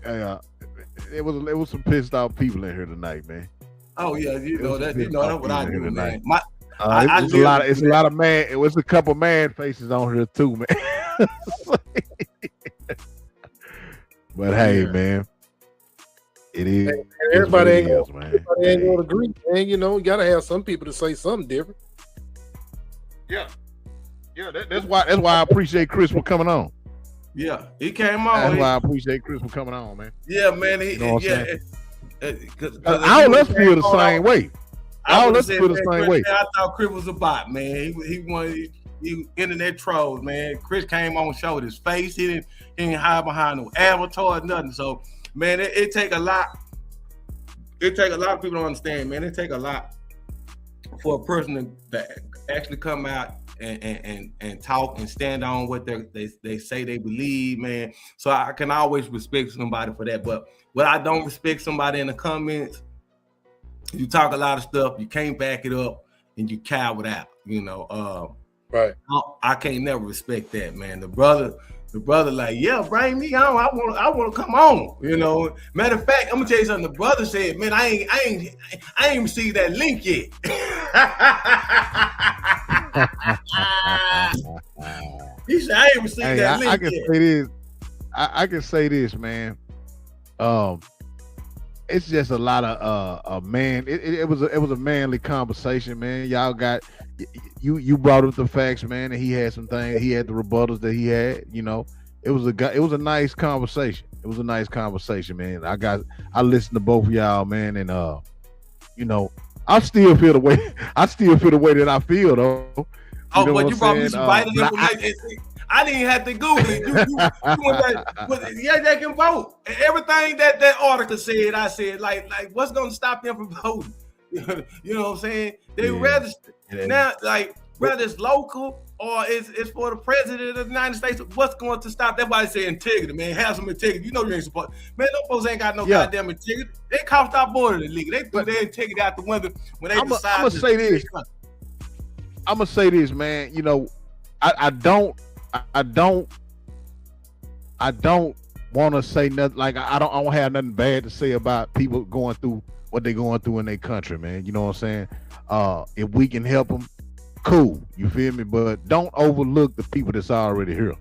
It was some pissed off people in here tonight, man. Oh yeah, that's what I do, man. It's a lot of man. It was a couple man faces on here too, man. But hey, man, it is. Everybody ain't man. Gonna agree, man. You know, you gotta have some people to say something different. Yeah. That's why I appreciate Chris for coming on. Yeah, he came on. That's why I appreciate Chris for coming on, man. Yeah, man. All of us feel the same way. All of us feel the same way. I thought Chris was a bot, man. He internet trolls, man. Chris came on, showed his face. He didn't hide behind no avatar or nothing. So, man, it take a lot. It take a lot of people to understand, man. It take a lot for a person to actually come out and talk and stand on what they say they believe, man. So I can always respect somebody for that. But what I don't respect somebody in the comments, you talk a lot of stuff, you can't back it up, and you cow it out. You know, right? I can't never respect that, man. The brother, like, yeah, bring me on. I want to come on. You know. Matter of fact, I'm gonna tell you something. The brother said, man, I ain't even see that link yet. He said, I ain't even see that link yet. I can say this, man. It's just a lot of man. It was a manly conversation, man. Y'all got you brought up the facts, man, and he had some things. He had the rebuttals that he had. You know, it was a nice conversation. It was a nice conversation, man. I listened to both of y'all, man, and you know, I still feel the way that I feel, though. Oh, but you brought me some vital information. I didn't have to Google it. You they can vote. Everything that article said, I said, like what's going to stop them from voting? You know what I'm saying? They register. Now, like, whether it's local or it's for the president of the United States, what's going to stop? That's why I say integrity, man. Have some integrity. You know you ain't supposed. Man, those folks ain't got no goddamn integrity. They cost our border illegal. They threw their integrity out the window when they decided. I'm gonna say this, man. You know, I don't want to say nothing. Like I don't have nothing bad to say about people going through what they're going through in their country, man. You know what I'm saying? If we can help them, cool. You feel me? But don't overlook the people that's already here.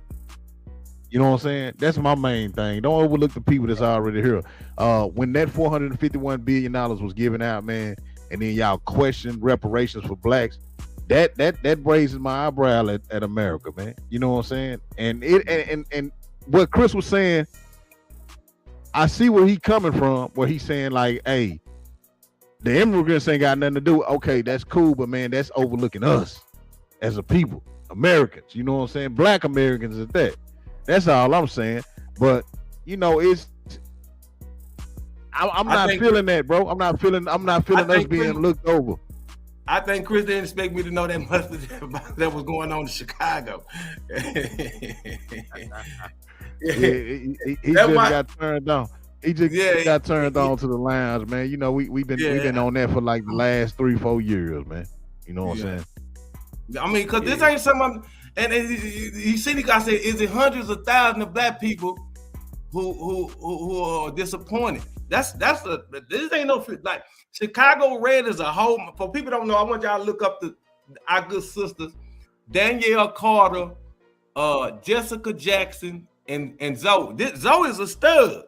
You know what I'm saying? That's my main thing. Don't overlook the people that's already here. When that $451 billion was given out, man, and then y'all question reparations for blacks, that raises my eyebrow at America, man. You know what I'm saying? And what Chris was saying, I see where he coming from, where he's saying like, hey, the immigrants ain't got nothing to do. Okay, that's cool, but man, that's overlooking us as a people, Americans. You know what I'm saying? Black Americans at that. That's all I'm saying. But you know, I'm not feeling that, bro. I'm not feeling us being looked over. I think Chris didn't expect me to know that much that was going on in Chicago. He just got turned on. He just got turned on to the lounge, man. You know, we've been on that for like the last 3-4 years, man. You know what I'm saying? I mean, because this ain't something. And you see, the guy said, is it hundreds of thousands of black people who are disappointed? This ain't no like Chicago Red is a whole. For people don't know, I want y'all to look up our good sisters, Danielle Carter, Jessica Jackson, and Zoe. Zoe is a stud.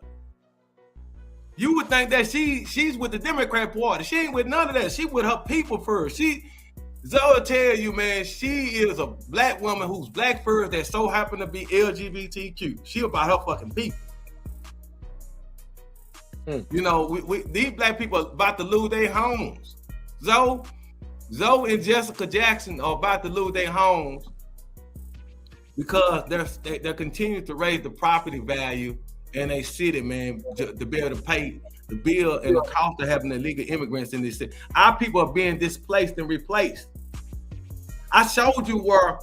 You would think that she's with the Democrat Party. She ain't with none of that. She with her people first. Zoe tell you, man, she is a black woman who's black first that so happen to be LGBTQ. She about her fucking people. You know, these black people are about to lose their homes. Zoe and Jessica Jackson are about to lose their homes because they're continuing to raise the property value in a city, man, to be able to pay the bill and the cost of having illegal immigrants in this city. Our people are being displaced and replaced. I showed you where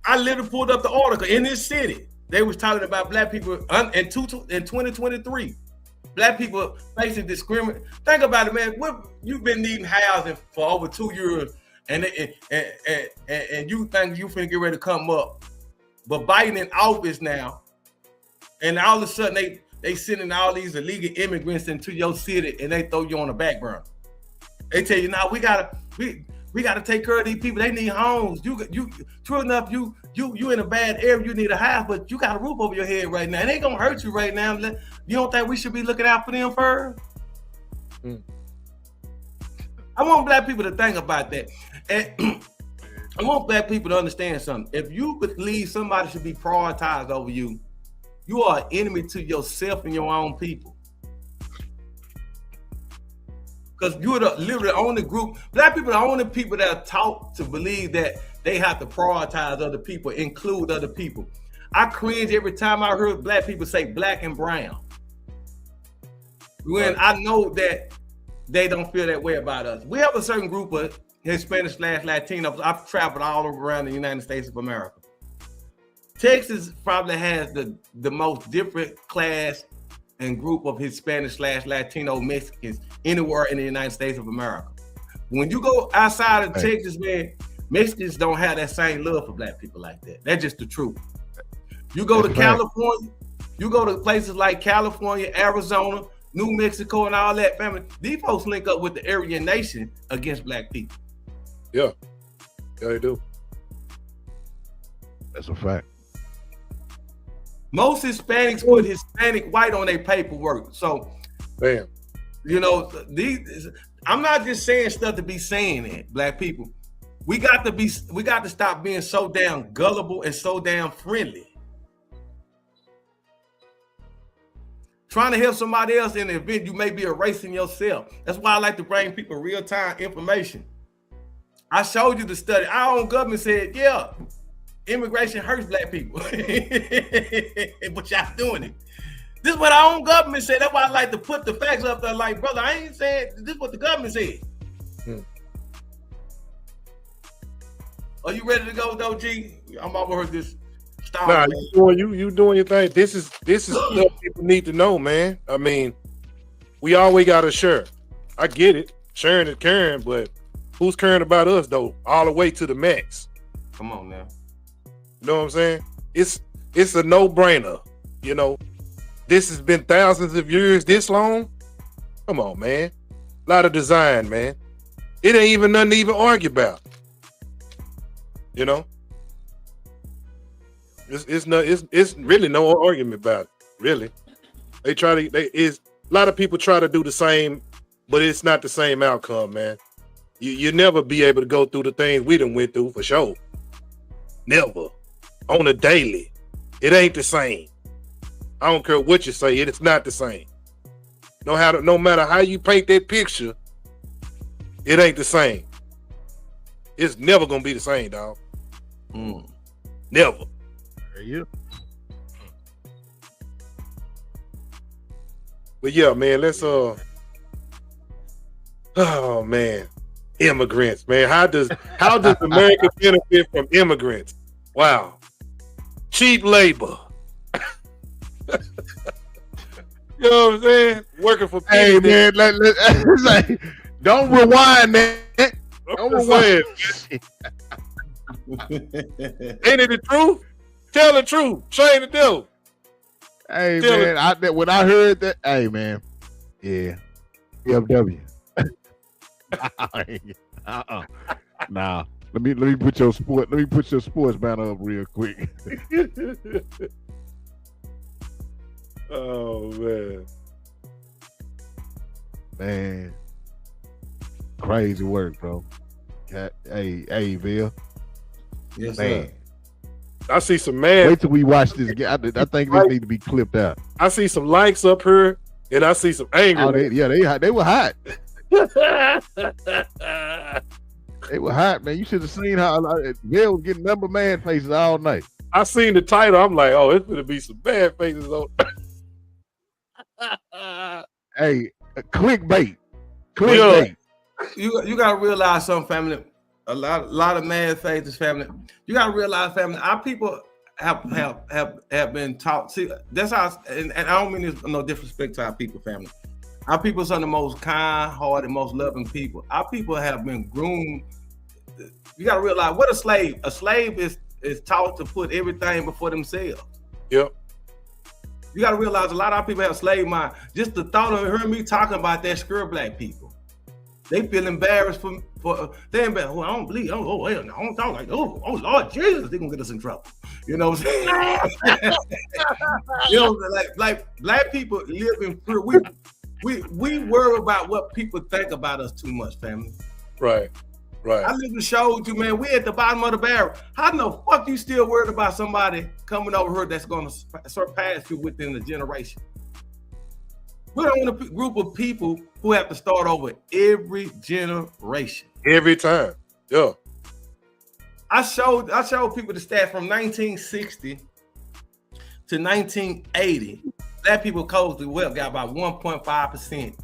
I literally pulled up the article in this city. They was talking about black people in 2023. black people facing discrimination. Think about it, man. You've been needing housing for over 2 years, and you think you finna get ready to come up, but Biden in office now, and all of a sudden they sending all these illegal immigrants into your city, and they throw you on the back burner. They tell you, now we gotta take care of these people. They need homes. You true enough, you in a bad area, you need a house, but you got a roof over your head right now. It ain't gonna hurt you right now. You don't think we should be looking out for them first? I want black people to think about that. And I want black people to understand something. If you believe somebody should be prioritized over you, you are an enemy to yourself and your own people. Because you're literally the only group, black people are the only people that are taught to believe that they have to prioritize other people, include other people. I cringe every time I heard black people say black and brown. When I know that they don't feel that way about us. We have a certain group of Hispanic/Latinos. I've traveled all around the United States of America. Texas probably has the most different class and group of Hispanic/Latino Mexicans anywhere in the United States of America. When you go outside of Texas, man, Mexicans don't have that same love for black people like that. That's just the truth. You go to California, you go to places like California, Arizona, New Mexico, and all that family. These folks link up with the Aryan Nation against black people. Yeah, they do. That's a fact. Most Hispanics put Hispanic white on their paperwork. So, bam. You know, I'm not just saying stuff to be saying it, black people. We got to stop being so damn gullible and so damn friendly. Trying to help somebody else in the event, you may be erasing yourself. That's why I like to bring people real-time information. I showed you the study. Our own government said, yeah, immigration hurts black people. But y'all doing it. This is what our own government said. That's why I like to put the facts up there like, brother, I ain't saying this is what the government said. Are you ready to go, though, G? I'm over this. Nah, you doing your thing. This is stuff people need to know, man. I mean, we always gotta share. I get it. Sharing is caring, but who's caring about us though? All the way to the max. Come on now. You know what I'm saying? It's a no-brainer. You know, this has been thousands of years this long. Come on, man. A lot of design, man. It ain't even nothing to even argue about. You know? It's really no argument about it, really. A lot of people try to do the same, but it's not the same outcome, man. You never be able to go through the things we done went through for sure. Never. On a daily. It ain't the same. I don't care what you say, it's not the same. No matter how you paint that picture, it ain't the same. It's never gonna be the same, dog. Never. Yeah. But yeah, man, let's oh man, immigrants, man. How does America benefit from immigrants? Wow. Cheap labor. You know what I'm saying? Working for people. Hey man, like, don't rewind, man. Don't rewind. Ain't it the truth? Tell the truth. Shame the devil. Hey man, when I heard that, hey man, yeah, FW. Nah, let me put your sports banner up real quick. Oh man, crazy work, bro. Hey, Bill. Yes, man. sir. I see some man. Wait till we watch this again. I think this need to be clipped out. I see some likes up here, and I see some anger. Oh, they were hot. They were hot, man. You should have seen how Bill was getting number man faces all night. I seen the title. I'm like, oh, it's gonna be some bad faces on. Hey, clickbait. You gotta realize something, family. A lot of mad faces, family. You gotta realize, family, our people have been taught. See, that's how, and I don't mean this no disrespect to our people, family. Our people are some of the most kind-hearted, most loving people. Our people have been groomed. You got to realize what a slave. A slave is taught to put everything before themselves. Yep. You got to realize a lot of our people have slave mind. Just the thought of hearing me talking about that screw black people, they feel embarrassed for they embarrassed. Oh, I don't believe. Oh, hell no, I don't talk like. Oh, Lord Jesus, they gonna get us in trouble. You know what I'm saying? You know, like black people live in fear. We worry about what people think about us too much, family. Right. I live to show you, man. We at the bottom of the barrel. How the fuck you still worried about somebody coming over here that's gonna surpass you within the generation? We're on a group of people who have to start over every generation. Every time. Yeah. I showed people the stat from 1960 to 1980. Black people closed the wealth got about 1.5%.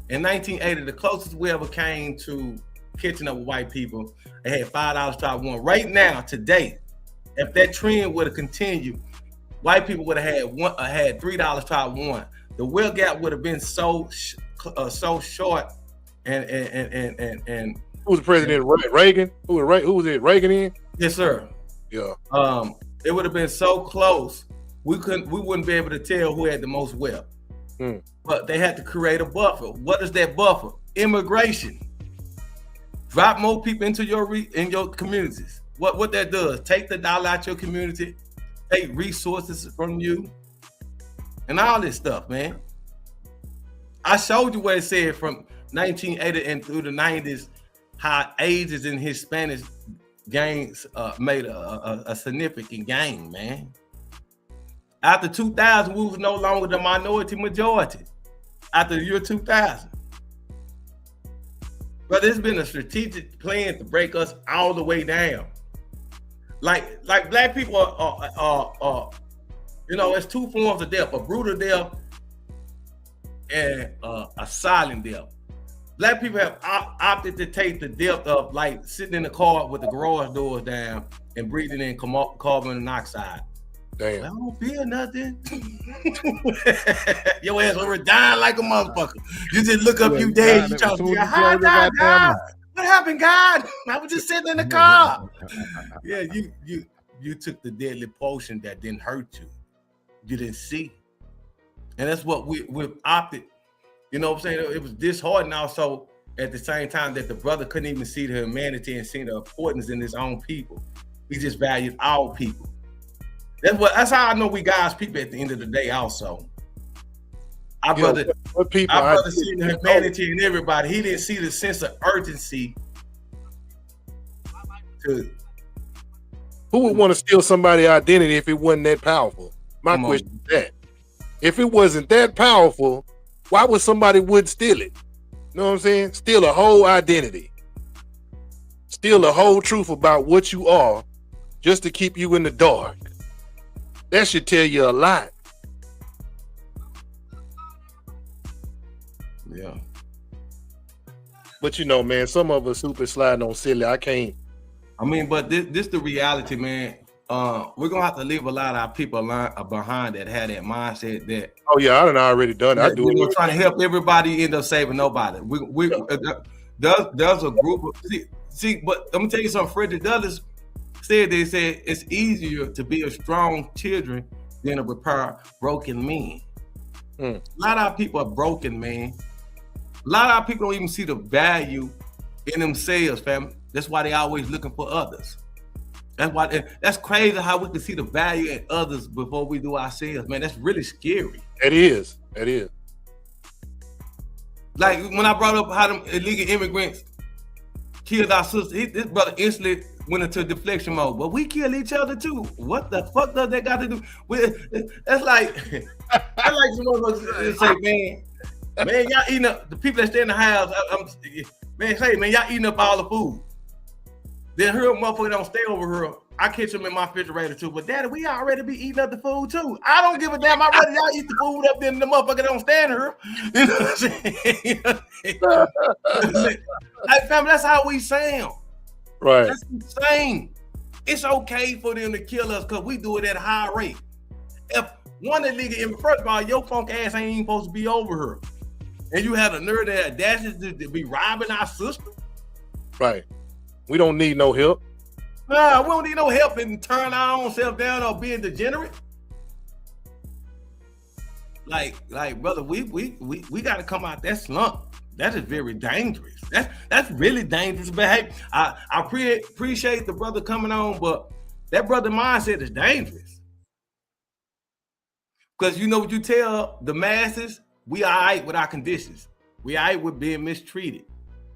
In 1980, the closest we ever came to catching up with white people, they had $5 to one. Right now, today, if that trend would have continued, white people would have had $3 to one. The wealth gap would have been so short, and who was the president? Reagan? Who was it? Reagan in? Yes, sir. Yeah. It would have been so close. We wouldn't be able to tell who had the most wealth. But they had to create a buffer. What is that buffer? Immigration. Drop more people into your communities. What that does? Take the dollar out your community, take resources from you, and all this stuff, man. I showed you what it said from 1980 and through the 90s, how Asians and Hispanics gains made a significant gain, man. After 2000, we was no longer the minority majority. After the year 2000. But there's been a strategic plan to break us all the way down. Like black people are it's two forms of death: a brutal death and a silent death. Black people have opted to take the death of like sitting in the car with the garage doors down and breathing in carbon monoxide. Damn. I don't feel nothing. Your ass over dying like a motherfucker. You just look up, you dead. You try to figure out how I died. What happened, God? I was just sitting in the car. Yeah, you took the deadly potion that didn't hurt you. You didn't see. And that's what we've opted. You know what I'm saying? It was disheartening also at the same time that the brother couldn't even see the humanity and see the importance in his own people. He just valued all people. That's how I know we God's people at the end of the day also. Our brother see the humanity in everybody. He didn't see the sense of urgency. Who would want to steal somebody's identity if it wasn't that powerful? My question is that. If it wasn't that powerful, why would somebody steal it? You know what I'm saying? Steal a whole identity. Steal the whole truth about what you are just to keep you in the dark. That should tell you a lot. Yeah. But you know, man, some of us super sliding on silly. I can't. I mean, but this the reality, man. We're gonna have to leave a lot of our people behind that had that mindset that. Oh yeah, I done already done. I do. We're trying to help everybody, end up saving nobody. There's a group of see, but I'm gonna tell you something. Frederick Douglass said it's easier to build strong children than to repair broken men. A lot of our people are broken, man. A lot of our people don't even see the value in themselves, fam. That's why they always looking for others. That's crazy how we can see the value in others before we do ourselves, man. That's really scary. It is. Like when I brought up how them illegal immigrants killed our sister, this brother instantly went into deflection mode. But we kill each other too. What the fuck does that got to do with? That's like someone say, man, y'all eating up the people that stay in the house. Man, y'all eating up all the food. Then her motherfucker don't stay over here. I catch them in my refrigerator too. But daddy, we already be eating up the food too. I don't give a damn. I'd rather y'all eat the food up than the motherfucker don't stand here. You know what I'm saying? Hey, family, that's how we sound. Right. That's insane. It's okay for them to kill us because we do it at a high rate. If one illegal, first of all, your funk ass ain't even supposed to be over here. And you have a nerve that audacity to be robbing our sister? Right. We don't need no help. Nah, we don't need no help in turning our own self down or being degenerate. Like, brother, we got to come out that slump. That is very dangerous. That's really dangerous behavior. I appreciate the brother coming on, but that brother mindset is dangerous. Because you know what you tell the masses? We all right with our conditions. We all right with being mistreated.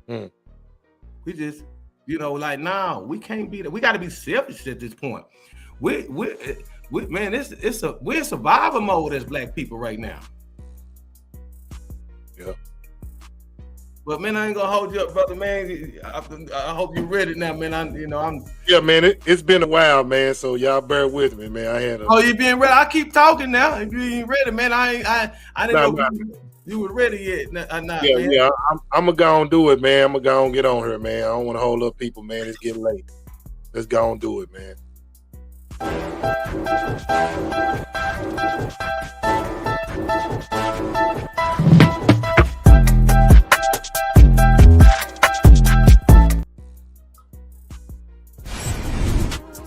We just, like, nah, we can't be that. We got to be selfish at this point. We man, we're in survival mode as black people right now. Yeah. But man, I ain't gonna hold you up, brother. Man, I hope you're ready now, man. I'm. Yeah, man. It's been a while, man. So y'all bear with me, man. Oh, you being ready? I keep talking now. If you ain't ready, man, I didn't know you were ready yet. Man. I'm gonna go and do it, man. I'm gonna go and get on here, man. I don't want to hold up people, man. It's getting late. Let's go and do it, man.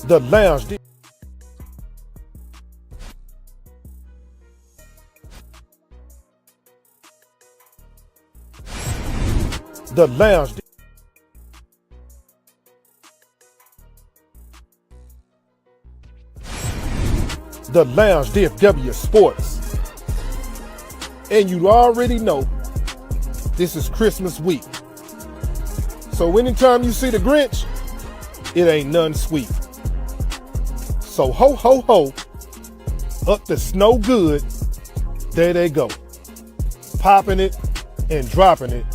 The lounge. The lounge. The Lounge DFW Sports. And you already know this is Christmas week. So anytime you see the Grinch, it ain't none sweet. So ho, ho, ho, up the snow good, there they go. Popping it and dropping it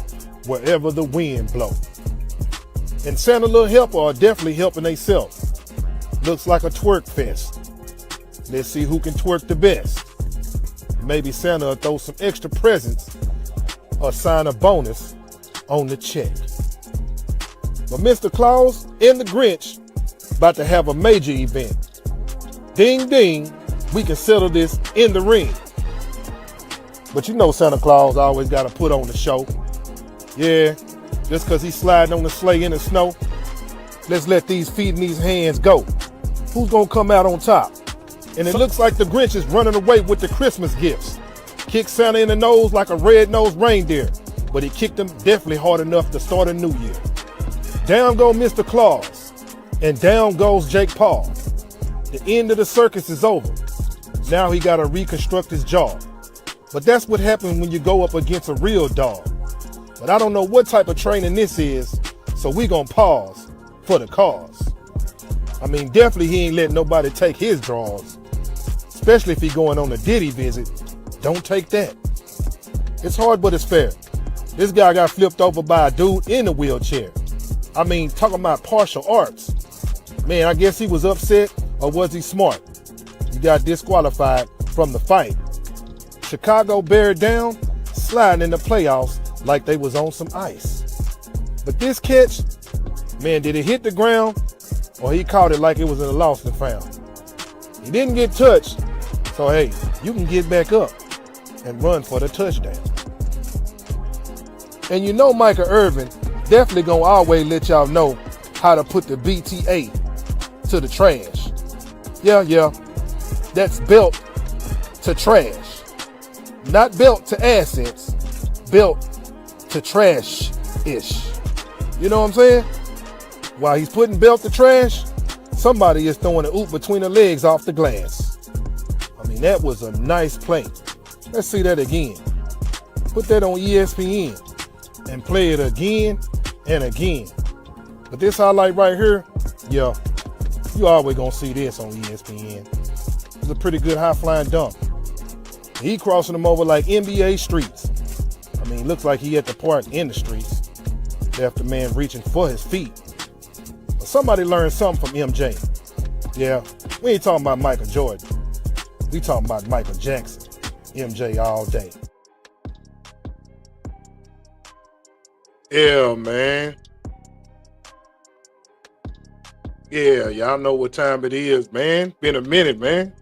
wherever the wind blow. And Santa Little Helper are definitely helping themselves. Looks like a twerk fest. Let's see who can twerk the best. Maybe Santa will throw some extra presents or sign a bonus on the check. But Mr. Claus and the Grinch about to have a major event. Ding, ding, we can settle this in the ring. But you know Santa Claus always got to put on the show. Yeah, just because he's sliding on the sleigh in the snow, let's let these feet in these hands go. Who's going to come out on top? And it looks like the Grinch is running away with the Christmas gifts. Kicked Santa in the nose like a red-nosed reindeer, but he kicked him definitely hard enough to start a new year. Down goes Mr. Claus, and down goes Jake Paul. The end of the circus is over. Now he got to reconstruct his jaw. But that's what happens when you go up against a real dog. But I don't know what type of training this is, so we gonna pause for the cause. I mean, definitely he ain't letting nobody take his draws. Especially if he going on a Diddy visit. Don't take that. It's hard, but it's fair. This guy got flipped over by a dude in a wheelchair. I mean, talking about partial arts. Man, I guess he was upset, or was he smart? He got disqualified from the fight. Chicago bear down, sliding in the playoffs like they was on some ice. But this catch, man, did it hit the ground, or he caught it like it was in a lost and found? He didn't get touched, so hey, you can get back up and run for the touchdown. And you know Michael Irvin definitely gonna always let y'all know how to put the BTA to the trash. Yeah, that's belt to trash. Not belt to assets, belt to trash-ish. You know what I'm saying? While he's putting belt to trash, somebody is throwing an oop between the legs off the glass. I mean, that was a nice play. Let's see that again. Put that on ESPN and play it again and again. But this highlight right here, yeah, you always gonna see this on ESPN. It's a pretty good high-flying dunk. He crossing them over like NBA streets. I mean, looks like he at the park in the streets. Left the man reaching for his feet. But somebody learned something from MJ. Yeah, we ain't talking about Michael Jordan. We talking about Michael Jackson. MJ all day. Yeah, man. Yeah, y'all know what time it is, man. Been a minute, man.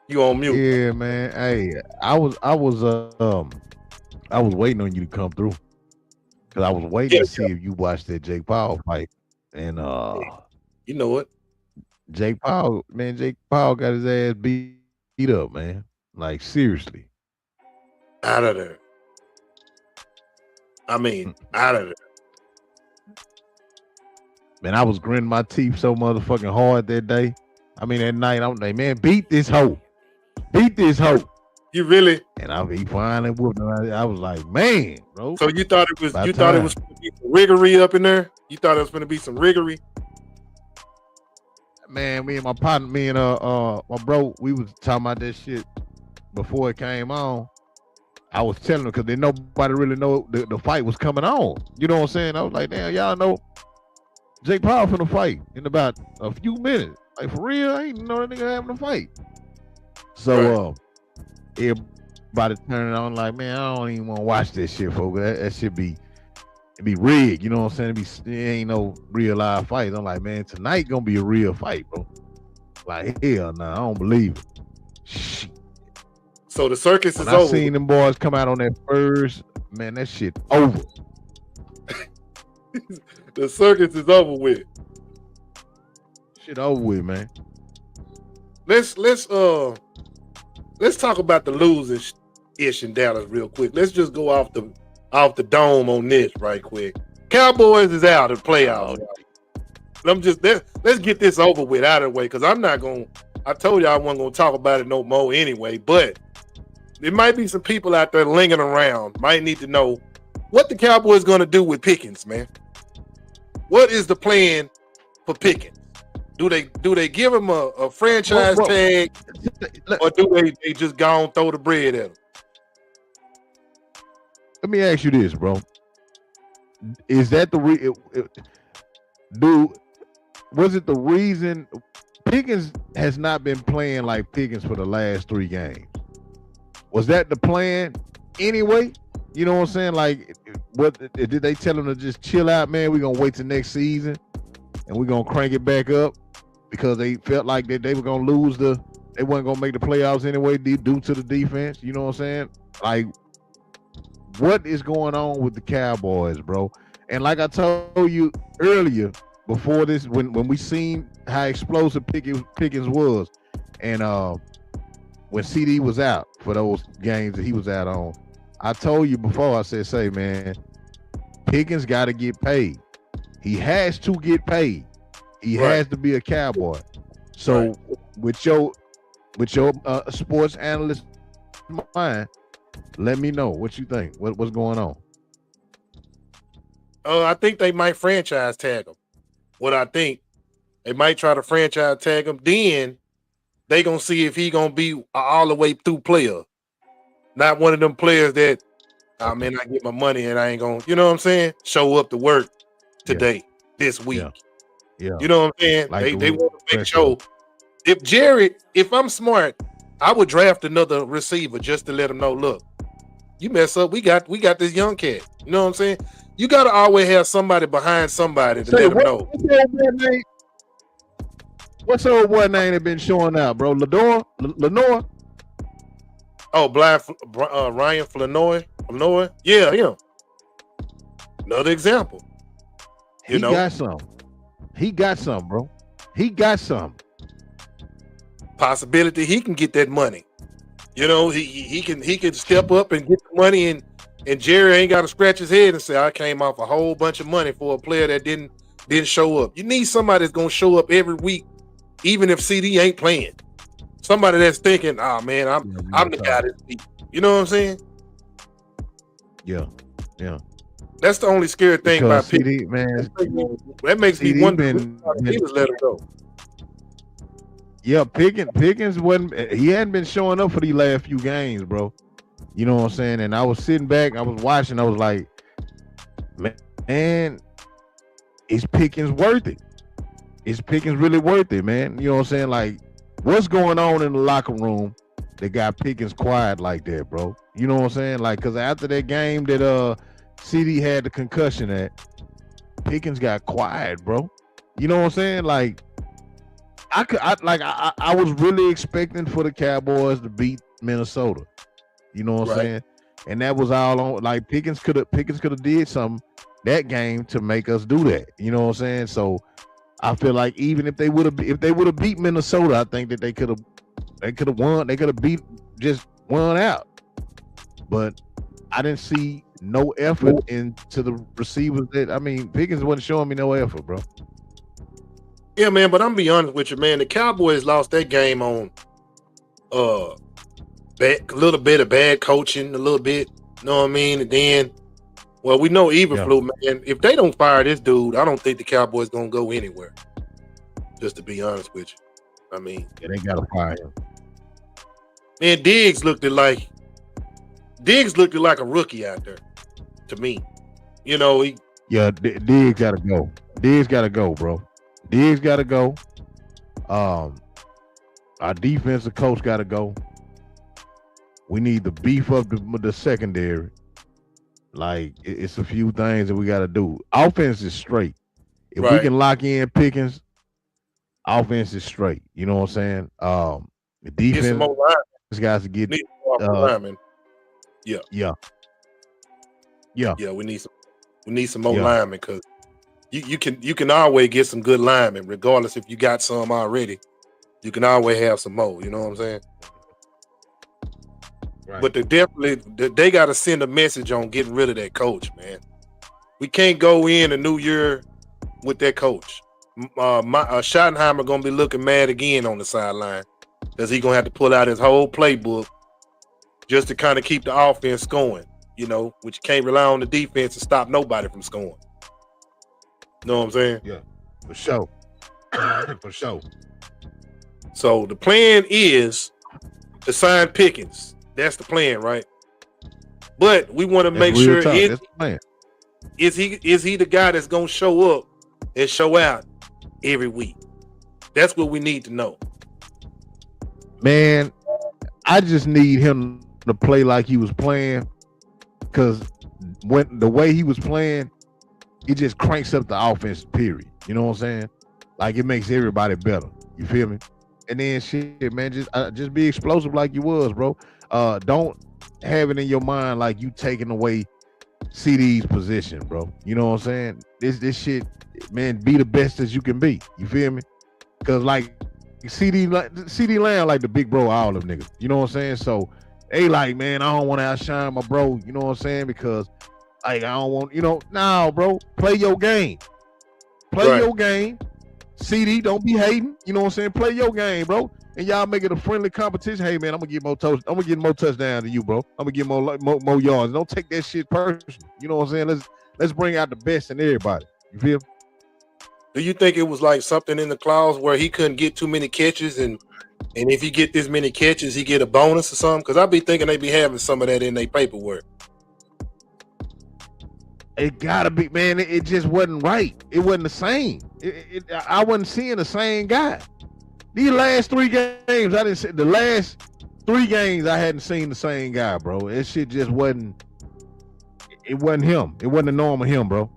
You on mute? Yeah, man. Hey, I was waiting on you to come through because I was waiting Yeah, to see if you watched that Jake Paul fight, and you know it. Jake Paul got his ass beat up, man. Like seriously. Out of there. I mean, out of there. Man, I was gritting my teeth so motherfucking hard that day. I mean, that night, I'm like, man, beat this hoe. Beat this hoe. You really? And he finally whooped her. I was like, man, bro. So you thought it was About you thought it time. was gonna be some riggery up in there? You thought it was gonna be some riggery? Man, me and my partner, me and my bro, we was talking about that shit before it came on. I was telling them because nobody really know the fight was coming on. You know what I'm saying? I was like, damn, y'all know Jake Paul finna fight in about a few minutes. Like for real, I ain't know that nigga having a fight. So everybody turning on like, man, I don't even want to watch this shit, folks. That should be rigged. You know what I'm saying? It ain't no real live fight. I'm like, man, tonight gonna be a real fight, bro. Like hell nah, I don't believe it. Shit. So the circus When is I over. seen them boys come out on that first, man, that shit over. The circus is over with. Shit over with, man. Let's talk about the losing ish in Dallas real quick. Let's just go off the dome on this right quick. Cowboys is out of playoffs. Let's get this over with out of the way because I told you I wasn't gonna talk about it no more anyway, but there might be some people out there lingering around, might need to know what the Cowboys gonna do with Pickens, man. What is the plan for Pickens? Do they give him a franchise tag, or do they just go and throw the bread at him? Let me ask you this, bro. Is that the was it the reason Pickens has not been playing like Pickens for the last 3 games? Was that the plan anyway? You know what I'm saying? Like, what did they tell him to just chill out, man? We're gonna wait till next season and we're gonna crank it back up because they felt like that they were gonna lose they weren't gonna make the playoffs anyway due to the defense. You know what I'm saying? Like, what is going on with the Cowboys, bro? And like I told you earlier, before this, when we seen how explosive Pickens was, and when CD was out for those games that he was out on, I told you before, I said, say, man, Pickens got to get paid. He has to get paid. He has to be a Cowboy. So with your sports analyst mind, let me know what you think. What's going on? I think they might franchise tag him. What I think, they might try to franchise tag him. Then they gonna see if he gonna be all the way through player, not one of them players that, oh man, I get my money and I ain't gonna, you know what I'm saying? Show up to work today, this week. Yeah. You know what I'm saying? Like they want to make sure. If I'm smart, I would draft another receiver just to let him know, look, you mess up, we got this young cat. You know what I'm saying? You gotta always have somebody behind somebody to let them know. What's the old boy name that been showing out, bro? Lenore? Oh, Ryan Flanoy. Yeah, him. Another example. He got some. He got some, bro. He got some. Possibility he can get that money. You know, he can step up and get the money, and Jerry ain't got to scratch his head and say, I came off a whole bunch of money for a player that didn't show up. You need somebody that's gonna show up every week, even if CD ain't playing. Somebody that's thinking, oh man, I'm the guy this week. You know what I'm saying? Yeah. That's the only scary thing about CD, man. That makes me wonder he was let him go. Yeah, Pickens he hadn't been showing up for these last few games, bro. You know what I'm saying? And I was sitting back, I was watching, I was like, man, is Pickens worth it? Is Pickens really worth it, man? You know what I'm saying? Like, what's going on in the locker room that got Pickens quiet like that, bro? You know what I'm saying? Like, because after that game that CD had the concussion at, Pickens got quiet, bro. You know what I'm saying? Like I was really expecting for the Cowboys to beat Minnesota. You know what I'm Right. saying? And that was all on. Like Pickens could have did something that game to make us do that. You know what I'm saying? So I feel like even if they would have beat Minnesota, I think that they could have won. They could have just won out. But I didn't see no effort into the receivers. Pickens wasn't showing me no effort, bro. Yeah, man, but I'm gonna be honest with you, man. The Cowboys lost that game on a little bit of bad coaching, a little bit, you know what I mean? And then, well, we know Eberflus, man. If they don't fire this dude, I don't think the Cowboys gonna go anywhere. Just to be honest with you. Yeah, they gotta fire him. Man, Diggs looked like a rookie out there to me. You know, Diggs gotta go. Diggs gotta go, bro. Diggs gotta go. Our defensive coach gotta go. We need to beef up the secondary. Like it's a few things that we gotta do. Offense is straight. If we can lock in Pickens, offense is straight. You know what I'm saying? The defense, get some more linemen. These guys to get linemen. Yeah. We need some more linemen because you can always get some good linemen, regardless if you got some already. You can always have some more. You know what I'm saying? Right. But they got to send a message on getting rid of that coach, man. We can't go in a new year with that coach. Schottenheimer gonna be looking mad again on the sideline because he's gonna have to pull out his whole playbook just to kind of keep the offense going. You know, which you can't rely on the defense to stop nobody from scoring. Know what I'm saying? Yeah, for sure. For sure. So the plan is to sign Pickens. That's the plan, right? But we want to make sure that's the plan. Is he the guy that's gonna show up and show out every week? That's what we need to know. Man, I just need him to play like he was playing, because when the way he was playing, it just cranks up the offense, period. You know what I'm saying? Like it makes everybody better. You feel me? And then shit, man, just be explosive like you was, bro. Don't have it in your mind like you taking away CD's position, bro. You know what I'm saying? This shit, man, be the best as you can be. You feel me? Because like CD Lamb like the big bro, all them niggas. You know what I'm saying? So they like, man, I don't want to outshine my bro. You know what I'm saying? Because like I don't want, nah, bro, play your game. Play your game. CD, don't be hating. You know what I'm saying? Play your game, bro. And y'all make it a friendly competition. Hey man, I'm gonna get more touchdowns than you, bro. I'm gonna get more yards. Don't take that shit personal. You know what I'm saying? Let's bring out the best in everybody. You feel? Do you think it was like something in the clause where he couldn't get too many catches, and if he get this many catches, he get a bonus or something? Because I be thinking they be having some of that in their paperwork. It gotta be, man. It just wasn't right. It wasn't the same. I wasn't seeing the same guy. These last 3 games, I didn't see the last 3 games. I hadn't seen the same guy, bro. It shit just wasn't. It wasn't him. It wasn't a normal him, bro.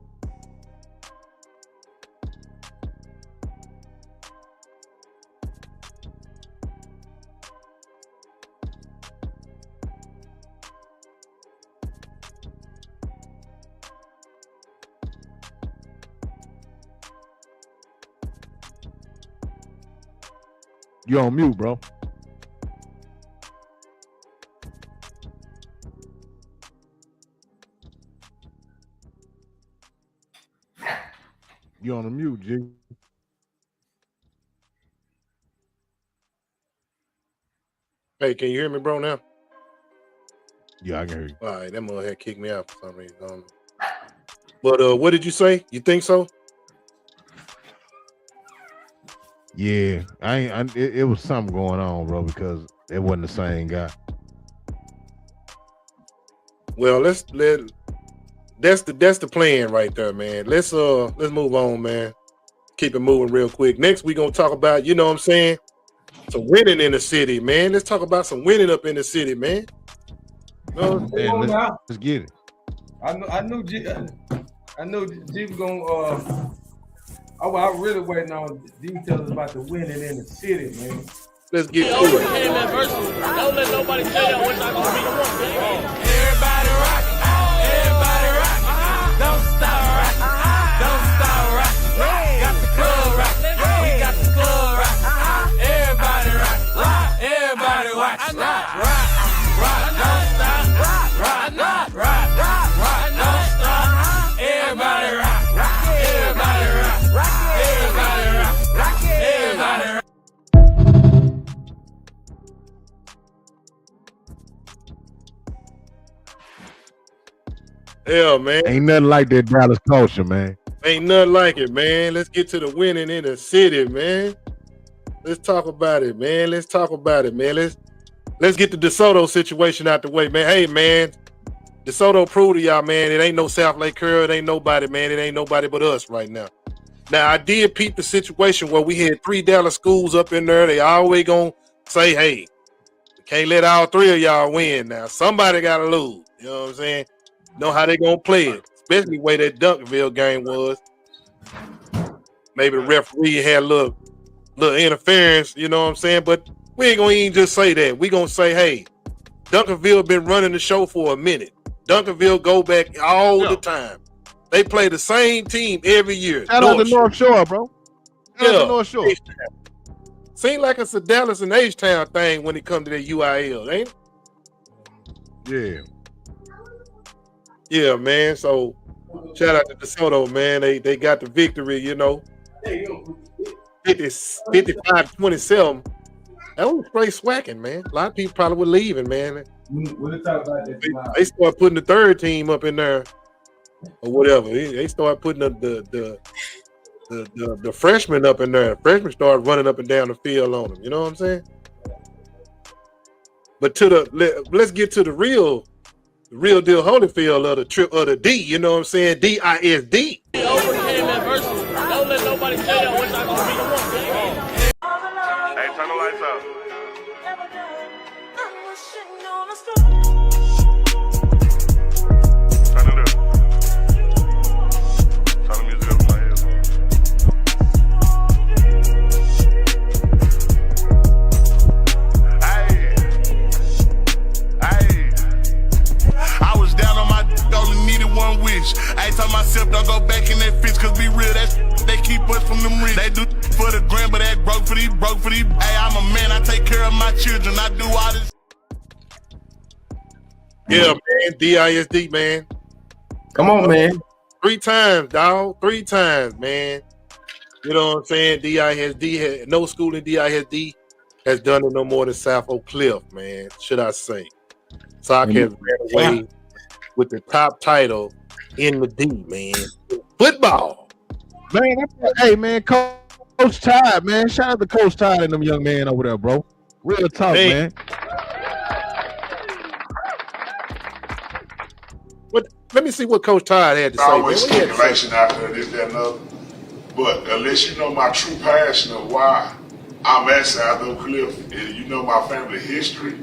You on mute, bro. You on the mute, G. Hey, can you hear me, bro, now? Yeah, I can hear you. All right, that mother had kicked me out for some reason. But what did you say? You think so? Yeah, it was something going on, bro, because it wasn't the same guy. Well, that's the plan right there, man. Let's move on, man. Keep it moving real quick. Next, we're gonna talk about, you know what I'm saying, some winning in the city, man. Let's talk about some winning up in the city, man. Let's get it. I knew G was gonna Oh, I really waiting on details about the winning in the city, man. Let's get to it. Don't let nobody tell y'all what y'all gonna be. Everybody rock, everybody rock. Don't stop rock, don't stop rock. Got the club rock, we got the club rock. Everybody rock, everybody watch. Rock, don't stop. Rock, don't stop. Everybody rock, everybody rock, everybody rock, everybody rock. Yeah, man. Ain't nothing like that Dallas culture, man. Ain't nothing like it, man. Let's get to the winning in the city, man. Let's talk about it, man. Let's talk about it, man. Let's get the DeSoto situation out the way, man. Hey, man, DeSoto proved to y'all, man, it ain't no South Lake Curl. It ain't nobody, man. It ain't nobody but us right now. Now, I did peep the situation where we had 3 Dallas schools up in there. They always gonna say, hey, we can't let all 3 of y'all win now. Somebody gotta lose. You know what I'm saying? Know how they gonna play it, especially the way that Duncanville game was. Maybe the referee had a little interference, you know what I'm saying? But we ain't gonna even just say that. We gonna say, hey, Duncanville been running the show for a minute. Duncanville go back all the time. They play the same team every year. Shout out to North Shore, bro. Shout out to North Shore. Seems like it's a Dallas and H-Town thing when it comes to the UIL, ain't it? Yeah. Yeah, man. So shout out to DeSoto, man. They got the victory, you know. 55-27. That was straight swacking, man. A lot of people probably were leaving, man. We'll talk about that tomorrow. They start putting the 3rd team up in there or whatever. They start putting the freshmen up in there. The freshmen started running up and down the field on them. You know what I'm saying? But let's get to the real deal Holyfield of the D. You know what I'm saying? DISD. Don't let nobody tell y'all what y'all gonna be. Hey, turn the lights out. Turn it up. Turn the music up in my headphones. I was down on my only needed one wish. I told myself don't go back in that fist, cause be real, that they keep us from them rich. They do for the gram, but that broke for these. Hey, I'm a man, I take care of my children, I do all this. Yeah, man, DISD, man. Come on, man. 3 times, dog. 3 times, man. You know what I'm saying? DISD, no school in DISD has done it no more than South Oak Cliff, man, should I say. Sock has ran away with the top title in the D, man. Football. Man, hey, man, Coach Todd, man. Shout out to Coach Todd and them young men over there, bro. Real talk, man. Let me see what Coach Todd had to say. Always speculation out there, this, that, and other. But unless you know my true passion of why I'm at South Oak Cliff, and you know my family history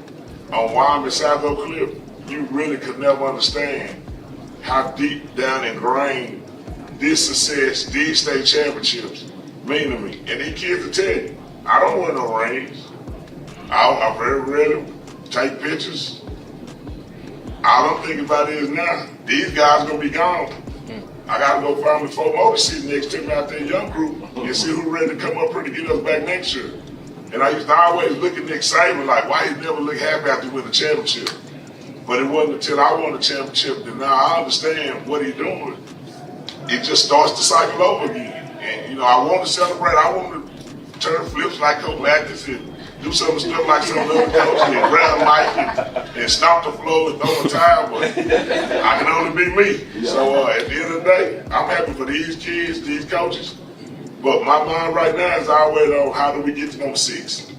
on why I'm at South Oak Cliff, you really could never understand how deep down ingrained this success, these state championships mean to me. And these kids will tell you, I don't win no rings. I very rarely take pictures. I don't think about it as now. These guys gonna be gone. I gotta go find me 4 more to sit next to me out there, young group, and see who ready to come up here to get us back next year. And I used to always look at Nick Saban like, why he never look happy after he win a championship? But it wasn't until I won a championship that now I understand what he's doing. It just starts the cycle over again. And, you know, I want to celebrate. I want to turn flips like Coach Lattis and do some of the stuff like some of the other coaches and grab a mic and stomp the floor and throw a towel, but I can only be me. So at the end of the day, I'm happy for these kids, these coaches. But my mind right now is always on how do we get to number 6.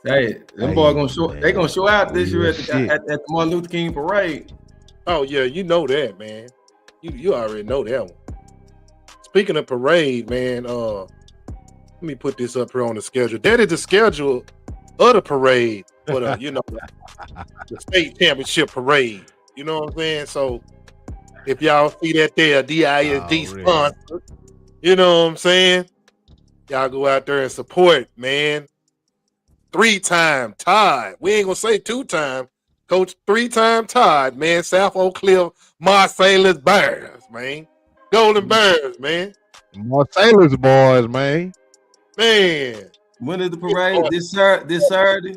Hey, them boys gonna show. They gonna show out this year at the Martin Luther King parade. Oh yeah, you know that, man. You already know that one. Speaking of parade, man, let me put this up here on the schedule. That is the schedule of the parade for the, you know, the state championship parade. You know what I'm saying? So if y'all see that there, DISD sponsor, you know what I'm saying? Y'all go out there and support, man. 3-time Todd. We ain't gonna say 2-time. Coach 3-time Todd, man. South Oak Cliff, Marsalis Bears, man. Golden Bears, man. Marsalis boys, man. Man. When is the parade? This Saturday?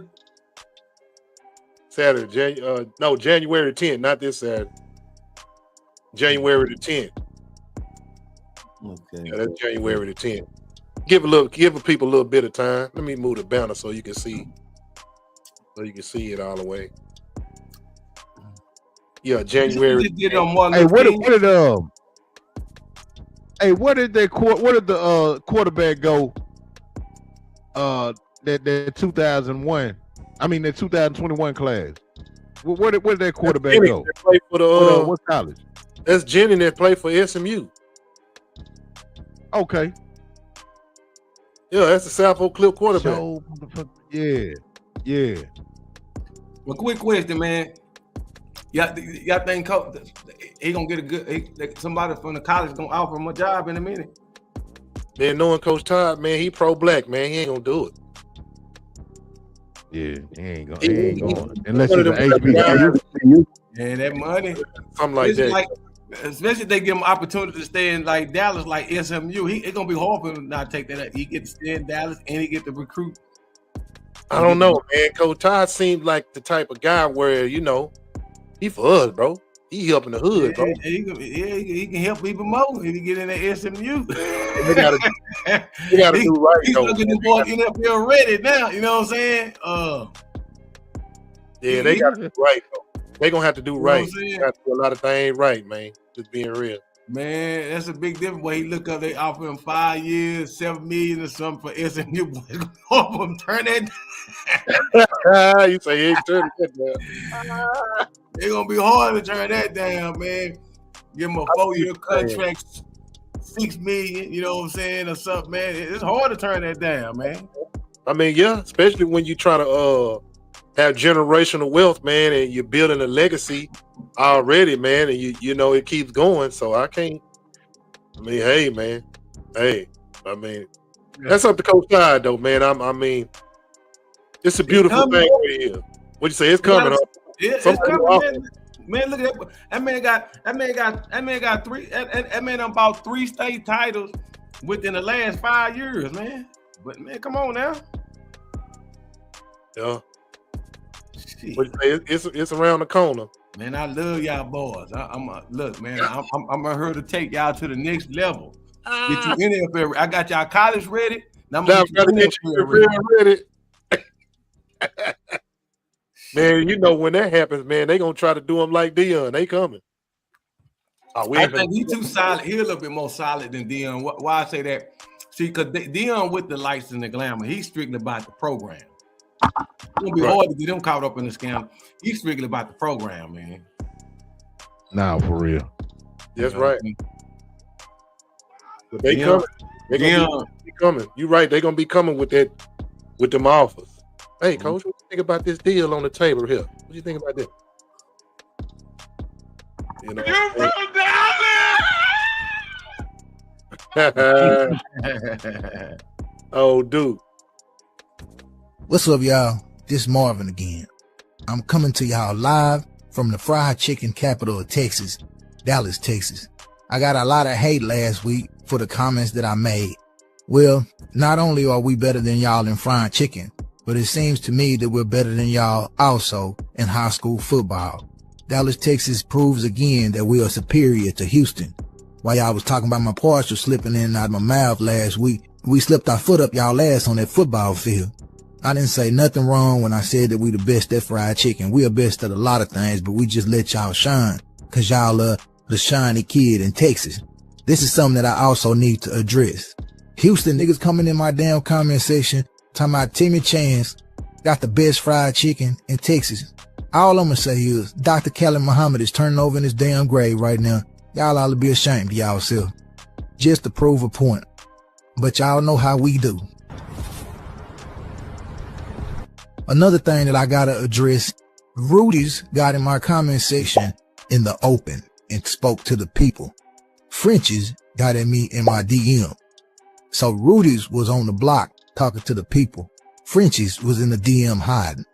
Saturday, January 10th, not this Saturday. January the 10th. Okay. Yeah, that's January the 10th. Give the people a little bit of time. Let me move the banner so you can see. So you can see it all the way. Yeah, January. Where did the quarterback go? That 2001. I mean, that 2021 class. Where did that quarterback go? Play for the what college? That's Jenny that played for SMU. Okay. Yeah, that's the South Oak Cliff quarterback. Yeah. Well, quick question, man. Y'all think he gonna get a good? Somebody from the college gonna offer him a job in a minute? Man, knowing Coach Todd, man, he pro-black, man. He ain't gonna do it. Yeah, he ain't going unless he's an HBCU. And that money, something like that. Especially if they give him opportunity to stay in like Dallas, like SMU. It's gonna be hard for him to not take that. He get to stay in Dallas and he get to recruit. I don't know, man. Coach Todd seemed like the type of guy where, you know, he for us, bro. He helping the hood, bro. He can help even more if he get in the SMU. They gotta do right, he's though. looking for NFL ready now. You know what I'm saying? Yeah, they got to do right, though. They gonna have to do right. They got to do a lot of things right, man. Just being real. Man, that's a big difference. When he look up, they offer him 5 years, $7 million or something for SMU. Offer him, turn that down. You say he ain't turning that down. It's gonna be hard to turn that down, man. Give him a 4-year contract, $6 million. You know what I'm saying, or something, man. It's hard to turn that down, man. I mean, yeah, especially when you try to have generational wealth, man, and you're building a legacy already, man, and you know it keeps going. So I can't. I mean, hey, man, that's up to Coach Todd, though, man. I mean, it's a beautiful thing right here. What you say? It's coming up. It's coming, man. Look at that. That man got three. That man about 3 state titles within the last 5 years, man. But man, come on now. Yeah. What you say? It's around the corner. Man, I love y'all boys. Look, man. I'm here to take y'all to the next level. Get you NFL. I got y'all college ready. Now I'm gonna get you ready. Man, you know when that happens, man, they gonna try to do them like Dion. They coming. I think he's too solid. He's a little bit more solid than Dion. Why I say that? See, because Dion with the lights and the glamour, he's strictly about the program. It's gonna be hard to get him caught up in the scam. He's strictly about the program, man. Nah, for real. That's right. But they coming. They gonna be coming. You right. They gonna be coming with them offers. Hey, Coach, what do you think about this deal on the table here? What do you think about this? You know, oh, dude. What's up, y'all? This Marvin again. I'm coming to y'all live from the fried chicken capital of Texas, Dallas, Texas. I got a lot of hate last week for the comments that I made. Well, not only are we better than y'all in fried chicken, but it seems to me that we're better than y'all also in high school football. Dallas, Texas proves again that we are superior to Houston. While y'all was talking about my partial slipping in and out of my mouth last week, we slipped our foot up y'all ass on that football field. I didn't say nothing wrong when I said that we the best at fried chicken. We are best at a lot of things, but we just let y'all shine because y'all are the shiny kid in Texas. This is something that I also need to address. Houston niggas coming in my damn comment section talking about Timmy Chance got the best fried chicken in Texas. All I'm gonna say is Dr. Khalid Muhammad is turning over in his damn grave right now. Y'all ought to be ashamed of y'allself. Just to prove a point. But y'all know how we do. Another thing that I gotta address, Rudy's got in my comment section in the open and spoke to the people. French's got at me in my DM. So Rudy's was on the block talking to the people. French's was in the DM hiding.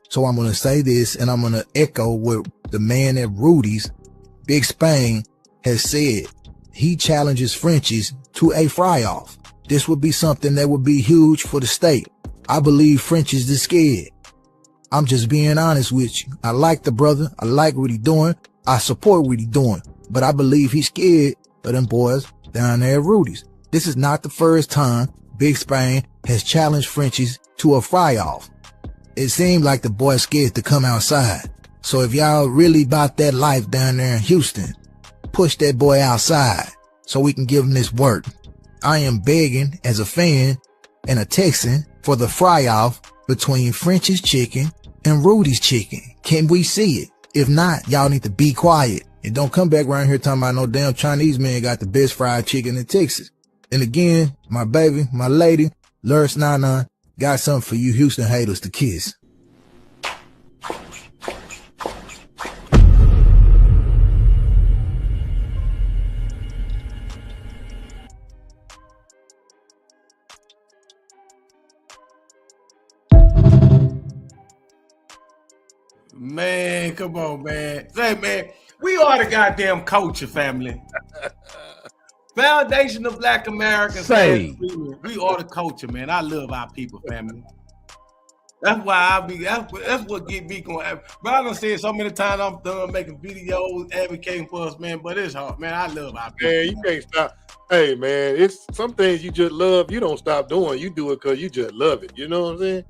So I'm going to say this, and I'm going to echo what the man at Rudy's, Big Spain, has said. He challenges French's to a fry-off. This would be something that would be huge for the state. I believe French's is scared. I'm just being honest with you. I like the brother. I like what he's doing. I support what he's doing. But I believe he's scared of them boys down there at Rudy's. This is not the first time Big Spain has challenged French's to a fry-off. It seemed like the boy scared to come outside. So if y'all really about that life down there in Houston, push that boy outside so we can give him this work. I am begging as a fan and a Texan for the fry-off between French's Chicken and Rudy's Chicken. Can we see it? If not, y'all need to be quiet and don't come back around here talking about no damn Chinese man got the best fried chicken in Texas. And again, my baby, my lady, Luris Nana, got something for you Houston haters to kiss. Man, come on, man. Say, man, we are the goddamn culture, family. Foundation of Black Americans. Say. We are the culture, man. I love our people, family. That's why that's what get me going. But I done said so many times I'm done making videos advocating for us, man. But it's hard, man. I love our people. Man, you can't stop. Hey, man, it's some things you just love. You don't stop doing. You do it because you just love it. You know what I'm saying?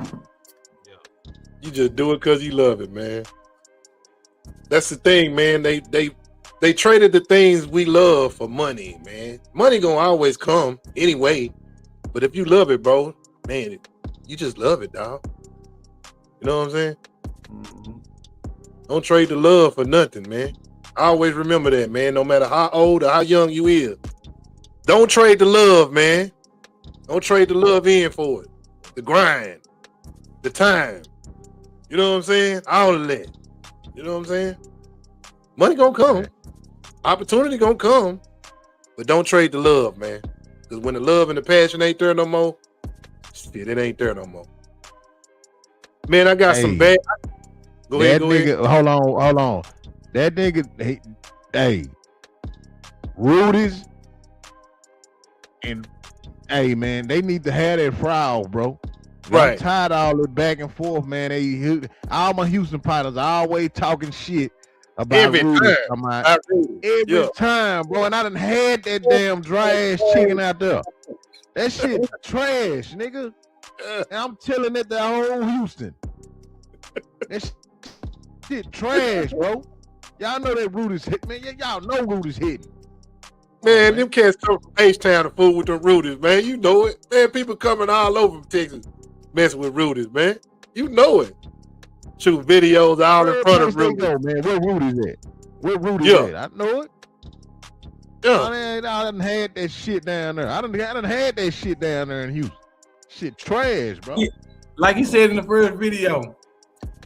Yeah. You just do it because you love it, man. That's the thing, man. They traded the things we love for money, man. Money gonna always come anyway. But if you love it, bro, man, you just love it, dog. You know what I'm saying? Mm-hmm. Don't trade the love for nothing, man. I always remember that, man. No matter how old or how young you is, don't trade the love, man. Don't trade the love in for it. The grind, the time. You know what I'm saying? All of that. You know what I'm saying? Money gonna come. Opportunity gonna come. But don't trade the love, man. Because when the love and the passion ain't there no more, shit, it ain't there no more. Man, I got some bad. Go ahead. Hold on. That nigga, hey, Rudy's and hey, man, they need to have that fry-off, bro. Right. I'm tired of all the back and forth, man. All my Houston partners are always talking shit about every Rudy's. time. Every time, bro. And I done had that damn dry ass chicken out there. That shit trash, nigga. And I'm telling it to whole Houston. That shit trash, bro. Y'all know that Rudy's hit, man. Y'all know Rudy's hitting. Man, them cats come from H-Town to fool with them Rudy's, man. You know it. Man, people coming all over from Texas messing with Rudy's, man. You know it. Shoot videos all in front of Rudy's. Man, where Rudy's at? Where Rudy's at? I know it. Yeah. I done had that shit down there. I done had that shit down there in Houston. Shit trash, bro. Yeah. Like he said in the first video,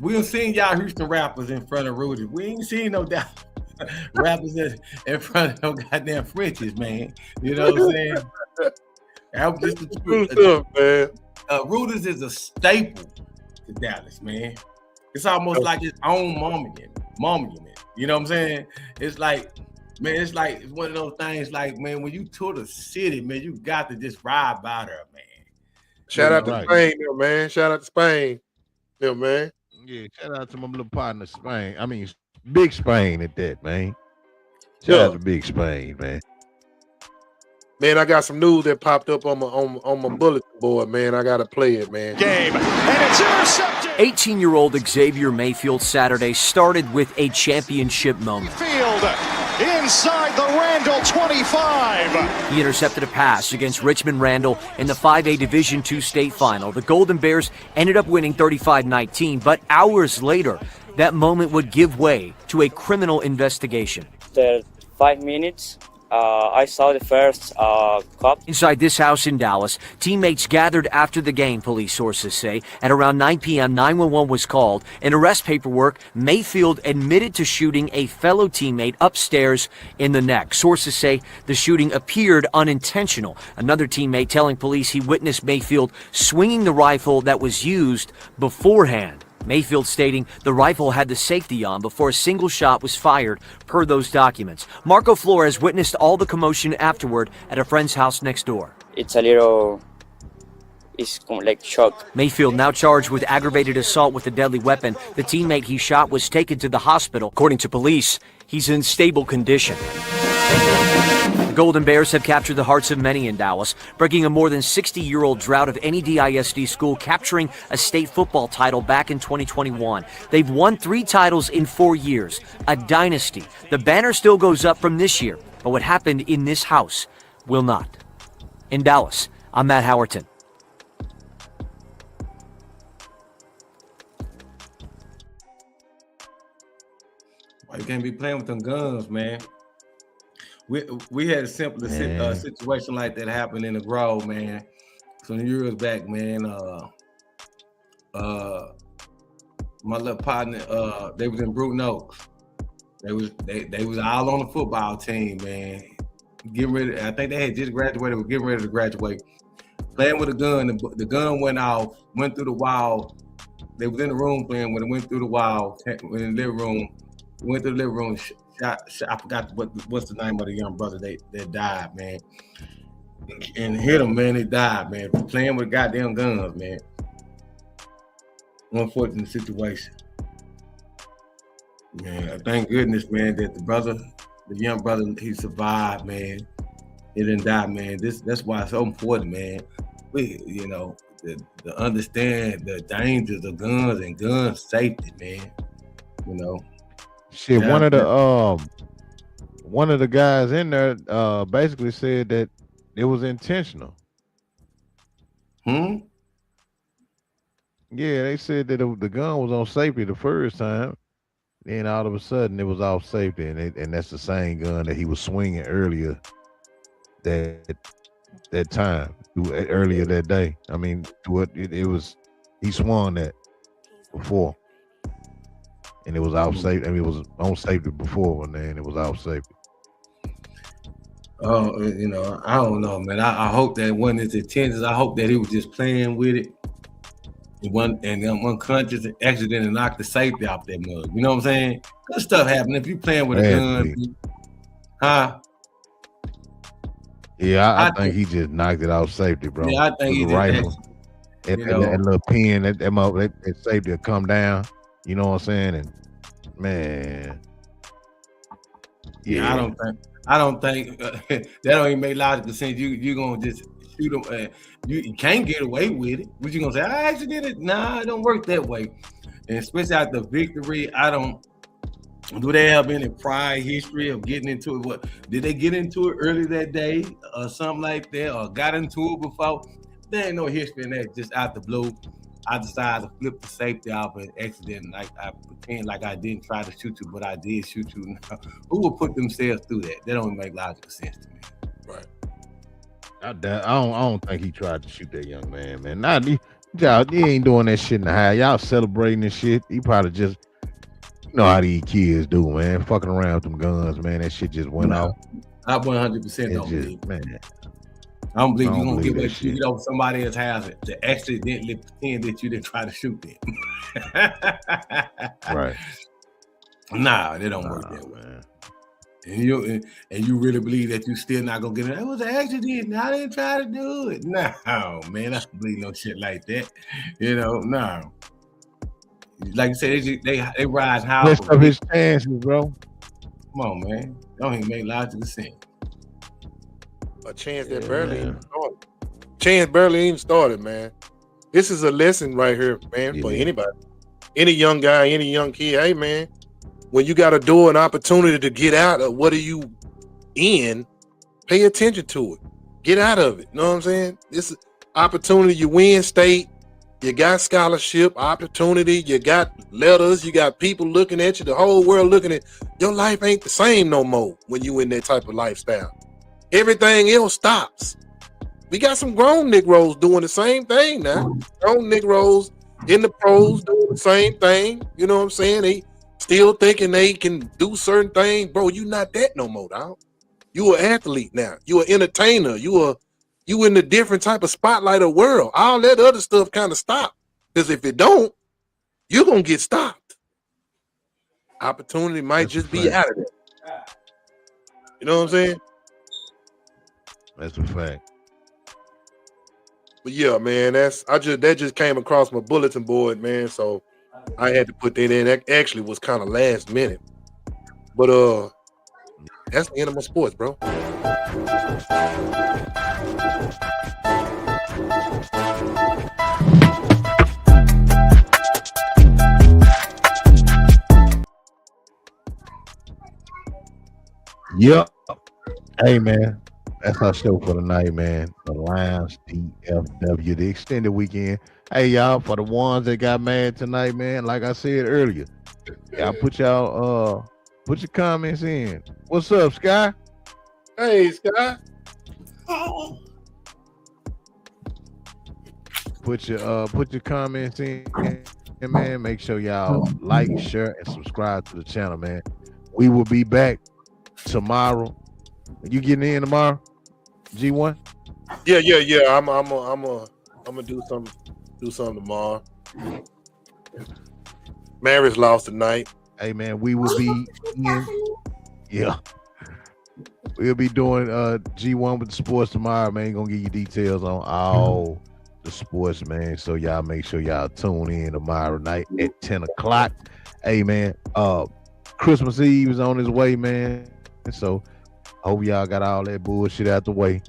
we done seen y'all Houston rappers in front of Rudy. We ain't seen no doubt rappers in front of no goddamn French's, man. You know what I'm saying? That was just the truth, man. Rudy's is a staple to Dallas, man. It's almost like its own monument. You know what I'm saying? It's like, man, it's one of those things like, man, when you tour the city, man, you got to just ride by there, man. Shout out to Spain, though, man. Shout out to Spain. Yeah, man. Yeah, shout out to my little partner, Spain. I mean, Big Spain at that, man. Shout out to Big Spain, man. Man, I got some news that popped up on my bulletin board, man. I gotta play it, man. Game, and it's intercepted. 18-year-old Xavier Mayfield Saturday started with a championship moment. Field inside the Randall 25. He intercepted a pass against Richmond Randall in the 5A Division II state final. The Golden Bears ended up winning 35-19, but hours later, that moment would give way to a criminal investigation. After 5 minutes, I saw the first cop. Inside this house in Dallas, teammates gathered after the game, police sources say. At around 9 p.m., 911 was called. In arrest paperwork, Mayfield admitted to shooting a fellow teammate upstairs in the neck. Sources say the shooting appeared unintentional. Another teammate telling police he witnessed Mayfield swinging the rifle that was used beforehand. Mayfield stating the rifle had the safety on before a single shot was fired, per those documents. Marco Flores witnessed all the commotion afterward at a friend's house next door. It's a little, it's like shock. Mayfield now charged with aggravated assault with a deadly weapon. The teammate he shot was taken to the hospital. According to police, he's in stable condition. The Golden Bears have captured the hearts of many in Dallas, breaking a more than 60-year-old drought of any DISD school, capturing a state football title back in 2021. They've won 3 titles in 4 years, a dynasty. The banner still goes up from this year, but what happened in this house will not. In Dallas, I'm Matt Howerton. Why you can't be playing with them guns, man? We had a simple situation like that happen in the Grove, man. Some years back, man. My little partner, they was in Bruton Oaks. They was all on the football team, man. Getting ready. I think they had just graduated. Were getting ready to graduate. Playing with a gun. The gun went off. Went through the wall. They was in the room playing. When it went through the wall, in the living room, went through the living room. I forgot what's the name of the young brother that died, man. And hit him, man. He died, man. Playing with goddamn guns, man. Unfortunate situation. Man, thank goodness, man, that the young brother, he survived, man. He didn't die, man. That's why it's so important, man. We, to understand the dangers of guns and gun safety, man. Shit, one of the guys in there basically said that it was intentional. Yeah, they said that the gun was on safety the first time. Then all of a sudden it was off safety, and that's the same gun that he was swinging earlier that time, earlier that day. I mean, he swung that before. And it was off safety. I mean, it was on safety before, and then it was off safety. Oh, I don't know, man. I hope that wasn't his intentions. I hope that he was just playing with it. And unconscious accident and knocked the safety off that mug. You know what I'm saying? Good stuff happen if you playing with a gun. Huh? Yeah, I think he just knocked it off safety, bro. Yeah, I think he did. Rifle. And that little pin, that safety will come down. You know what I'm saying? And man, yeah, I don't think that don't even make logical sense. You gonna just shoot them? You can't get away with it. What you gonna say? I actually did it. Nah, it don't work that way. And especially after victory, I don't. Do they have any prior history of getting into it? What did they get into it early that day or something like that, or got into it before? There ain't no history in that. Just out the blue, I decided to flip the safety off an accident. Like I pretend like I didn't try to shoot you, but I did shoot you. Who would put themselves through that? That don't make logical sense to me. Right. I don't think he tried to shoot that young man, man. Nah, he ain't doing that shit in the high. Y'all celebrating this shit. He probably just, how these kids do, man. Fucking around with them guns, man. That shit just went off. I 100% don't believe, man. I don't believe you're gonna get away shoot over somebody else's house to accidentally pretend that you didn't try to shoot them. Right. Nah, they don't work that way. Man. And you really believe that you still not gonna get it? It was an accident. I didn't try to do it. No, man, I don't believe no shit like that. No. Like you said, they rise high. Messed up his chances, bro. Come on, man. Don't even make logical sense. A chance that barely even started. Chance barely even started, man. This is a lesson right here, man, for anybody. Any young guy, any young kid. Hey, man, when you got a door, an opportunity to get out of what are you in, pay attention to it. Get out of it. You know what I'm saying? This is opportunity. You win state. You got scholarship opportunity. You got letters. You got people looking at you. The whole world looking at your life ain't the same no more when you in that type of lifestyle. everything else stops. We got some grown Negroes doing the same thing now. Grown Negroes in the pros doing the same thing. You know what I'm saying? They still thinking they can do certain things. Bro, you not that no more, dog. You an athlete now. You an entertainer. You in a different type of spotlight of world. All that other stuff kind of stopped. Because if it don't, you're going to get stopped. Opportunity might just be out of there. You know what I'm saying? That's a fact. But yeah, man, that just came across my bulletin board, man. So I had to put that in. That actually was kind of last minute. But that's the end of my sports, bro. Yep. Hey, man. That's our show for tonight, man. The Lions DFW, the extended weekend. Hey, y'all, for the ones that got mad tonight, man, like I said earlier, y'all put your comments in. What's up, Sky? Hey, Sky. Put your comments in, and man, make sure y'all like, share, and subscribe to the channel, man. We will be back tomorrow. You getting in tomorrow, G1? Yeah. I'm gonna do something tomorrow. Maris lost tonight. Hey, man, we will be in. Yeah. We'll be doing G1 with the sports tomorrow, man. Gonna give you details on all the sports, man. So y'all make sure y'all tune in tomorrow night at 10 o'clock. Hey, man, Christmas Eve is on its way, man. So I hope y'all got all that bullshit out the way.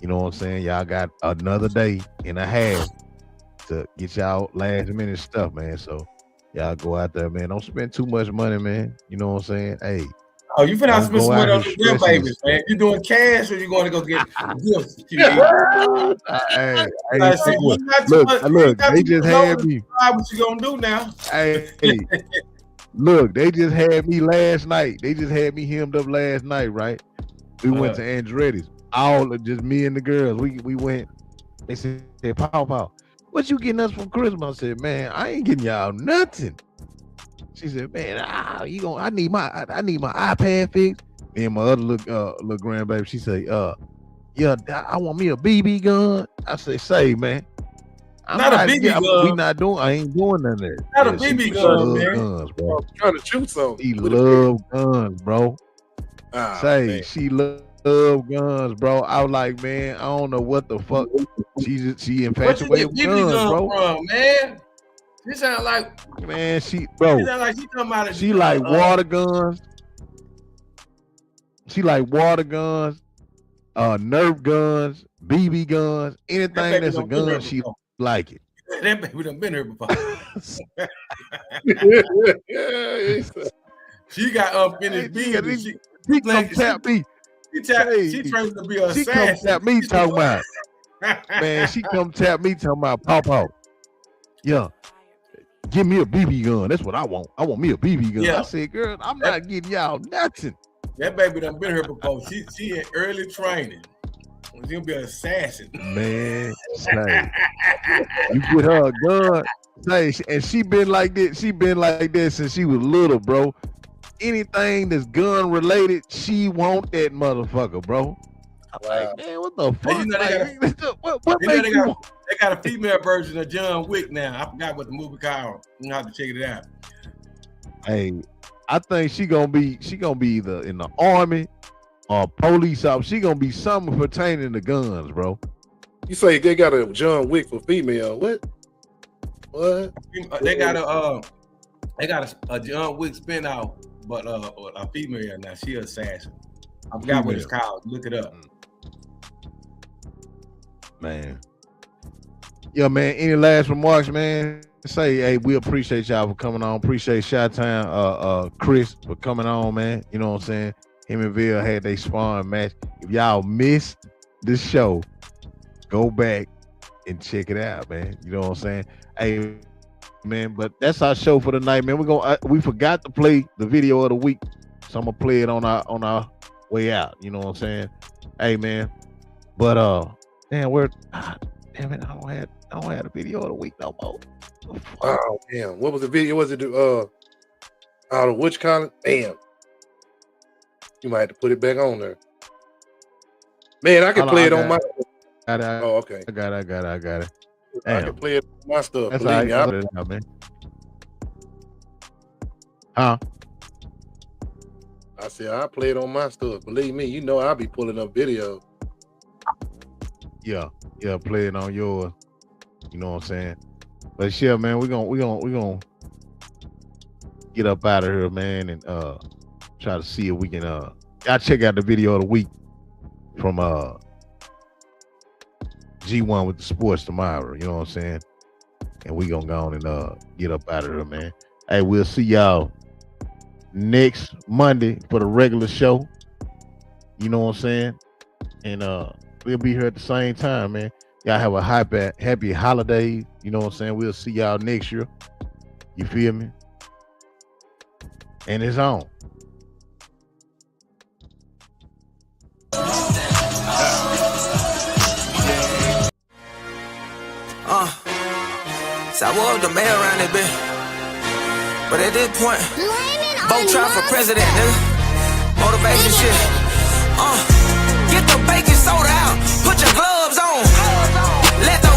You know what I'm saying? Y'all got another day and a half to get y'all last minute stuff, man. So y'all go out there, man. Don't spend too much money, man. You know what I'm saying? Hey. Oh, you finna spend some money on the real babies, man. You doing cash or you going to go get gifts? Hey, look, they just had me. What you gonna do now? Hey, look, they just had me last night. They just had me hemmed up last night, right? We went to Andretti's. All of just me and the girls. We went. They said, Paw, what you getting us for Christmas? I said, man, I ain't getting y'all nothing. She said, man, I need my iPad fixed. Me and my other little grandbaby, she said, yeah, I want me a BB gun. I say, say, man. Not a BB gun. I ain't doing none of that. Not a BB gun, man. Guns, bro. I'm trying to shoot something. She love guns, bro. She love guns, bro. I was like, man, I don't know what the fuck. She infatuated with guns, bro. From, man? She sound like, man, she sound like she come out of like water guns. She like water guns, Nerf guns, BB guns, anything that's a gun, she like it. That baby done been here before. She got unfinished business. She come tap me. She trained to be a She come tap me talking about. Man, she come tap me talking about Paw. Yeah. Give me a BB gun. That's what I want. I want me a BB gun. Yeah. I said, girl, I'm not getting y'all nothing. That baby done been here before. She in early training. She's gonna be an assassin. Man, say, you get her a gun. Say, and she been like this. She been like this since she was little, bro. Anything that's gun related, she want that motherfucker, bro. Like, man, what the fuck? You know, they got a female version of John Wick now. I forgot what the movie called. You have to check it out. Hey, I think she gonna be either in the army or police officer. She gonna be something pertaining to guns, bro. You say they got a John Wick for female? What? They got a John Wick spinoff, but a female now. She an assassin. I forgot what it's called. Look it up. Man. Yeah, man. Any last remarks, man? Say, hey, we appreciate y'all for coming on. Appreciate Chi-Town, Chris for coming on, man. You know what I'm saying? Him and Ville had their sparring match. If y'all missed the show, go back and check it out, man. You know what I'm saying? Hey, man, but that's our show for tonight, man. We forgot to play the video of the week, so I'm gonna play it on our way out. You know what I'm saying? Hey man, but damn, damn it, I don't have the video of the week no more. Oh damn, what was the video? Was it the which kind? Damn, you might have to put it back on there. Man, I can play it on my. Oh, okay. I got it. I Damn. can play it on my stuff. That's Believe me, all right, man. Huh? I said I play it on my stuff. Believe me, you know I'll be pulling up video. Yeah, play it on yours. You know what I'm saying? But yeah, man, we gonna get up out of here, man, and try to see if we can y'all check out the video of the week from G1 with the sports tomorrow, you know what I'm saying? And we gonna go on and get up out of here, man. Hey, we'll see y'all next Monday for the regular show. You know what I'm saying? And we'll be here at the same time, man. Y'all have a happy holiday. You know what I'm saying? We'll see y'all next year. You feel me? And it's on. So I was the mayor around this bitch. But at this point, vote Trump for president, nigga. Motivation shit. Get the baking soda out. Put your gloves on. Let the